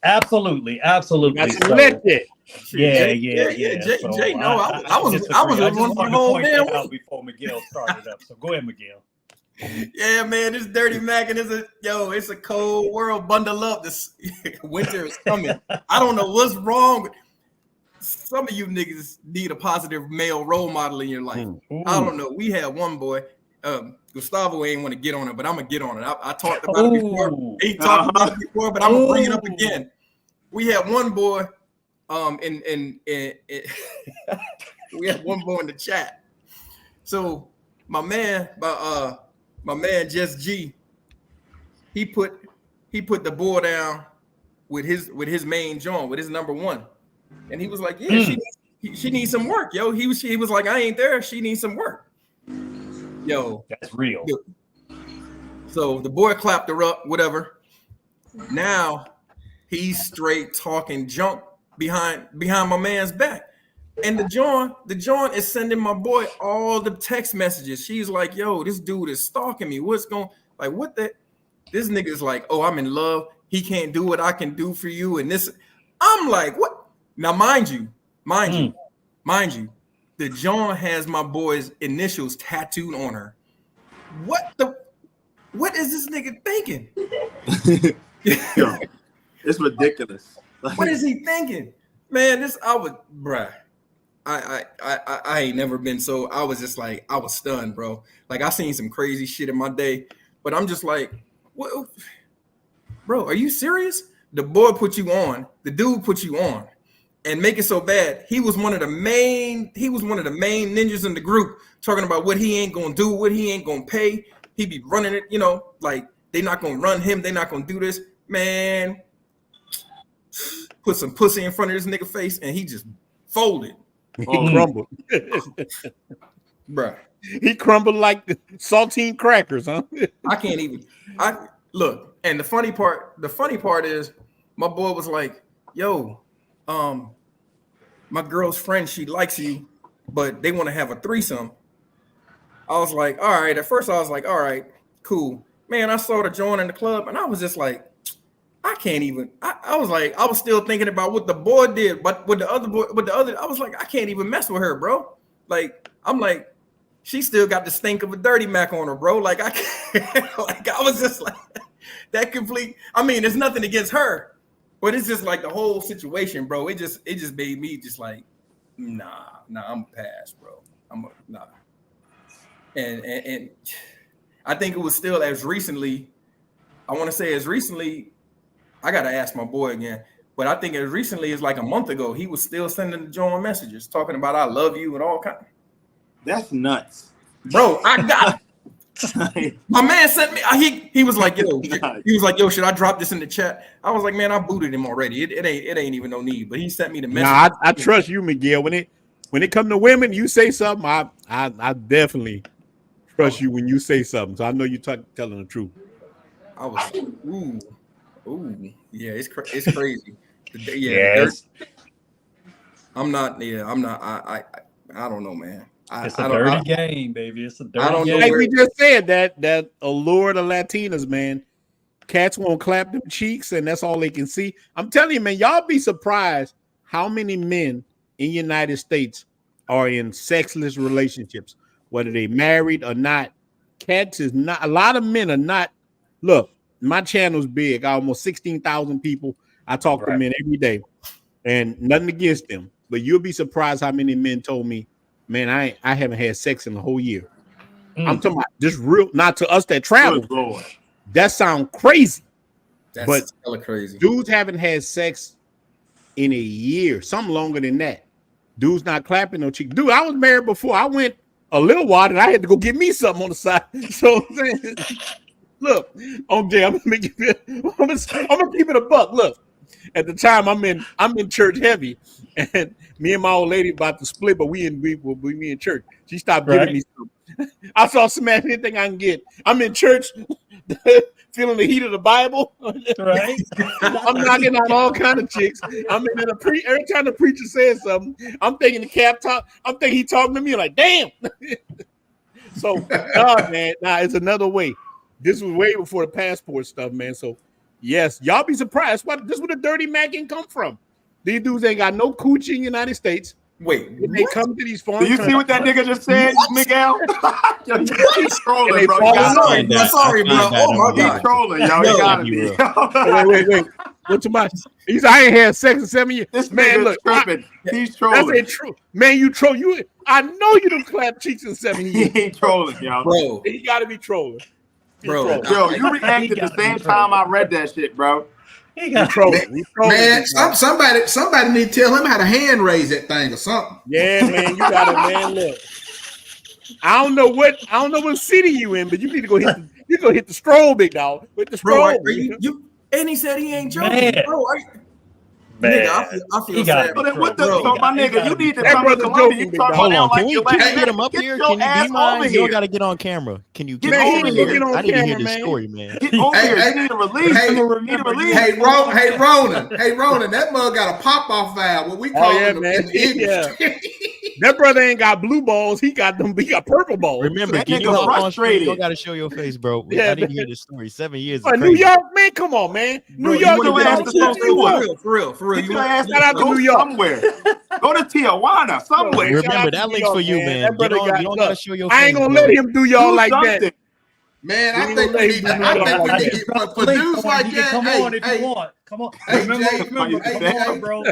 Absolutely. Got some So, yeah. Jay, no, I I was one for the whole damn week before Miguel started up. So go ahead, Miguel. Yeah, man, this Dirty Mac and it's a cold world. Bundle up. This winter is coming. I don't know what's wrong. Some of you niggas need a positive male role model in your life. I don't know. We had one boy. Gustavo ain't want to get on it, but I'm gonna get on it. I talked about it before. He talked about it before, but I'm gonna bring it up again. We had one boy. We had one boy in the chat. So my man Just G, he put the boy down with his main joint, with his number one, and he was like, yeah, she needs some work, yo. He was like, I ain't there. She needs some work. Yo, that's real. So the boy clapped her up, whatever. Now he's straight talking junk behind my man's back. And the John is sending my boy all the text messages. She's like, yo, this dude is stalking me. What the? This nigga is like, oh, I'm in love. He can't do what I can do for you. And this, I'm like, what? Now, mind you, the John has my boy's initials tattooed on her. What is this nigga thinking? Yo, it's ridiculous. What is he thinking? Man, I ain't never been so. I was just like, I was stunned, bro. Like, I seen some crazy shit in my day, but I'm just like, what, bro? Are you serious? The boy put you on. The dude put you on, and make it so bad. He was one of the main ninjas in the group, talking about what he ain't gonna do, what he ain't gonna pay. He be running it, like they not gonna run him. They not gonna do this, man. Put some pussy in front of this nigga face, and he just folded. He crumbled. Bruh. He crumbled like saltine crackers, huh? I can't even. Look, and the funny part is my boy was like, yo, my girl's friend, she likes you, but they want to have a threesome. I was like, all right. At first I was like, all right, cool. Man, I saw the joint in the club and I was just like, I can't even. I was like, I was still thinking about what the boy did, but with the other, I was like, I can't even mess with her, bro. Like, I'm like, she still got the stink of a Dirty Mac on her, bro. Like, I can't, like, I was just like, that complete. I mean, there's nothing against her, but it's just like the whole situation, bro. It just made me just like, nah, I'm a pass, bro. Nah. And I think it was still as recently. I want to say as recently. I gotta ask my boy again, but I think as recently as like a month ago, he was still sending the John messages talking about I love you and all kinds. That's nuts, bro. I got my man sent me. He was like, yo, should I drop this in the chat? I was like, man, I booted him already. It ain't even no need. But he sent me the message. Nah, I trust you, Miguel. When it come to women, you say something. I definitely trust you when you say something. So I know you're telling the truth. I was Ooh, yeah, it's crazy. I'm not. I don't know, man. It's a dirty game, baby. It's a dirty game. Like we just said, that allure the Latinas, man. Cats won't clap them cheeks, and that's all they can see. I'm telling you, man, y'all be surprised how many men in the United States are in sexless relationships, whether they married or not. Cats is not. A lot of men are not. Look. My channel's big, almost 16,000 people. I talk to men every day, and nothing against them. But you'll be surprised how many men told me, man, I haven't had sex in a whole year. I'm talking about just real, not to us that travel. That sounds crazy. That's hella crazy. Dudes haven't had sex in a year, some longer than that. Dudes not clapping no cheek. Dude, I was married before. I went a little while and I had to go get me something on the side. So look, OJ, I'm gonna keep it a buck. Look, at the time I'm in church heavy, and me and my old lady about to split, but we in church. She stopped giving me something. I saw smash anything I can get. I'm in church. feeling the heat of the Bible. Right? I'm knocking out all kind of chicks. I'm in every time the preacher says something, I'm thinking the cap talk. I'm thinking he talking to me like, damn. So, God, man, it's another way. This was way before the passport stuff, man. So, yes, y'all be surprised. This is where the dirty Mac can come from. These dudes ain't got no coochie in the United States. Wait, they come to these foreign Do you see what that nigga just said, Miguel? He's trolling, bro. Sorry, bro. Oh my God, he's trolling, y'all. You gotta be. Wait. What's my? He said I ain't had sex in 7 years. This man, look, tripping. He's trolling. That's ain't true, man. You troll. I know you don't clap cheeks in 7 years. He ain't trolling, y'all. Bro, he got to be trolling. Bro, yo, you reacted the same time I read that shit, bro. He got trolling. Man, somebody need to tell him how to hand raise that thing or something. Yeah, man, you got it, man. Look, I don't know what city you in, but you need to go hit the stroll, big dog. With the stroll. Bro, and he said he ain't joking. Bro, nigga, I feel sad. But what the fuck, my nigga? You need to come to Colombia. Hold on, can we get him up here? Can you be mine? You don't got to get on camera. Can you get over here? I need to hear the story, man. Get over here. You need a release. Hey, Ronan, that mug got a pop-off valve. What we call it in the industry. That brother ain't got blue balls. He got purple balls. Remember, get you frustrated. You don't got to show your face, bro. I need to hear the story. 7 years. New York, man, come on, man. New York, for real. You ask out to New York somewhere. Go to Tijuana somewhere. Remember that link's for you, man. You don't gotta show your face. I ain't gonna let him do y'all like that. Man, I think we need for dudes like that. Come on if you want. Come on. Remember, bro.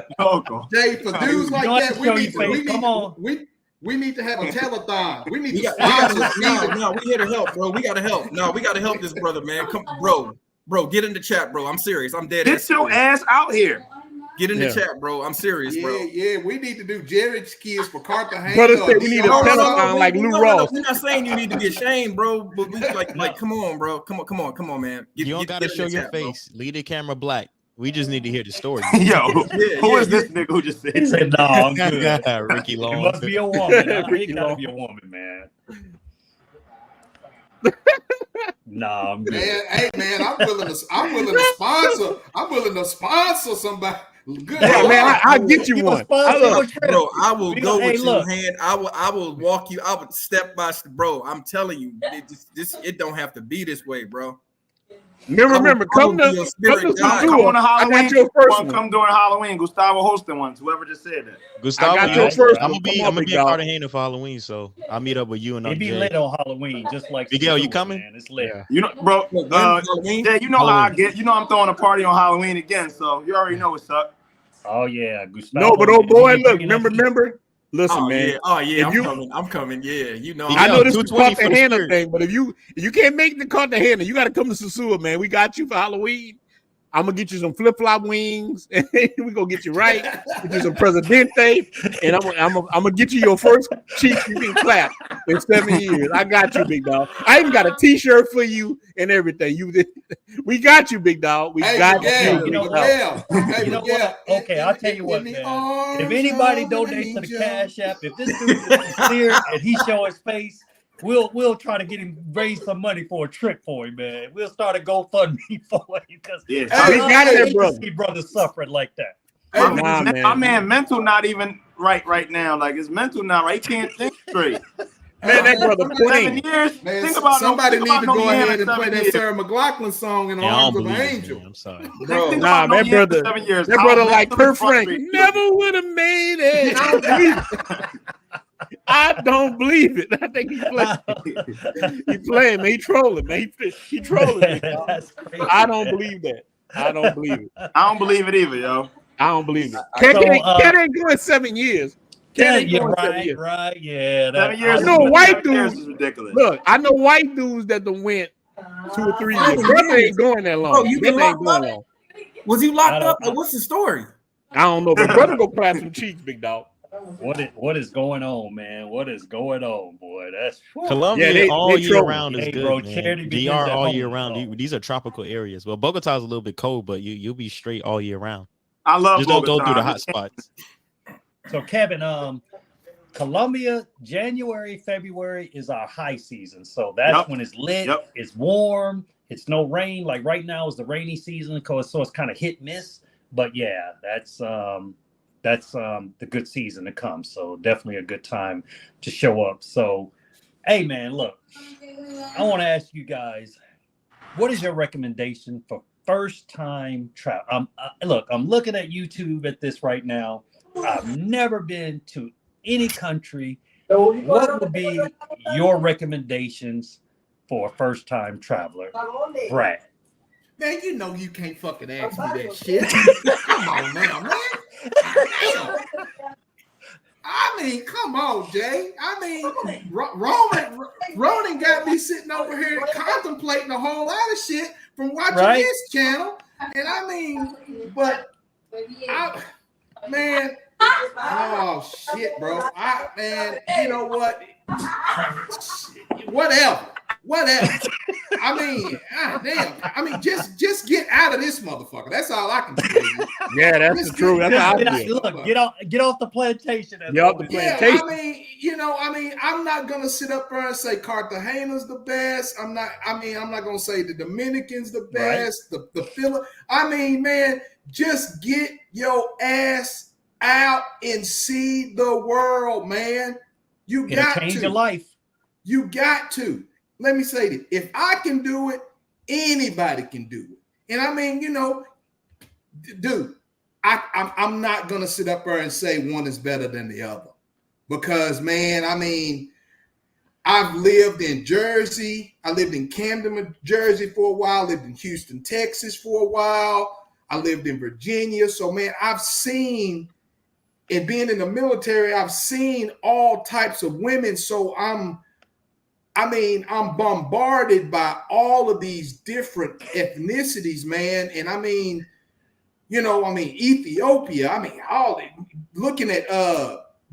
Jay, for dudes like that, we need to have a telethon. We need to sponsor. No, we here to help, bro. We gotta help. No, we gotta help this brother, man. Come, bro, get in the chat, bro. I'm serious. I'm dead. Get your ass out here. Get in the chat, bro. I'm serious, bro. Yeah. We need to do Jared's kids for Cartagena. Brother said we need a telethon like Lou Ross. We're not saying you need to be ashamed, bro. But we like, come on, bro. Come on, man. You don't gotta show your face. Leave the camera black. We just need to hear the story. Yo, who is this nigga who just said? He said, "No, I'm good." Ricky Long. It must be a woman. It gotta be a woman, man. Nah, I'm good. Man, hey man, I'm willing to sponsor somebody. Good. Yeah, man, I'll get you one. Bro, I will go with you, hand. I will walk you. I would step by step, bro. I'm telling you, it don't have to be this way, bro. Remember, come on to Halloween. Come during Halloween. Gustavo hosting ones. Whoever just said that. Gustavo, I'm gonna be in Cartagena for Halloween, so I'll meet up with you and Unc Jae. It be lit on Halloween, just like Miguel. You coming? Man, it's lit. Yeah. You know, bro. Yeah, you know how I get. You know I'm throwing a party on Halloween again, so you already know what's up. Oh yeah, Gustavo. No, but oh boy, look, remember. Listen, man. Yeah. I'm coming. Yeah, you know. I know this is Cartagena thing, but if you can't make the Cartagena, you got to come to Sosua, man. We got you for Halloween. I'm gonna get you some flip-flop wings, and we're gonna get you right. Get you some Presidente, and I'm gonna get you your first cheek you can clap in 7 years. I got you, big dog. I even got a T-shirt for you and everything. We got you, big dog. We got you. You know what? Okay, I'll tell you what, man. If anybody donates to the Cashapp, if this dude is clear and he show his face, we'll try to get him raise some money for a trip for him, man. We'll start a GoFundMe for him because we got it, brother. See brothers suffering like that. My man, mental not even right now. Like his mental not right. He can't think straight. Man, that brother playing. 7 years. Man, think about somebody need to go ahead and play that Sarah McLachlan song in the Arms of an Angel. I'm sorry, bro. Nah, that brother. 7 years. That brother like Kurt Frank. Never would have made it. I don't believe it. I think he's playing. He's playing, man. He trolling, man. He trolling. I don't believe that. I don't believe it. I don't believe it either, yo. I don't believe it. Cat ain't going 7 years. Right, yeah. 7 years. I know white dudes. Is ridiculous. Look, I know white dudes that done went 2 or 3 years. Brother ain't going that long. Bro, you been locked up? Was you locked up? What's the story? I don't know, but brother go clap some cheeks, big dog. What is going on, man? What is going on, boy? That's Colombia all year round is good, bro. Man. DR all year round. These are tropical areas. Well, Bogota is a little bit cold, but you'll be straight all year round. I love just don't go through the hot spots. So, Kevin, Colombia, January, February is our high season. So that's when it's lit, it's warm, It's no rain. Like right now is the rainy season, so it's kind of hit miss. But yeah, that's the good season to come. So definitely a good time to show up. So, hey man, look, I want to ask you guys, what is your recommendation for first time travel? Look, I'm looking at YouTube at this right now. I've never been to any country. What would be your recommendations for a first time traveler? Brad. Man, you know you can't fucking ask me that shit. Come on now, man. Damn. I mean, come on, Jay. I mean, Ronin got me sitting over here contemplating a whole lot of shit from watching this channel. And I mean, but man, oh shit, bro. Man, you know what? Whatever. I mean, damn. I mean, just get out of this motherfucker. That's all I can tell you. Yeah, that's the truth. That's how I feel. Look, get off the plantation. Get off the plantation. Yeah, I mean, I'm not gonna sit up there and say Cartagena's the best. I'm not gonna say the Dominicans the best. Right. The Philippines. I mean, man, just get your ass out and see the world, man. You got to change your life. You got to. Let me say this. If I can do it, anybody can do it. And I mean, you know, dude, I'm not going to sit up there and say one is better than the other. Because, man, I mean, I've lived in Jersey. I lived in Camden, Jersey for a while. Lived in Houston, Texas for a while. I lived in Virginia. So, man, I've seen, and being in the military, I've seen all types of women. So I'm bombarded by all of these different ethnicities, man. And I mean, you know, Ethiopia, looking at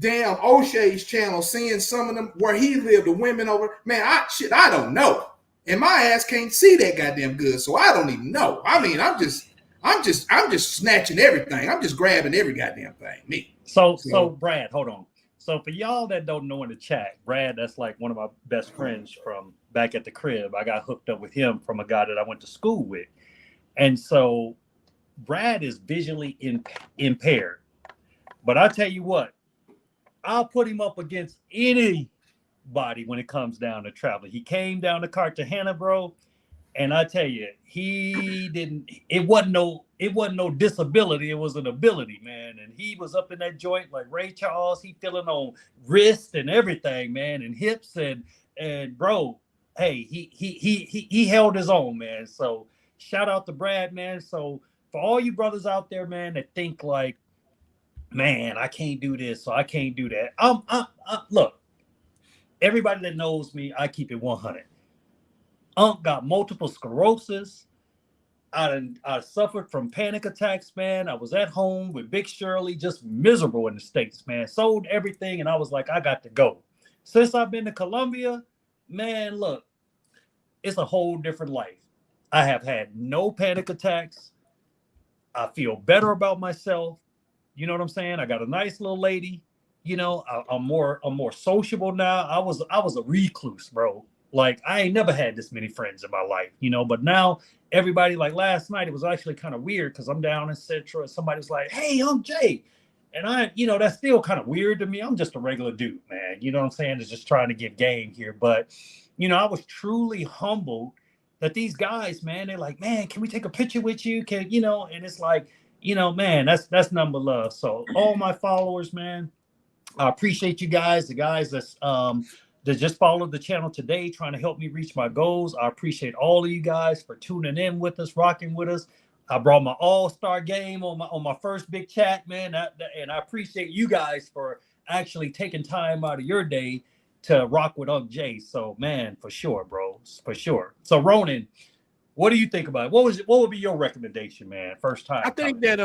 damn O'Shea's channel, seeing some of them where he lived, the women over, man, I don't know. And my ass can't see that goddamn good. So I don't even know. I mean, I'm just snatching everything. I'm just grabbing every goddamn thing. Me. So Brad, hold on. So for y'all that don't know in the chat, Brad, that's like one of my best friends from back at the crib. I got hooked up with him from a guy that I went to school with. And so Brad is visually impaired. But I tell you what, I'll put him up against anybody when it comes down to traveling. He came down to Cartagena, bro. And I tell you, it wasn't no disability. It was an ability, man. And he was up in that joint like Ray Charles. He feeling on wrist and everything, man, and hips and bro, hey, he held his own, man. So shout out to Brad, man. So for all you brothers out there, man, that think like, man, I can't do this, so I can't do that. Look, everybody that knows me, I keep it 100. Unc got multiple sclerosis. I suffered from panic attacks, man. I was at home with Big Shirley, just miserable in the States, man. Sold everything, and I was like, I got to go. Since I've been to Colombia, man, look, it's a whole different life. I have had no panic attacks. I feel better about myself. You know what I'm saying? I got a nice little lady. You know, I'm more sociable now. I was a recluse, bro. Like, I ain't never had this many friends in my life, you know, but now everybody, like last night, it was actually kind of weird because I'm down in Central and somebody's like, hey, Unc Jae. And that's still kind of weird to me. I'm just a regular dude, man. You know what I'm saying? It's just trying to get game here. But, you know, I was truly humbled that these guys, man, they're like, man, can we take a picture with you? And it's like, you know, man, that's number love. So all my followers, man, I appreciate you guys, the guys that just followed the channel today, trying to help me reach my goals. I appreciate all of you guys for tuning in with us, rocking with us. I brought my all-star game on my first big chat, man. And I appreciate you guys for actually taking time out of your day to rock with Unc Jae. So, man, for sure, bro, for sure. So, Ronin, what do you think about it? What would be your recommendation, man? First time. I think that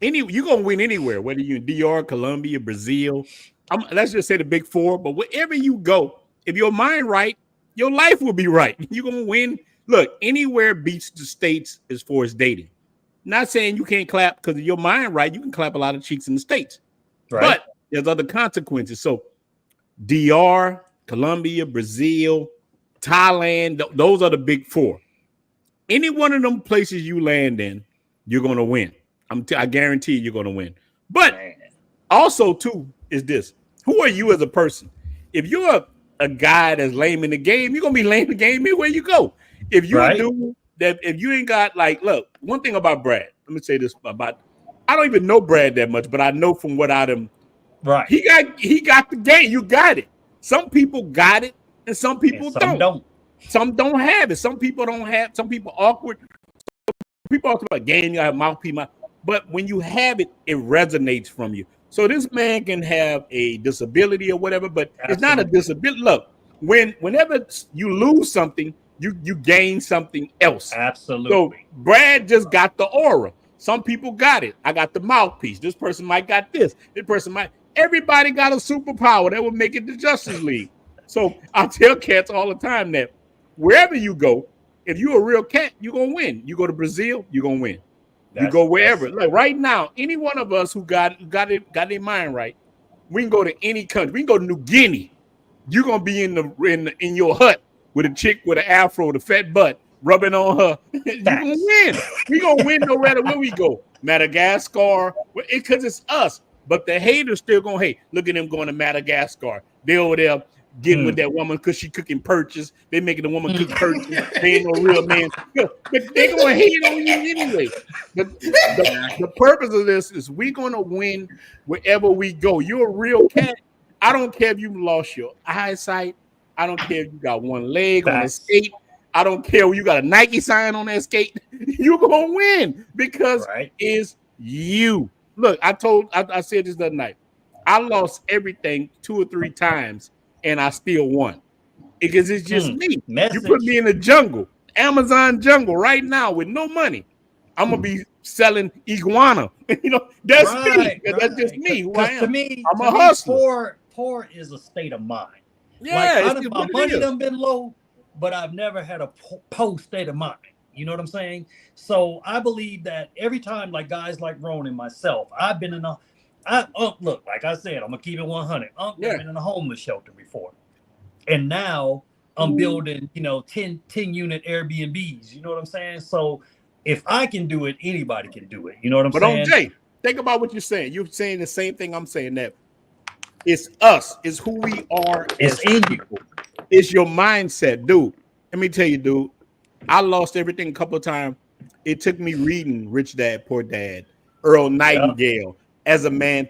you're gonna win anywhere, whether you're in DR, Colombia, Brazil. Let's just say the big four, but wherever you go, if your mind right, your life will be right. You're gonna win. Look, anywhere beats the States as far as dating. Not saying you can't clap because of your mind right. You can clap a lot of cheeks in the States, right? But there's other consequences. So DR, Colombia, Brazil, Thailand, those are the big four. Any one of them places you land in, you're gonna win. I guarantee you're gonna win. But also, too, is this: who are you as a person? If you're a guy that's lame in the game, you're gonna be lame in the game anywhere you go. If you're a dude that if you ain't got look, one thing about Brad, let me say this about I don't even know Brad that much, but I know from what I done. Right. He got the game. You got it. Some people got it, and some people don't. Some don't have it. Some people don't have. Some people awkward. People talk about game. You have mouthpiece, but when you have it, it resonates from you. So this man can have a disability or whatever, but it's not a disability. Look, whenever you lose something, you gain something else. Absolutely. So Brad just got the aura. Some people got it. I got the mouthpiece. This person might got this. This person might. Everybody got a superpower that will make it to Justice League. So I tell cats all the time that wherever you go, if you're a real cat, you're gonna win. You go to Brazil, you're gonna win. You go wherever. Like right now, any one of us who got their mind right, we can go to any country. We can go to New Guinea. You're gonna be in your hut with a chick with an afro, with a fat butt, rubbing on her. You're gonna win. We gonna win no matter where we go. Madagascar, because it's us. But the haters still gonna hate. Look at them going to Madagascar. They over there getting with that woman because she cooking purchase. They making the woman cook purchase. They ain't no real man. But they gonna hate on you anyway. The purpose of this is we gonna win wherever we go. You're a real cat. I don't care if you lost your eyesight. I don't care if you got one leg on a skate. I don't care if you got a Nike sign on that skate. You're gonna win because it's you. Look, I said this the other night. I lost everything 2 or 3 times, and I still won because it's just me. You put me in the jungle, Amazon jungle, right now with no money. I'm gonna be selling iguana. That's me. That's just me. Who I am. To me, I'm a hustler. Poor is a state of mind. Yeah, my money done been low, but I've never had a poor state of mind. You know what I'm saying? So I believe that every time, like guys like Ron and myself, I've been in look, like I said, I'm gonna keep it 100. I've been in a homeless shelter before, and now I'm building, 10 unit Airbnbs. You know what I'm saying? So if I can do it, anybody can do it. You know what I'm saying? But Jay, think about what you're saying. You're saying the same thing I'm saying. That it's us. It's who we are. It's in you. It's your mindset, dude. Let me tell you, dude. I lost everything a couple of times. It took me reading Rich Dad, Poor Dad, Earl Nightingale as a man.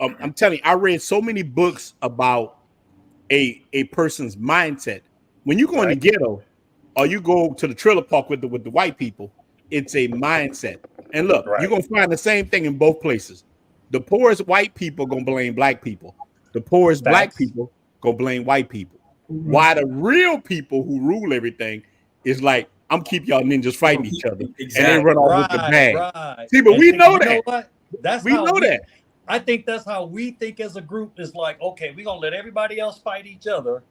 I'm telling you, I read so many books about a person's mindset. When you go in the ghetto or you go to the trailer park with the white people, it's a mindset. And look, you're gonna find the same thing in both places. The poorest white people gonna blame black people. The poorest black people gonna blame white people. Why the real people who rule everything is like, I'm keep y'all ninjas fighting each other, and they run off with the bag. See, but we know that. What? We know that. I think that's how we think as a group. Is like, okay, we're gonna let everybody else fight each other,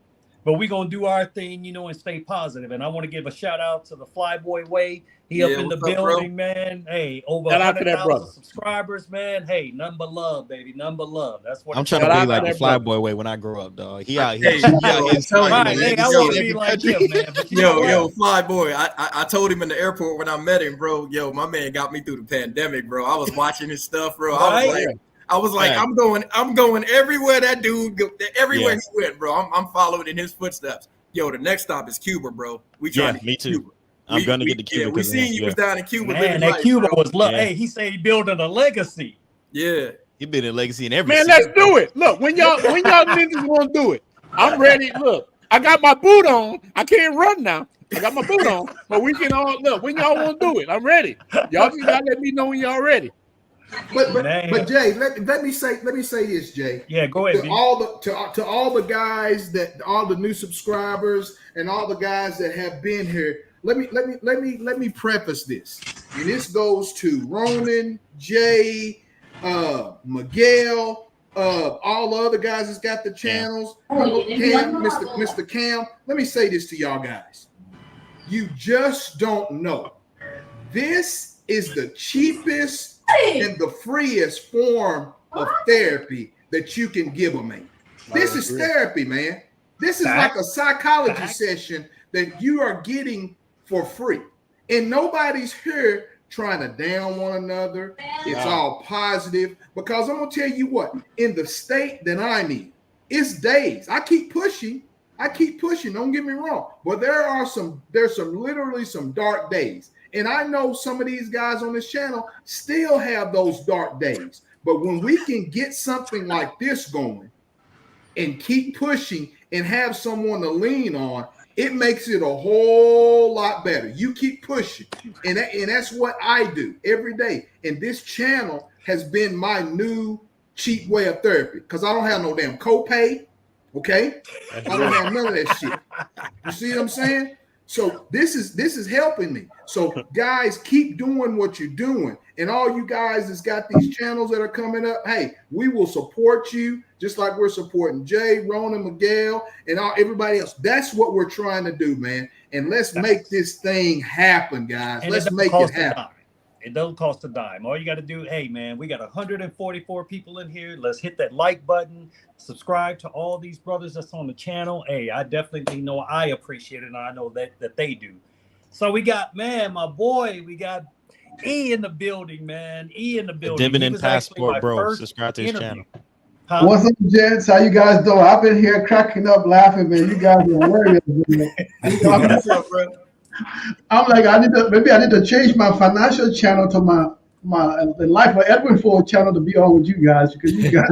but we're gonna do our thing, and stay positive. And I want to give a shout out to the Flyboy Way. He up in the building, man. Hey, over 100,000 subscribers, man. Hey, nothing but love, baby. Nothing but love. That's what I'm trying to be like the Flyboy Way when I grow up, dog. He out here. I want to be like him, man. But yo, Flyboy. I told him in the airport when I met him, bro. Yo, my man got me through the pandemic, bro. I was watching his stuff, bro. I was like, I'm going everywhere that dude everywhere he went, bro. I'm following in his footsteps. Yo, the next stop is Cuba, bro. We trying to me too. Cuba. I'm gonna get to Cuba. We seen you was down in Cuba. Man, that Cuba was love. Hey, he said he building a legacy. Yeah, he building a legacy in every. Man, let's do it. Look, when y'all niggas want to do it, I'm ready. Look, I got my boot on. I can't run now. I got my boot on, but we can all look when y'all want to do it. I'm ready. Y'all just gotta let me know when y'all ready. But Jay, let me say this, Jay. Yeah, go ahead. To all the guys all the new subscribers and all the guys that have been here. Let me preface this, and this goes to Ronin, Jay, Miguel, all the other guys that's got the channels. Cam, Mr. Cam. Let me say this to y'all guys: you just don't know. This is the cheapest and the freest form of therapy that you can give a man. This is therapy, man. This is like a psychology session that you are getting for free. And nobody's here trying to down one another. It's all positive, because I'm gonna tell you what, in the state that I'm in, it's days. I keep pushing. Don't get me wrong, but there's some literally some dark days, and I know some of these guys on this channel still have those dark days. But when we can get something like this going and keep pushing and have someone to lean on, it makes it a whole lot better. You keep pushing, and that's what I do every day. And this channel has been my new cheap way of therapy, because I don't have no damn copay. Okay, I don't have none of that shit. You see what I'm saying? So this is helping me. So guys, keep doing what you're doing, and all you guys that's got these channels that are coming up, hey, we will support you just like we're supporting Jay, Ronan, Miguel, and everybody else. That's what we're trying to do, man. And let's make this thing happen, guys. Let's make it happen. It doesn't cost a dime. All you got to do, hey, man, we got 144 people in here. Let's hit that like button. Subscribe to all these brothers that's on the channel. Hey, I definitely know I appreciate it, and I know that they do. So we got, man, my boy, we got E in the building, man. E in the building. Dividend passport, bro. Subscribe to his channel. Huh? What's up, gents? How you guys doing? I've been here cracking up, laughing, man. You guys are hilarious, man. What's up, bro? I'm like, I need to change my financial channel to my the Life of Edwin Ford channel to be on with you guys, because you guys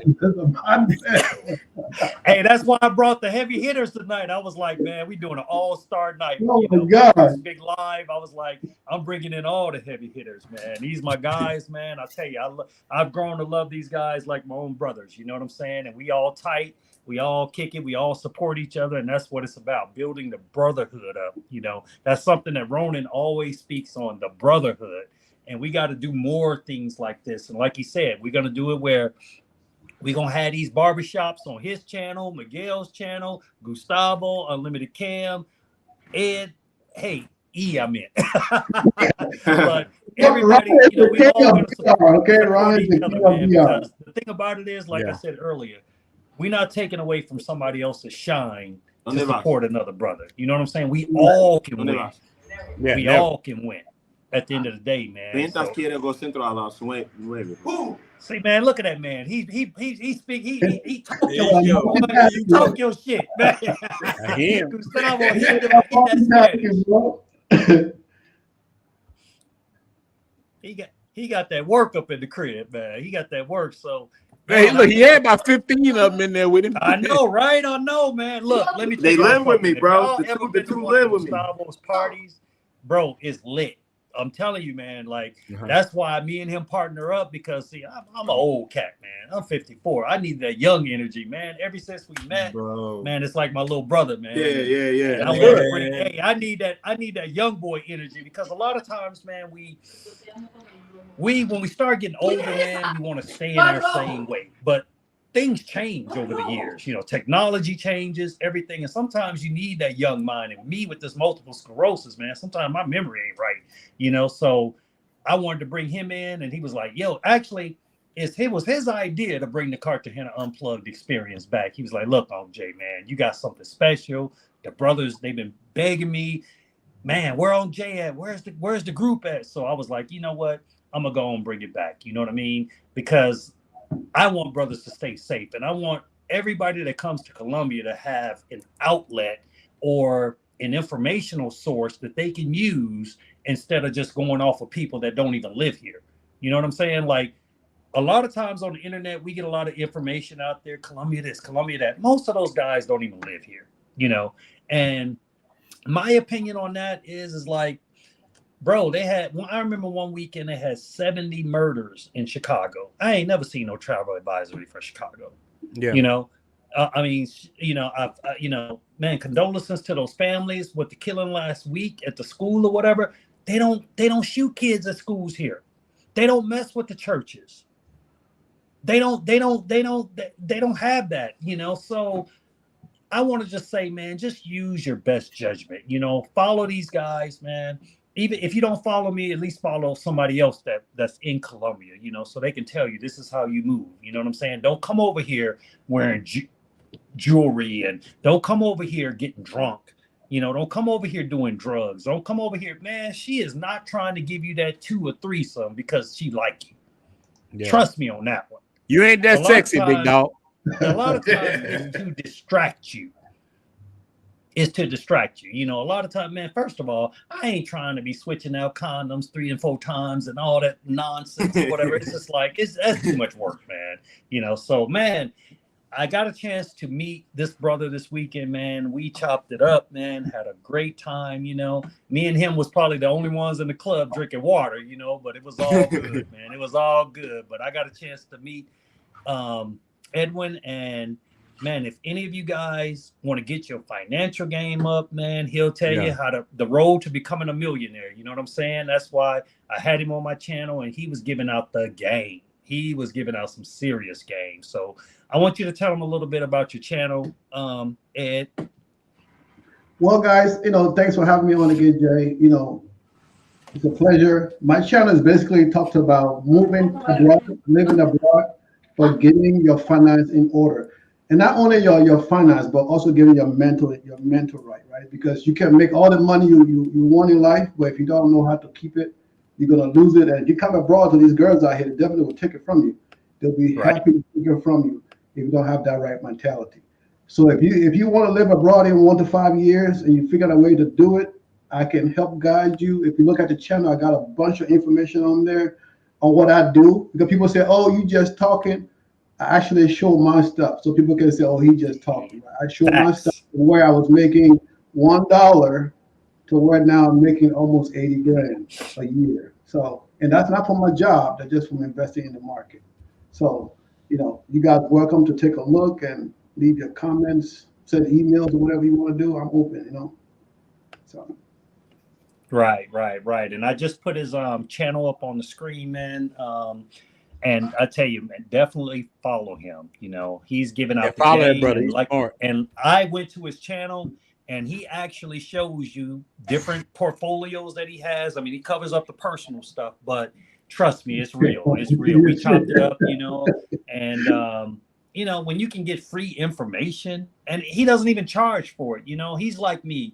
Hey, that's why I brought the heavy hitters tonight. I was like, man, we doing an all-star night. Oh my God. Big live. I was like, I'm bringing in all the heavy hitters, man. These my guys, man. I tell you, I've grown to love these guys like my own brothers. You know what I'm saying? And we all tight. We all kick it. We all support each other. And that's what it's about, building the brotherhood up. You know, that's something that Ronan always speaks on, the brotherhood. And we got to do more things like this. And like he said, we're going to do it where we're going to have these barbershops on his channel, Miguel's channel, Gustavo, Unlimited Cam, Ed. Hey, E, I meant. But everybody, you know, we all got to support each other, man, because the thing about it is, like I said earlier, we're not taking away from somebody else's shine to support another brother. You know what I'm saying? We all can win. We all can win at the end of the day, man. See, man, look at that man. He talk your shit, man. He got that work up in the crib, man. He got that work, so. Man, look, he had about 15 of them in there with him. I know, right? I know, man. Look, let me tell you. They live with me, bro. The two live with me. Gustavo's parties, bro, is lit. I'm telling you, man, like, that's why me and him partner up, because, see, I'm an old cat, man. I'm 54. I need that young energy, man. Ever since we met, bro, man, it's like my little brother, man. Yeah. I need that young boy energy, because a lot of times, man, when we start getting older, man, we want to stay in our same way. But things change over the years. You know, technology changes, everything. And sometimes you need that young mind. And me with this multiple sclerosis, man, sometimes my memory ain't right, you know. So I wanted to bring him in, and he was like, yo, actually, it was his idea to bring the Cartagena Unplugged experience back. He was like, look, Unc Jae, man, you got something special. The brothers, they've been begging me, man, where Unc Jae at? Where's the group at? So I was like, you know what? I'm going to go and bring it back. You know what I mean? Because I want brothers to stay safe, and I want everybody that comes to Colombia to have an outlet or an informational source that they can use instead of just going off of people that don't even live here. You know what I'm saying? Like, a lot of times on the internet, we get a lot of information out there, Colombia this, Colombia that. Most of those guys don't even live here, you know? And my opinion on that is like, bro, I remember one weekend they had 70 murders in Chicago. I ain't never seen no travel advisory for Chicago. Yeah. You know, I mean, you know, man, condolences to those families with the killing last week at the school or whatever. They don't shoot kids at schools here. They don't mess with the churches. They don't have that, you know. So I want to just say, man, just use your best judgment, you know, follow these guys, man. Even if you don't follow me, at least follow somebody else that's in Colombia, you know, so they can tell you this is how you move. You know what I'm saying? Don't come over here wearing jewelry, and don't come over here getting drunk You know, don't come over here doing drugs. Don't come over here, man. She is not trying to give you that 2 or 3-some because she like you. Yeah. Trust me on that one. You ain't that sexy, big dog. A lot of times it's to distract you. It's to distract you. You know, a lot of times, man, first of all, I ain't trying to be switching out condoms 3 and 4 times and all that nonsense or whatever. It's just like, that's too much work, man. You know, so, man, I got a chance to meet this brother this weekend, man. We chopped it up, man. Had a great time, you know. Me and him was probably the only ones in the club drinking water, you know, but it was all good, man. It was all good. But I got a chance to meet Edwin, and man, if any of you guys want to get your financial game up, man, he'll tell you how the road to becoming a millionaire. You know what I'm saying? That's why I had him on my channel, and he was giving out the game. He was giving out some serious game. So I want you to tell them a little bit about your channel, Ed. Well, guys, you know, thanks for having me on again, Jay. You know, it's a pleasure. My channel is basically talked about moving abroad, living abroad, but getting your finance in order. And not only your finance, but also getting your mental right? Because you can make all the money you want in life, but if you don't know how to keep it, you're gonna lose it. And if you come abroad to these girls out here, they definitely will take it from you. They'll be happy to take it from you if you don't have that right mentality. So if you want to live abroad in 1 to 5 years and you figure out a way to do it, I can help guide you. If you look at the channel, I got a bunch of information on there on what I do. Because people say, "Oh, you just talking." I actually show my stuff, so people can say, "Oh, he just talking." I show my stuff from where I was making $1 to where now I'm making almost 80 grand a year. So, and that's not from my job, that's just from investing in the market. So, you know, you guys welcome to take a look and leave your comments, send emails or whatever you want to do. I'm open, you know. So. Right. And I just put his channel up on the screen, man. And I tell you, man, definitely follow him. You know, he's giving out the game, brother. And I went to his channel, and he actually shows you different portfolios that he has. I mean, he covers up the personal stuff, but trust me, it's real. It's real. We chopped it up, you know, and you know, when you can get free information, and he doesn't even charge for it. You know, he's like me.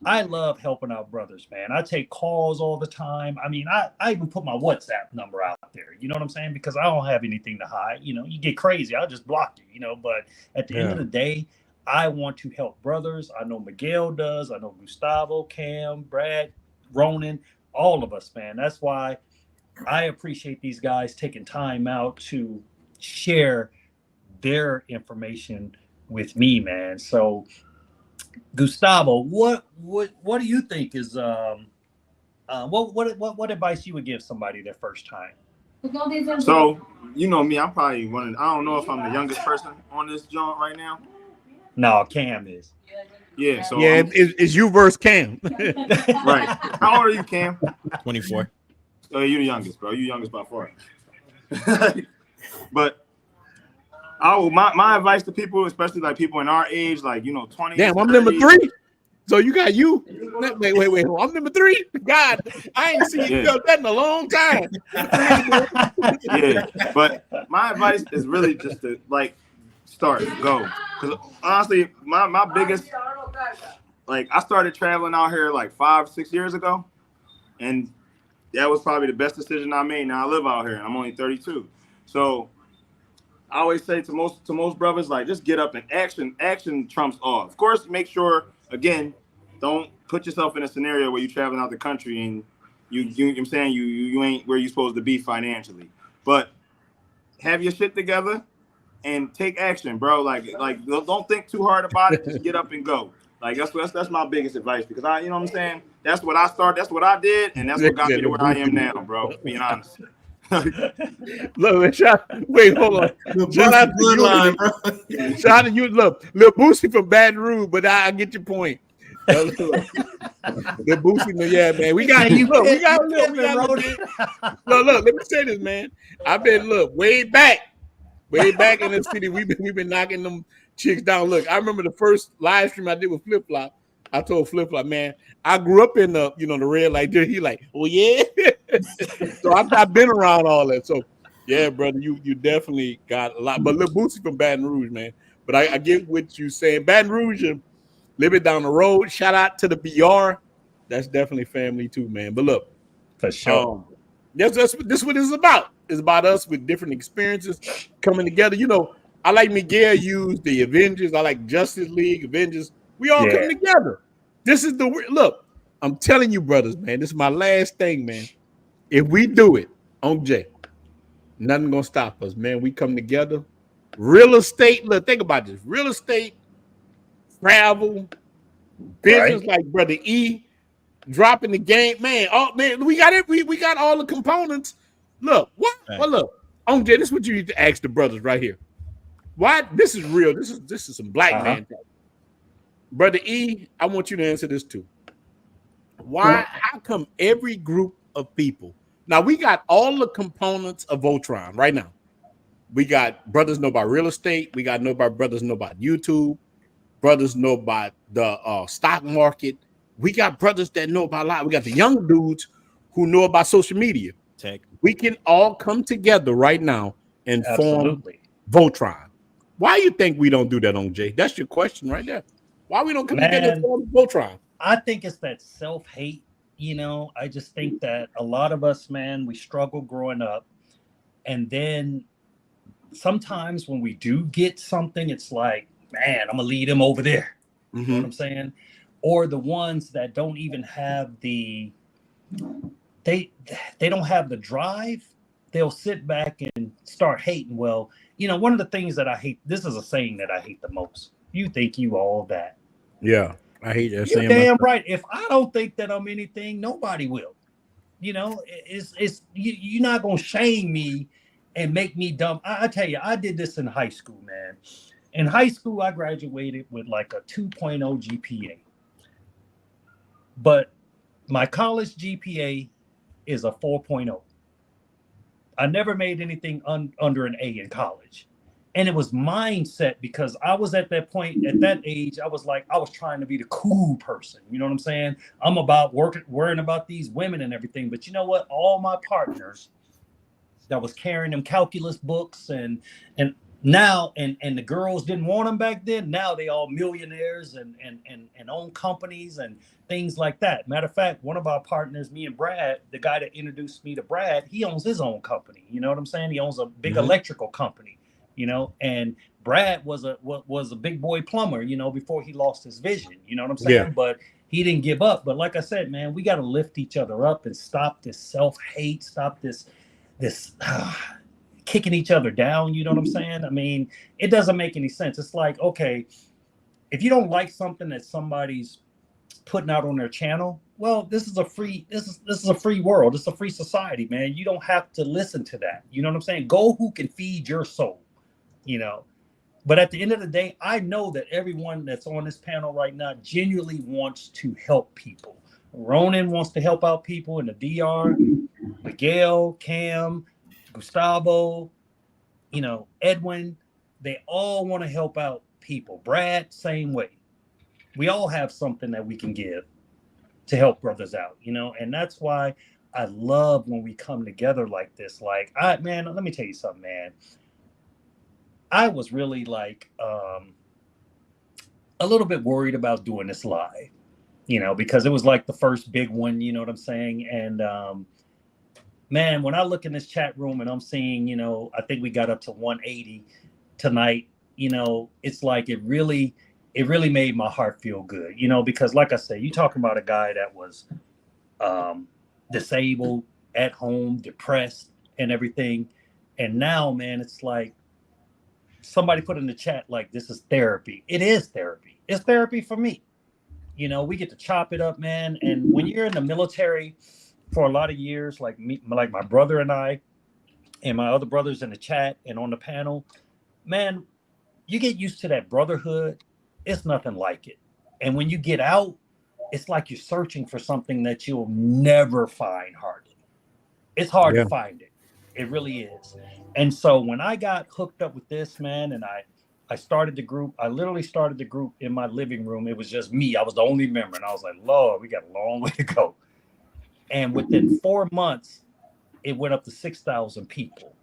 I love helping out brothers, man. I take calls all the time. I mean, I even put my WhatsApp number out there. You know what I'm saying? Because I don't have anything to hide. You know, you get crazy, I'll just block you, you know. But at the end of the day, I want to help brothers. I know Miguel does. I know Gustavo, Cam, Brad, Ronin, all of us, man. That's why I appreciate these guys taking time out to share their information with me, man. So Gustavo, what do you think is what advice you would give somebody their first time? So you know me, I'm probably I don't know if I'm the youngest person on this joint right now. No, Cam is. Yeah, so it's you versus Cam. Right. How old are you, Cam? 24. Oh, you're the youngest, bro. You're youngest by far. But my advice to people, especially like people in our age, like, you know, 20. Damn, I'm number 3. So you got you. Wait. I'm number 3. God, I ain't seen you felt that in a long time. Yeah, but my advice is really just to like start, go. Because honestly, my biggest, like, I started traveling out here like 5-6 years ago, and that was probably the best decision I made. Now I live out here, and I'm only 32. So I always say to most brothers, like, just get up and action trumps all. Of course, make sure, again, don't put yourself in a scenario where you're traveling out the country and you ain't where you're supposed to be financially. But have your shit together and take action, bro. Like don't think too hard about it. Just get up and go. Like that's my biggest advice, because you know what I'm saying? That's what I started, that's what I did, and that's what got me to where I am now, bro. Being honest. Look, wait, hold on. Shout out to you, bro. Shout out to you. Look, Lil Boosie from Baton Rouge, but I get your point. Lil Boosie, yeah, man. We got you. Look, look. Let me say this, man. I've been way back in the city. We've been knocking them chicks down. Look, I remember the first live stream I did with Flip Flop. I told Flip Flop, man, I grew up in the the red light there. He like, oh yeah. So I've been around all that. So yeah, brother, you definitely got a lot. But Lil Boosie from Baton Rouge, man. But I get what you saying. Baton Rouge, little bit down the road. Shout out to the BR. That's definitely family too, man. But look, for sure. This is what it's about. It's about us with different experiences coming together. You know, I like Miguel used the Avengers. I like Justice League, Avengers. We all come together. This is the look. I'm telling you, brothers, man. This is my last thing, man. If we do it, Unc Jae, nothing gonna stop us, man. We come together. Real estate. Look, think about this. Real estate, travel, business, like Brother E. Dropping the game, man. Oh man, we got it. We got all the components. Look, what? Well, look, Unc Jae, this is what you need to ask the brothers right here. Why? This is real. This is some black man talk. Brother E, I want you to answer this too. Why? How come every group of people? Now we got all the components of Voltron right now. We got brothers know about real estate. We got brothers know about YouTube. Brothers know about the stock market. We got brothers that know about a lot. We got the young dudes who know about social media. Tech. We can all come together right now and form Voltron. Why you think we don't do that, Unc Jae? That's your question right there. Why we don't come together and form Voltron? I think it's that self-hate. You know, I just think that a lot of us, man, we struggle growing up. And then sometimes when we do get something, it's like, man, I'm going to lead them over there. You know what I'm saying? Or the ones that don't even have they don't have the drive. They'll sit back and start hating. Well, you know, one of the things that I hate, this is a saying that I hate the most. You think you all that. Yeah, I hate that saying. You're damn right. If I don't think that I'm anything, nobody will. You know, you're not going to shame me and make me dumb. I tell you, I did this in high school, man. In high school, I graduated with like a 2.0 GPA. But my college GPA is a 4.0. I never made anything under an A in college. And it was mindset because I was at that point, at that age, I was trying to be the cool person. You know what I'm saying? I'm about worrying about these women and everything. But you know what? All my partners that was carrying them calculus books and now, and the girls didn't want them back then. Now they all millionaires and own companies and things like that. Matter of fact, one of our partners, me and Brad, the guy that introduced me to Brad, he owns his own company. You know what I'm saying? He owns a big electrical company, you know, and Brad was a big boy plumber, you know, before he lost his vision, you know what I'm saying? Yeah. But he didn't give up. But like I said, man, we got to lift each other up and stop this self-hate, stop this kicking each other down, you know what I'm saying? I mean, it doesn't make any sense. It's like, okay, if you don't like something that somebody's putting out on their channel, well, this is a free world. It's a free society, man. You don't have to listen to that. You know what I'm saying? Go who can feed your soul, you know. But at the end of the day, I know that everyone that's on this panel right now genuinely wants to help people. Ronin wants to help out people in the DR, Miguel, Cam, Gustavo, you know, Edwin, they all want to help out people. Brad, same way. We all have something that we can give to help brothers out, you know, and that's why I love when we come together like this. Like, man, let me tell you something, man. I was really like a little bit worried about doing this live, you know, because it was like the first big one, you know what I'm saying? And man, when I look in this chat room and I'm seeing, you know, I think we got up to 180 tonight, you know, it's like it really made my heart feel good, you know, because like I said, you talking about a guy that was disabled, at home, depressed and everything. And now, man, it's like somebody put in the chat, like, this is therapy. It is therapy. It's therapy for me. You know, we get to chop it up, man. And when you're in the military for a lot of years, like me, like my brother and I, and my other brothers in the chat and on the panel, man, you get used to that brotherhood. It's nothing like it. And when you get out, it's like you're searching for something that you'll never find hardly. It's hard to find it. It really is. And so when I got hooked up with this, man, and I started the group, I literally started the group in my living room. It was just me. I was the only member. And I was like, Lord, we got a long way to go. And within 4 months, it went up to 6,000 people.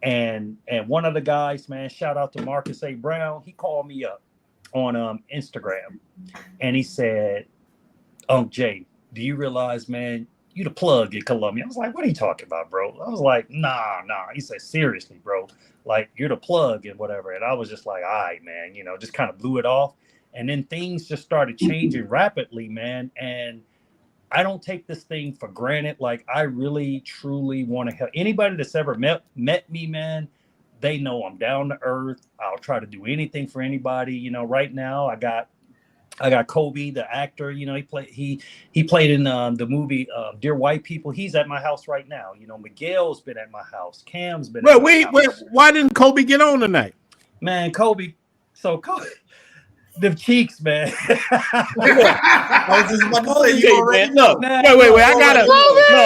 And one of the guys, man, shout out to Marcus A. Brown. He called me up on Instagram, and he said, Unc Jae, do you realize, man, you the plug in Colombia? I was like, what are you talking about, bro? I was like, nah. He said, seriously, bro, like you're the plug and whatever. And I was just like, all right, man, just kind of blew it off. And then things just started changing rapidly, man. And I don't take this thing for granted. Like, I really, truly want to help anybody that's ever met me, man. They know I'm down to earth. I'll try to do anything for anybody. Right now I got Kobe, the actor. He played in the movie Dear White People. He's at my house right now. Miguel's been at my house. Cam's been. Wait, why didn't Kobe get on tonight? Man, Kobe. The cheeks, man. I was just about to say, you already know. Wait. I gotta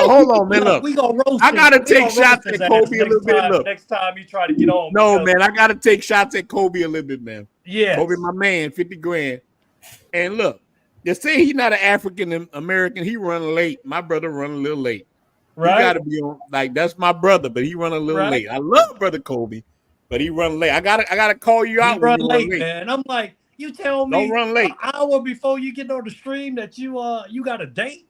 hold on, man. Look, we gonna roast. I gotta take shots at Kobe a little bit. Look, next time you try to get on. No, man, I gotta take shots at Kobe a little bit, man. Yeah, Kobe, my man, 50 grand. And look, they say he's not an African American. He run late. My brother run a little late. Right? He gotta be on. Like, that's my brother, but he run a little late. I love brother Kobe, but he run late. I gotta call you out. He run late, man. I'm like. You tell me don't run late. An hour before you get on the stream that you got a date.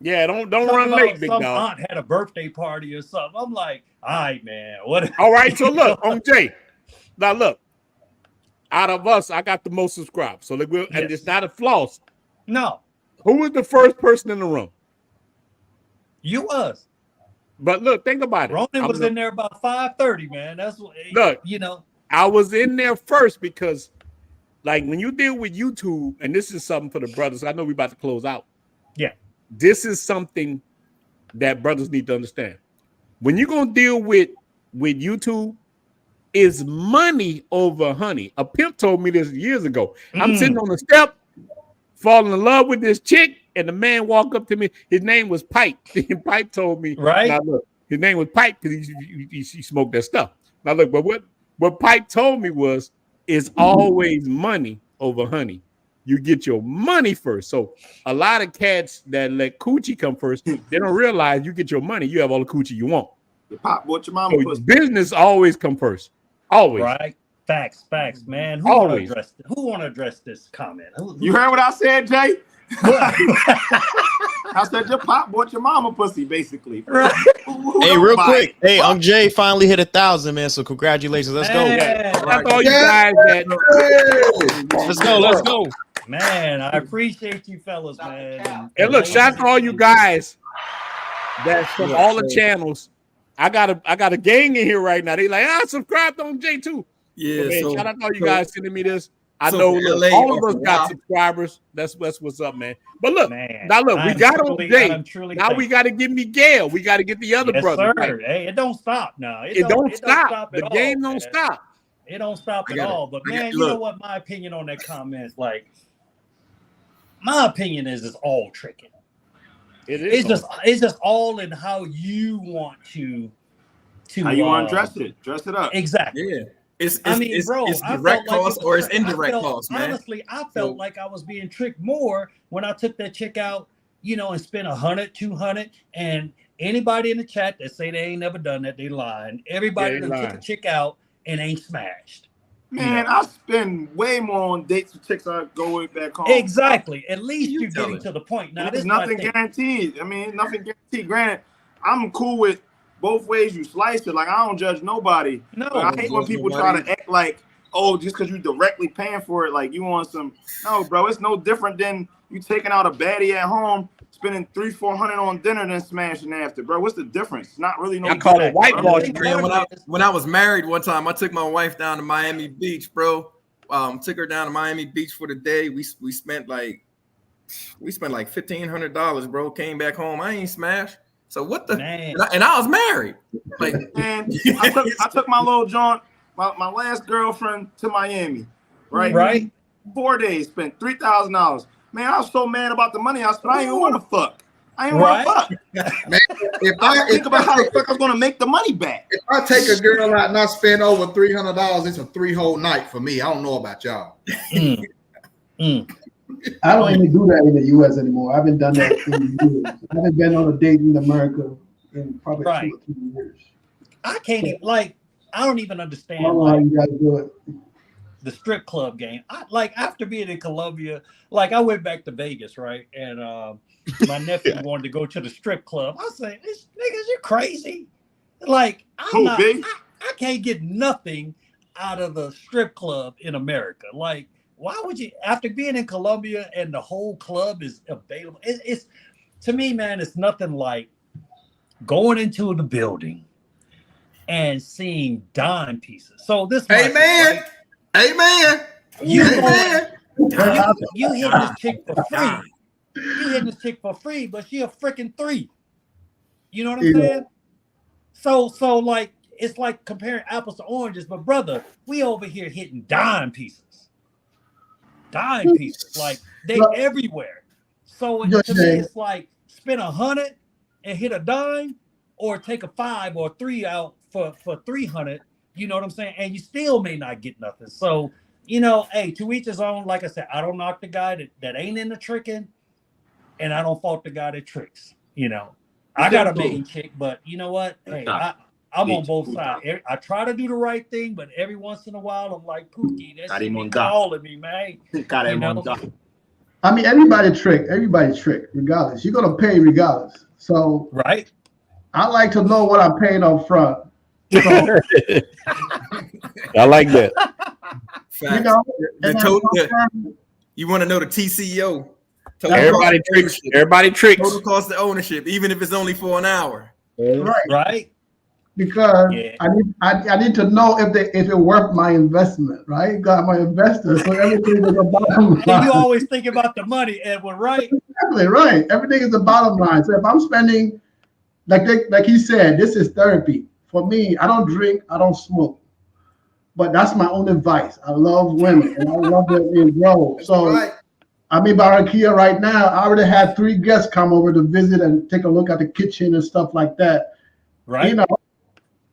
Yeah, don't run late, big dog. Aunt had a birthday party or something. I'm like, all right, man. What? All right, so look, Unc Jae. Now look, out of us, I got the most subscribed. So and it's not a floss. No. Who was the first person in the room? You was. But look, think about it. Ronin was in there about 5:30, man. That's what. Look, I was in there first because. Like, when you deal with YouTube, and this is something for the brothers, I know we're about to close out. Yeah. This is something that brothers need to understand. When you're going to deal with YouTube, is money over honey. A pimp told me this years ago. I'm sitting on the step, falling in love with this chick, and the man walked up to me. His name was Pipe. And Pipe told me, right? Now look, his name was Pipe because he smoked that stuff. Now look, but what Pipe told me was, it's always money over honey. You get your money first. So a lot of cats that let coochie come first, they don't realize you get your money, you have all the coochie you want. The pop, what your mama so business always come first. Always. Right. Facts, man. Who want to address this comment? You heard what I said, Jay? I said your pop bought your mama pussy, basically. Right. Hey, real quick. Hey, Unc Jae finally hit 1,000, man. So congratulations. Let's go. That's all you guys. Let's go. Man, I appreciate you fellas, man. And look, shout out to all you guys that's from all the channels. I got a gang in here right now. They like, subscribe to Unc Jae too. Yeah. Man, shout out to all you guys sending me this. I know all of us got subscribers. That's what's up, man. But look, now look, we got Unc Jae. Now we got to get Miguel. We got to get the other brother. Right? Hey, it don't stop now. It don't stop. The game don't stop. It don't stop at all. But man, you know what? My opinion on that comment, like, my opinion is it's all tricking. It's just all in how you want to how you want to dress it. Dress it up. Exactly. Yeah. It's direct cost or it's indirect cost, man. Honestly, I felt like I was being tricked more when I took that chick out, and spent 100, 200, and anybody in the chat that say they ain't never done that, they lying. Everybody that took a chick out and ain't smashed. Man, I spend way more on dates with chicks I go with back home. Exactly. At least you're getting to the point. Now, there's nothing guaranteed. I mean, nothing guaranteed. Granted, I'm cool with both ways you slice it. Like, I don't judge nobody. No, I hate when people try to act like, just because you directly paying for it, like you want some. No, bro, it's no different than you taking out a baddie at home, spending $300-400 on dinner, then smashing after, bro. What's the difference? It's not really no. I call it whitewash. When I was married one time, I took my wife down to Miami Beach, bro. Took her down to Miami Beach for the day. We spent like $1,500, bro. Came back home, I ain't smashed. So what the? And I was married. Like, man, I took my little jaunt, my last girlfriend to Miami, right? Right. 4 days, spent $3,000. Man, I was so mad about the money I spent. I didn't want to fuck. I ain't want to fuck. Man, if I think about how the fuck I was gonna make the money back. If I take a girl out and I spend over $300, it's a 3 whole night for me. I don't know about y'all. I don't even do that in the U.S. anymore. I haven't done that in years. I haven't been on a date in America in probably 2 or 3 years. I can't even, I don't even understand. I don't know how you guys do it. the strip club game. Like after being in Colombia, like I went back to Vegas, right? And my nephew wanted to go to the strip club. I said, "This niggas, you crazy? Like I can't get nothing out of the strip club in America. Like, why would you? After being in Colombia and the whole club is available, it's to me, man, it's nothing like going into the building and seeing dime pieces. So this, amen, amen. You hitting this chick for free. You hitting this chick for free, but she a freaking 3. You know what I'm saying? So like it's like comparing apples to oranges. But brother, we over here hitting dime pieces. Dime pieces, like they everywhere. So to me, it's like spend 100 and hit a dime, or take a 5 or 3 out for 300. You know what I'm saying? And you still may not get nothing. So you know, hey, to each his own. Like I said, I don't knock the guy that ain't into tricking, and I don't fault the guy that tricks. You know, I got a main chick, but you know what? Hey, I'm on both sides. I try to do the right thing, but every once in a while, I'm like, Pookie, that's calling me, man. You know? I mean, everybody trick, regardless. You're gonna pay regardless. So right. I like to know what I'm paying up front. So, I like that. You know, you want to know the TCO. Everybody tricks. Everybody tricks. Total cost of ownership, even if it's only for an hour. Right. Because I need to know if it worth my investment, right? Got my investor, so everything is a bottom line. And you always think about the money, Edwin, right? Exactly, right. Everything is the bottom line. So if I'm spending, like he said, this is therapy. For me, I don't drink, I don't smoke. But that's my own advice. I love women and I love them in grow. So I'm in Barranquilla right now. I already had 3 guests come over to visit and take a look at the kitchen and stuff like that. Right. You know,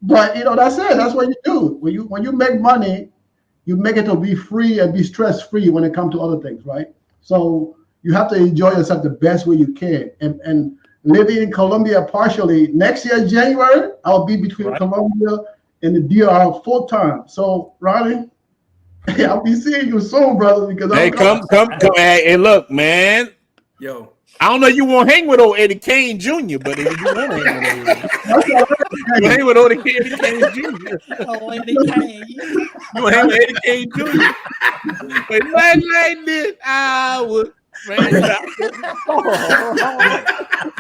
but you know, that's it. That's what you do. When you make money, you make it to be free and be stress-free when it comes to other things, right? So you have to enjoy yourself the best way you can. And living in Colombia partially, next year, January, I'll be between Colombia and the DR full time. So, Ronnie, I'll be seeing you soon, brother. Because come. Hey, look, man. Yo, I don't know. You won't hang with old Eddie Kane Jr., but if you want to hang with old Eddie Kane Jr. Oh, Eddie Kane. You want to hang with Eddie Kane Jr. But not like this, I would.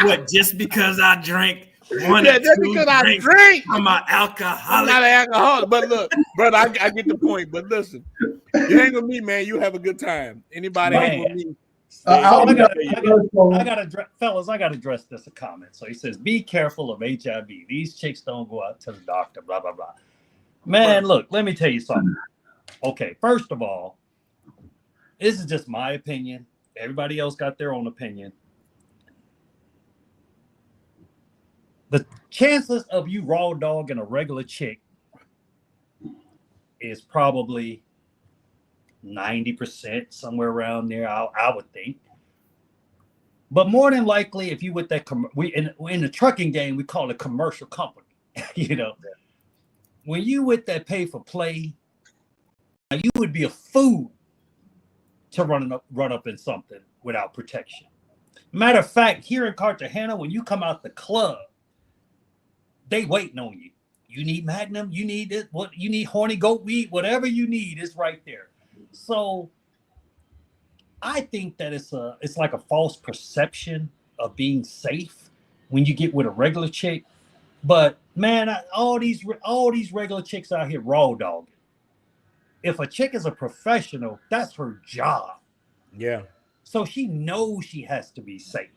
What? Just because I drank. Just because I drink, I'm an alcoholic. I'm not an alcoholic. But look, brother, I get the point. But listen, you hang with me, man. You have a good time. Anybody hang with me? I gotta address this a comment. So he says, "Be careful of HIV. These chicks don't go out to the doctor." Blah blah blah. Man, look, let me tell you something. Okay, first of all, this is just my opinion. Everybody else got their own opinion. The chances of you raw dogging a regular chick is probably 90%, somewhere around there, I would think. But more than likely, if you with that, in the trucking game, we call it commercial company. You know, when you with that pay for play, you would be a fool to run up in something without protection. Matter of fact, here in Cartagena, when you come out the club, they waiting on you. You need Magnum, you need it, what you need, horny goat meat, whatever you need is right there. So I think that it's like a false perception of being safe when you get with a regular chick. But man, all these regular chicks out here raw dogging. If a chick is a professional, that's her job. Yeah. So she knows she has to be safe.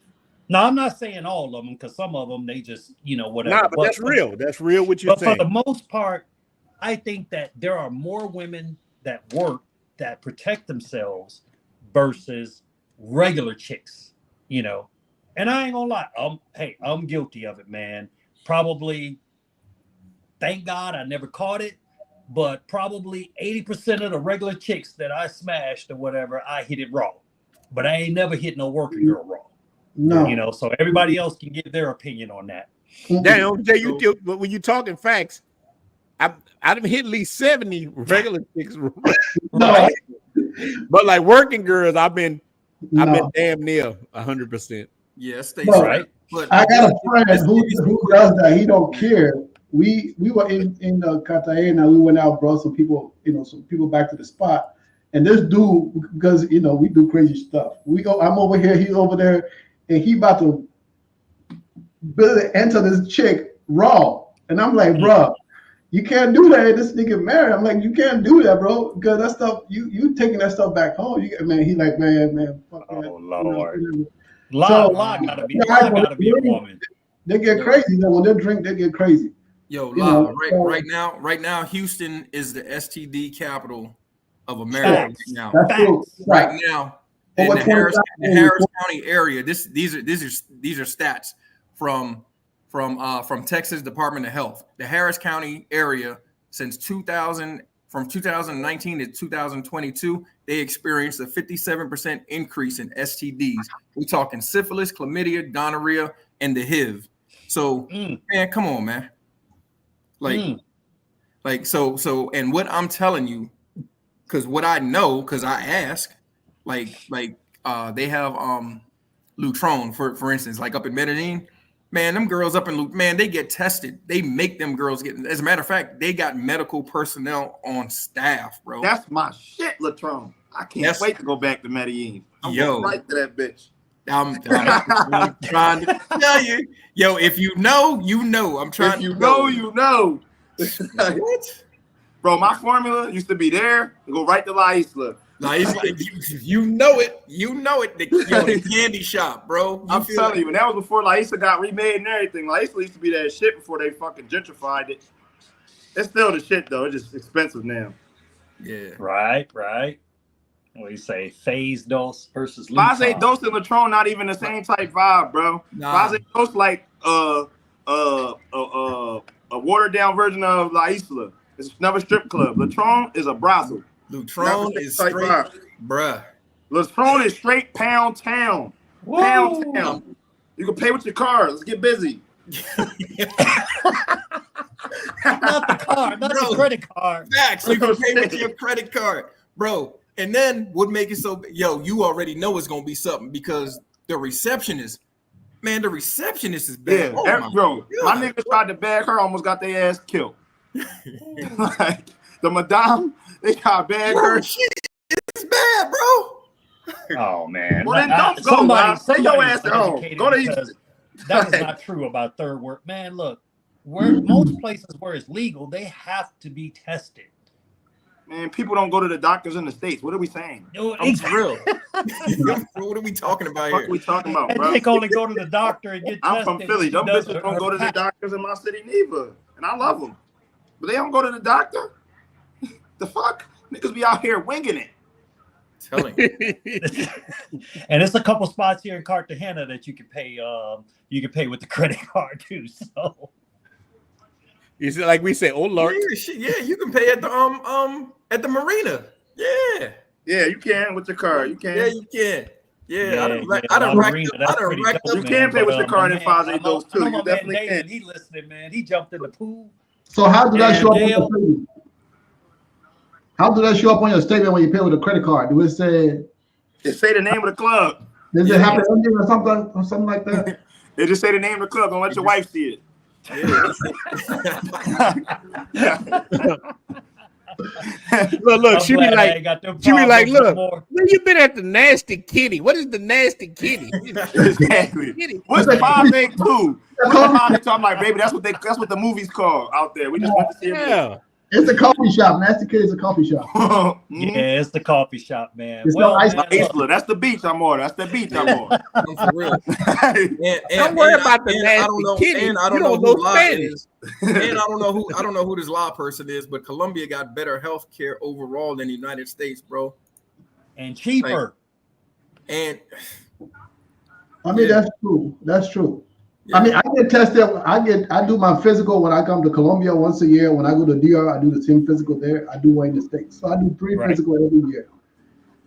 Now, I'm not saying all of them, because some of them, they just, you know, whatever. Nah, but that's real. That's real what you're saying. But for the most part, I think that there are more women that work, that protect themselves versus regular chicks, you know. And I ain't gonna lie. I'm guilty of it, man. Probably, thank God I never caught it, but probably 80% of the regular chicks that I smashed or whatever, I hit it raw. But I ain't never hit no worker girl raw. No, you know, so everybody else can give their opinion on that. Damn, Jay, when you talking facts, I've hit at least 70 regular chicks, No. but like working girls, I've been damn near 100%. Yeah, stay But right. But I got a friend who does that. He don't care. We were in Cartagena. We went out, brought some people, some people back to the spot. And this dude, because we do crazy stuff. I'm over here, he's over there, and he about to enter this chick raw. And I'm like, bro, you can't do that. This nigga married. I'm like, you can't do that, bro. Because that stuff, you taking that stuff back home. He like, man, fuck that. Oh Lord. Law gotta be a woman. They get crazy. When they drink, they get crazy. Yo, right now, Houston is the STD capital of America. Right now, in the Harris County area. These are stats from Texas Department of Health. The Harris County area since 2019 to 2022, they experienced a 57% increase in STDs. We're talking syphilis, chlamydia, gonorrhea, and the HIV. So, man, come on, man. So, and what I'm telling you, because what I know, because I ask, they have Lutron, for instance, like up in Medellin. Man, them girls up in they get tested. They make them girls get. As a matter of fact, they got medical personnel on staff, bro. That's my shit, Latron. I can't wait to go back to Medellin. I'm going right to that bitch. I'm trying to tell you, yo. If you know, you know. I'm trying. If you know, you know. What? Bro, my formula used to be there and go right to La Isla. You know it. You know it. The candy shop, bro. I'm telling you, and that was before La Isla got remade and everything. La Isla used to be that shit before they fucking gentrified it. It's still the shit though. It's just expensive now. Yeah. Right. What do you say? Phase dose versus Phase dose and Latron not even the same type vibe, bro. Nah. Phase dose like a watered down version of La Isla. It's another strip club. Latron is a brothel. Lutron is straight, bruh. Latron is straight pound town. Woo. Pound town. You can pay with your card. Let's get busy. Not the card, not the credit card. Facts. You can pay with your credit card, bro. And then what make it so? Yo, you already know it's gonna be something because the receptionist, man, is bad. Yeah, bro. My niggas tried to bag her, almost got their ass killed. Like the madame, they got bag her. Shit, it's bad, bro. Oh man. Well, then don't go. Take your ass home. Go to Houston. That is not true about third world. Man, look, most places where it's legal, they have to be tested. Man, people don't go to the doctors in the States. What are we saying? I'm for real. What are we talking about here? What are we talking about, bro? They can only go to the doctor and get tested. I'm from Philly. Them bitches don't go to the doctors in my city neither. And I love them. But they don't go to the doctor. The fuck? Niggas be out here winging it. Telling you. And it's a couple spots here in Cartagena that you can pay with the credit card too. So is it like we say, oh Lord? Yeah, you can pay at the marina. Yeah, you can with your card. You can. Yeah, you can. Yeah, I don't racked up. You can pay with your card in Phase dose too. You definitely can. He listening, man. He jumped in the pool. So how do that show up on your statement? How do that show up on your statement when you pay with a credit card? Do it say the name of the club? Does it happen ending or something like that? They just say the name of the club. Don't let your wife see it. Look, she be like, look, when you been at the Nasty Kitty? What is the Nasty Kitty? Exactly. What's the 582? I'm like, baby, that's what the movie's called out there. We just want to see it. It's a coffee shop. Nasty Kitty is a coffee shop. Yeah, it's the coffee shop, man. It's that's the beach I'm on. That's the beach I'm on. For real. Don't worry about the Nasty Kitty. And I don't know who law is. And I don't know who this law person is, but Colombia got better health care overall than the United States, bro. And cheaper. I mean, that's true. That's true. Yeah. I mean, I get tested. I do my physical when I come to Colombia once a year. When I go to DR, I do the same physical there. I do one in the States. So I do 3 physical every year.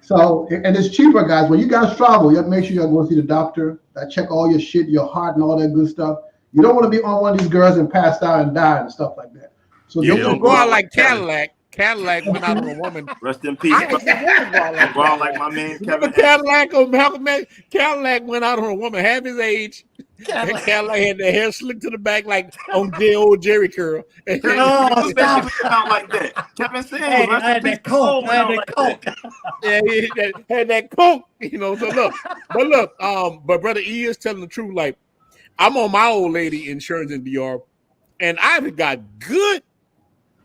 So, and it's cheaper, guys. When you guys travel, you have to make sure you go see the doctor. That check all your shit, your heart and all that good stuff. You don't want to be on one of these girls and pass out and die and stuff like that. So You they don't just go out like Cadillac. Cadillac went out on a woman. Rest in peace. I ain't never wanna go out like Go out like my man Remember Kevin. Cadillac on Malcolm X? Cadillac went out on a woman half his age. And Cadillac had the hair slicked to the back like on old Jerry curl. Oh, stop. Out like that. Kevin said, Hey, I had that coke. I had that coke. Yeah, he had that coke, you know. So look, but brother E is telling the truth. Like, I'm on my old lady insurance in DR, and I've got good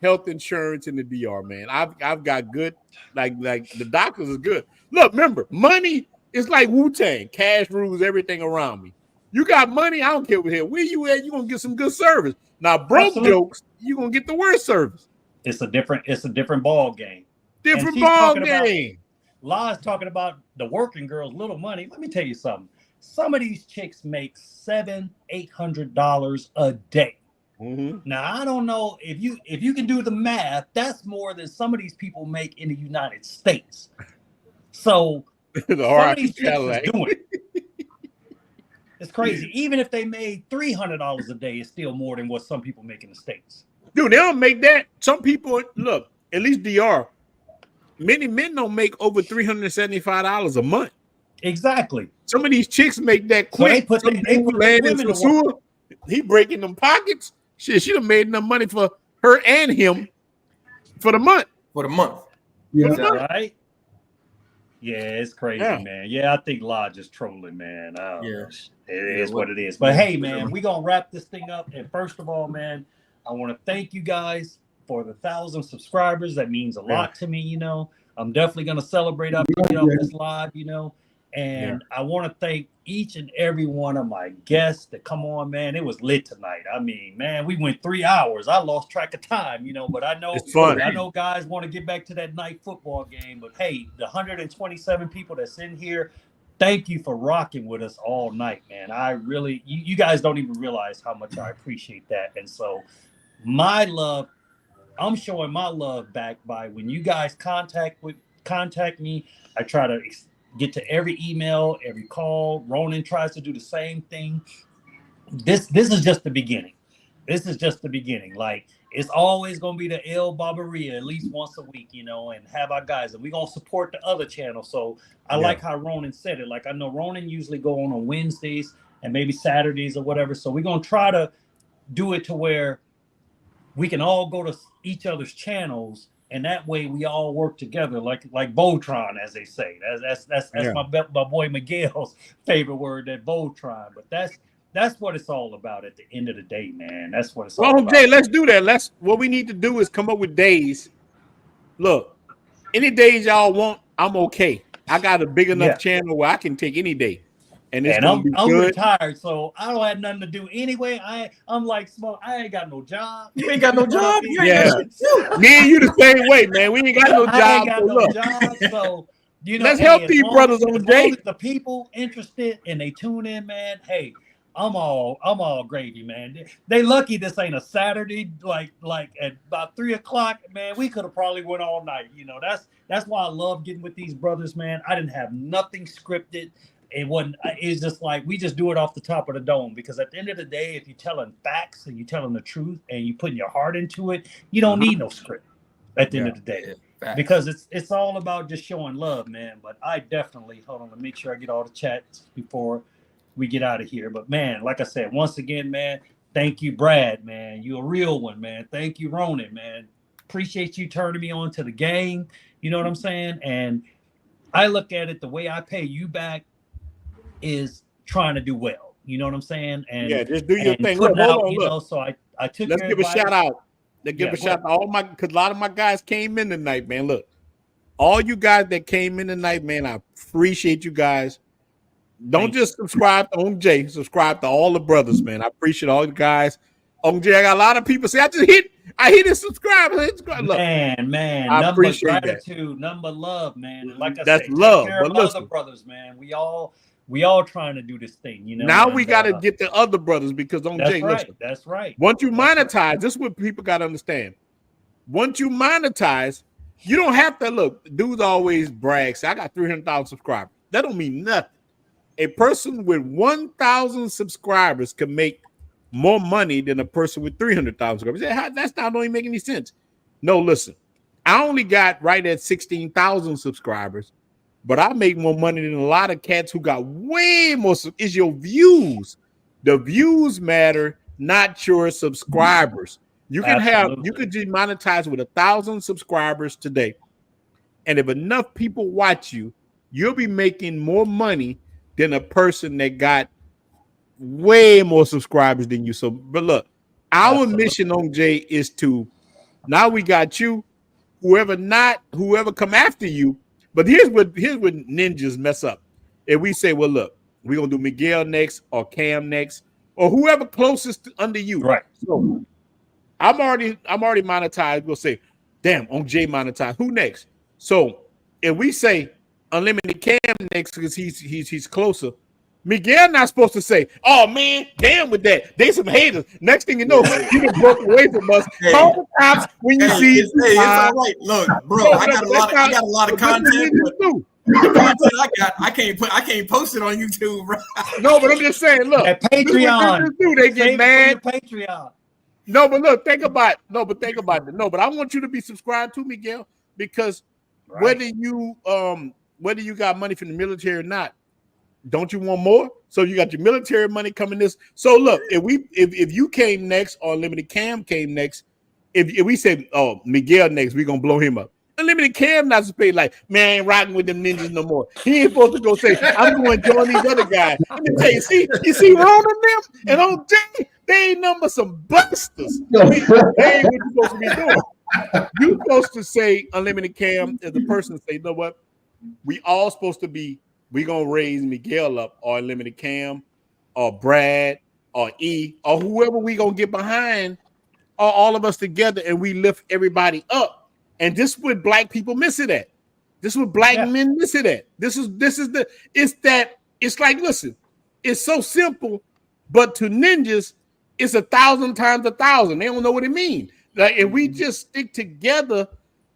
health insurance in the DR, man. I've got good, like the doctors is good. Look, remember, money is like Wu-Tang. Cash rules everything around me. You got money, I don't care what here. Where you at, you're gonna get some good service. Now, broke jokes, you're gonna get the worst service. It's a different ball game. Different ball game. La's talking about the working girls, little money. Let me tell you something. Some of these chicks make $700-800 a day. Mm-hmm. Now I don't know if you can do the math. That's more than some of these people make in the United States. So some of these chicks is doing it. It's crazy. Even if they made $300 a day, it's still more than what some people make in the States. Dude, they don't make that. Some people, look, at least DR, many men don't make over $375 a month. Exactly. Some of these chicks make that quick. So they put women to work. He breaking them pockets. Shit, she done made enough money for her and him for the month. Yeah. Is that right? Yeah, it's crazy, man. Yeah, I think La just trolling, man. It is what it is. But hey, man, we're going to wrap this thing up. And first of all, man, I want to thank you guys for the 1,000 subscribers. That means a lot to me, you know. I'm definitely going to celebrate up this live, you know. And I want to thank each and every one of my guests that come on, man. It was lit tonight. I mean, man, we went 3 hours. I lost track of time, you know, but I know guys want to get back to that night football game. But hey, the 127 people that's in here, thank you for rocking with us all night, man. I really, you guys don't even realize how much I appreciate that. And so my love, I'm showing my love back by when you guys contact me. I try to get to every email, every call. Ronin tries to do the same thing. This is just the beginning. This is just the beginning. Like, it's always going to be the El Barberia at least once a week, you know, and have our guys. And we're going to support the other channel. So I like how Ronin said it. Like, I know Ronin usually go on Wednesdays and maybe Saturdays or whatever. So we're going to try to do it to where we can all go to each other's channels. And that way we all work together, like Voltron, as they say. That's my boy Miguel's favorite word, that Voltron. But that's what it's all about at the end of the day, man. That's what it's all about. Jay, let's do that. What we need to do is come up with days. Look, any days y'all want, I'm okay. I got a big enough channel where I can take any day. And I'm retired, so I don't have nothing to do anyway. I'm like small. I ain't got no job. You ain't got no job. Me and you the same way, man. We ain't got no job. I ain't got no job. So you know, let's help these brothers on Jay. The people interested and they tune in, man. Hey, I'm all gravy, man. They lucky this ain't a Saturday, like at about 3 o'clock, man. We could have probably went all night. You know, that's why I love getting with these brothers, man. I didn't have nothing scripted. It's just like we just do it off the top of the dome, because at the end of the day, if you're telling facts and you're telling the truth and you putting your heart into it, you don't need no script at the end of the day, because it's all about just showing love, man. But I definitely hold on to make sure I get all the chats before we get out of here. But man, like I said, once again, man, thank you, Brad, man. You a real one, man. Thank you, Ronin, man. Appreciate you turning me on to the game. You know what I'm saying? And I look at it, the way I pay you back is trying to do well. You know what I'm saying? And just do your thing. Look, hold on, look. So I took. Let's give a shout out. Let's give a shout out because a lot of my guys came in tonight, man. Look, all you guys that came in tonight, man, I appreciate you guys. Don't just subscribe to Unc Jae. Subscribe to all the brothers, man. I appreciate all you guys. Unc Jae, I got a lot of people say, I hit subscribe. Look, man. I number appreciate gratitude, number love, man. And like I that's said, love. Take care but of listen, other brothers, man. We all trying to do this thing, you know. Now we got to get the other brothers, because Unc Jae, listen. That's right. Once you monetize, this is what people got to understand. Once you monetize, you don't have to look. Dudes always brag, say, I got 300,000 subscribers. That don't mean nothing. A person with 1,000 subscribers can make more money than a person with 300,000 subscribers. That's not don't even make any sense. No, listen, I only got right at 16,000 subscribers, but I make more money than a lot of cats who got way more. It's your views. The views matter, not your subscribers. You can you could just monetize with 1,000 subscribers today. And if enough people watch you, you'll be making more money than a person that got way more subscribers than you. So, but look, our mission on Jay is to, now we got you, whoever come after you. But here's what ninjas mess up. If we say, well, look, we're gonna do Miguel next or Cam next or whoever closest under you. Right. So I'm already monetized. We'll say, damn, Unc Jae monetized. Who next? So if we say Unlimited Cam next because he's closer, Miguel not supposed to say, oh man, damn with that. They some haters. Next thing you know, you get broke away from us. Call the cops when you see it's all right. Look, bro, I got a lot of content. The content I can't post it on YouTube, bro. No, but I'm just saying, look, at Patreon. They get mad. Patreon. No, but look, think about it. No, but I want you to be subscribed to Miguel because whether you got money from the military or not, don't you want more? So you got your military money coming this. So look, if you came next or Unlimited Cam came next, if we said, oh, Miguel next, we're gonna blow him up. Unlimited Cam not supposed to be like, man, I ain't rocking with them ninjas no more. He ain't supposed to go say, I'm going to join these other guys. Let me tell you, you see Ron and them and Unc Jae, they ain't number some busters. They ain't what you're supposed to be doing. You're supposed to say Unlimited Cam as the person say, you know what? We all supposed to be, we gonna raise Miguel up or Unlimited Cam or Brad or E or whoever we gonna get behind, or all of us together, and we lift everybody up. And this is what black people miss it at. This is what black men miss it at. It's like, listen, it's so simple, but to ninjas, it's 1,000 times 1,000. They don't know what it means. Like, if we just stick together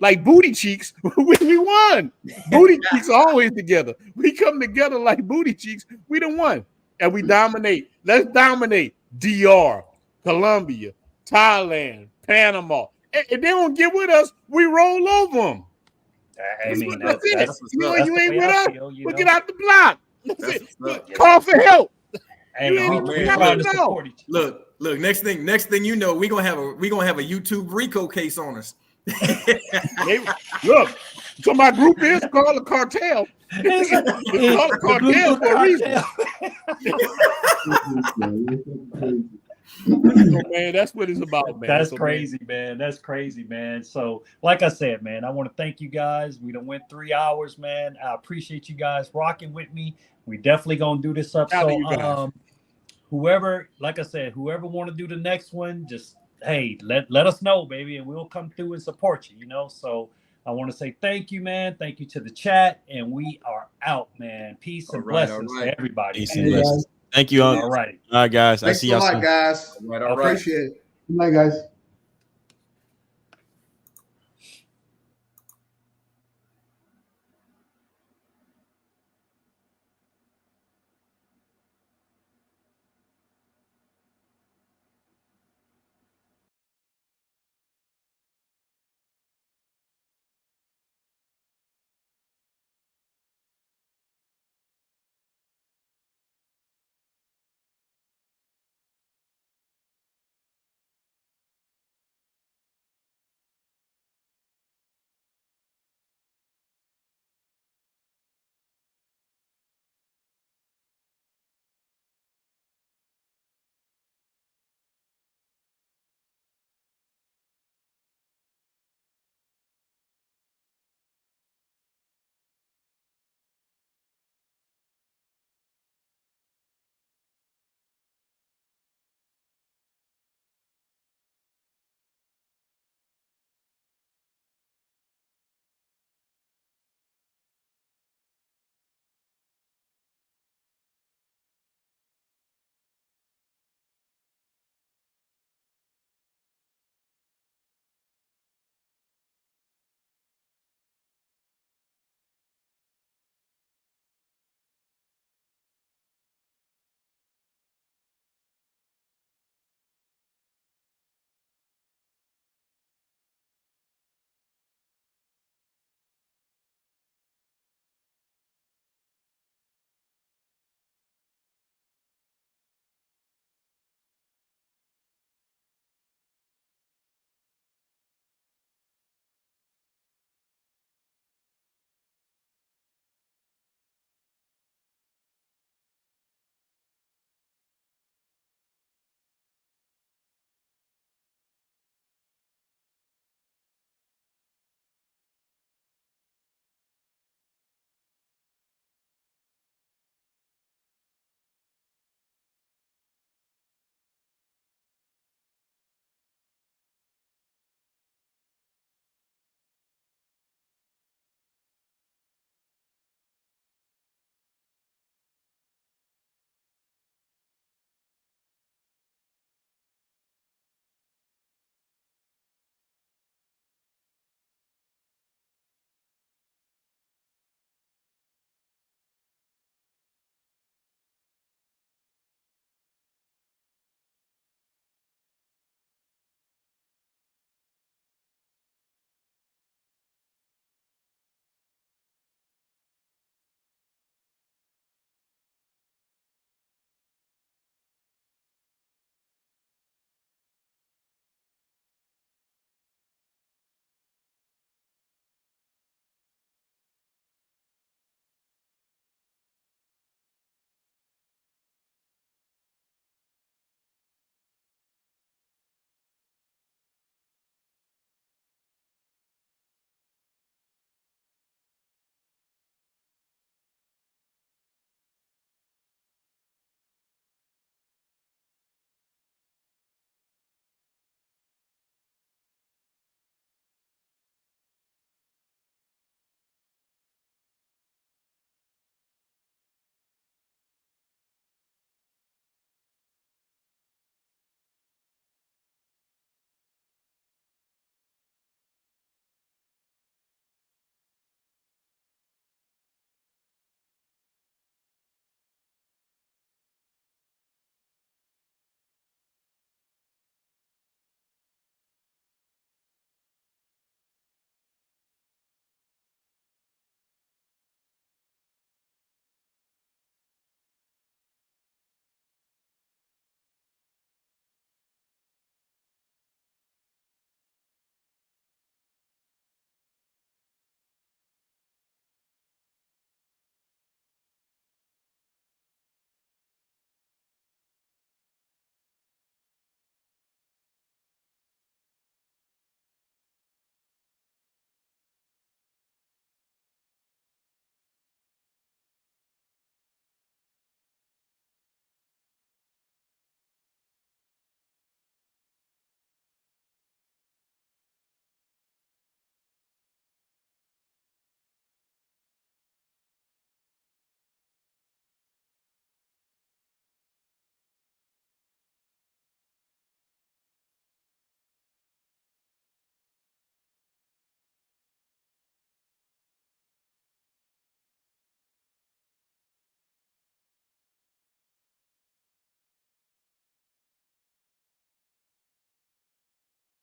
like booty cheeks, we won. Booty cheeks are always together. We come together like booty cheeks, we done won. And we dominate. Let's dominate DR, Colombia, Thailand, Panama. If they don't get with us, we roll over them. I mean, that's it. You ain't with us, we'll get out the block. Call for help. Look. Next thing you know, we gonna have a YouTube RICO case on us. Look, so my group is called a cartel. It's called a cartel for a reason. Man, that's what it's about, man. That's crazy, man. That's crazy, man. So, like I said, man, I want to thank you guys. We done went 3 hours, man. I appreciate you guys rocking with me. We definitely gonna do this up. So, whoever, like I said, whoever want to do the next one, just hey, let us know, baby, and we'll come through and support you. So I want to say thank you, man. Thank you to the chat, and we are out, man. Peace and blessings to everybody. Peace and blessings. Thank you, Unc. All right. All right, guys. Thanks I see y'all soon. Guys. All right. Appreciate it. Good night, guys.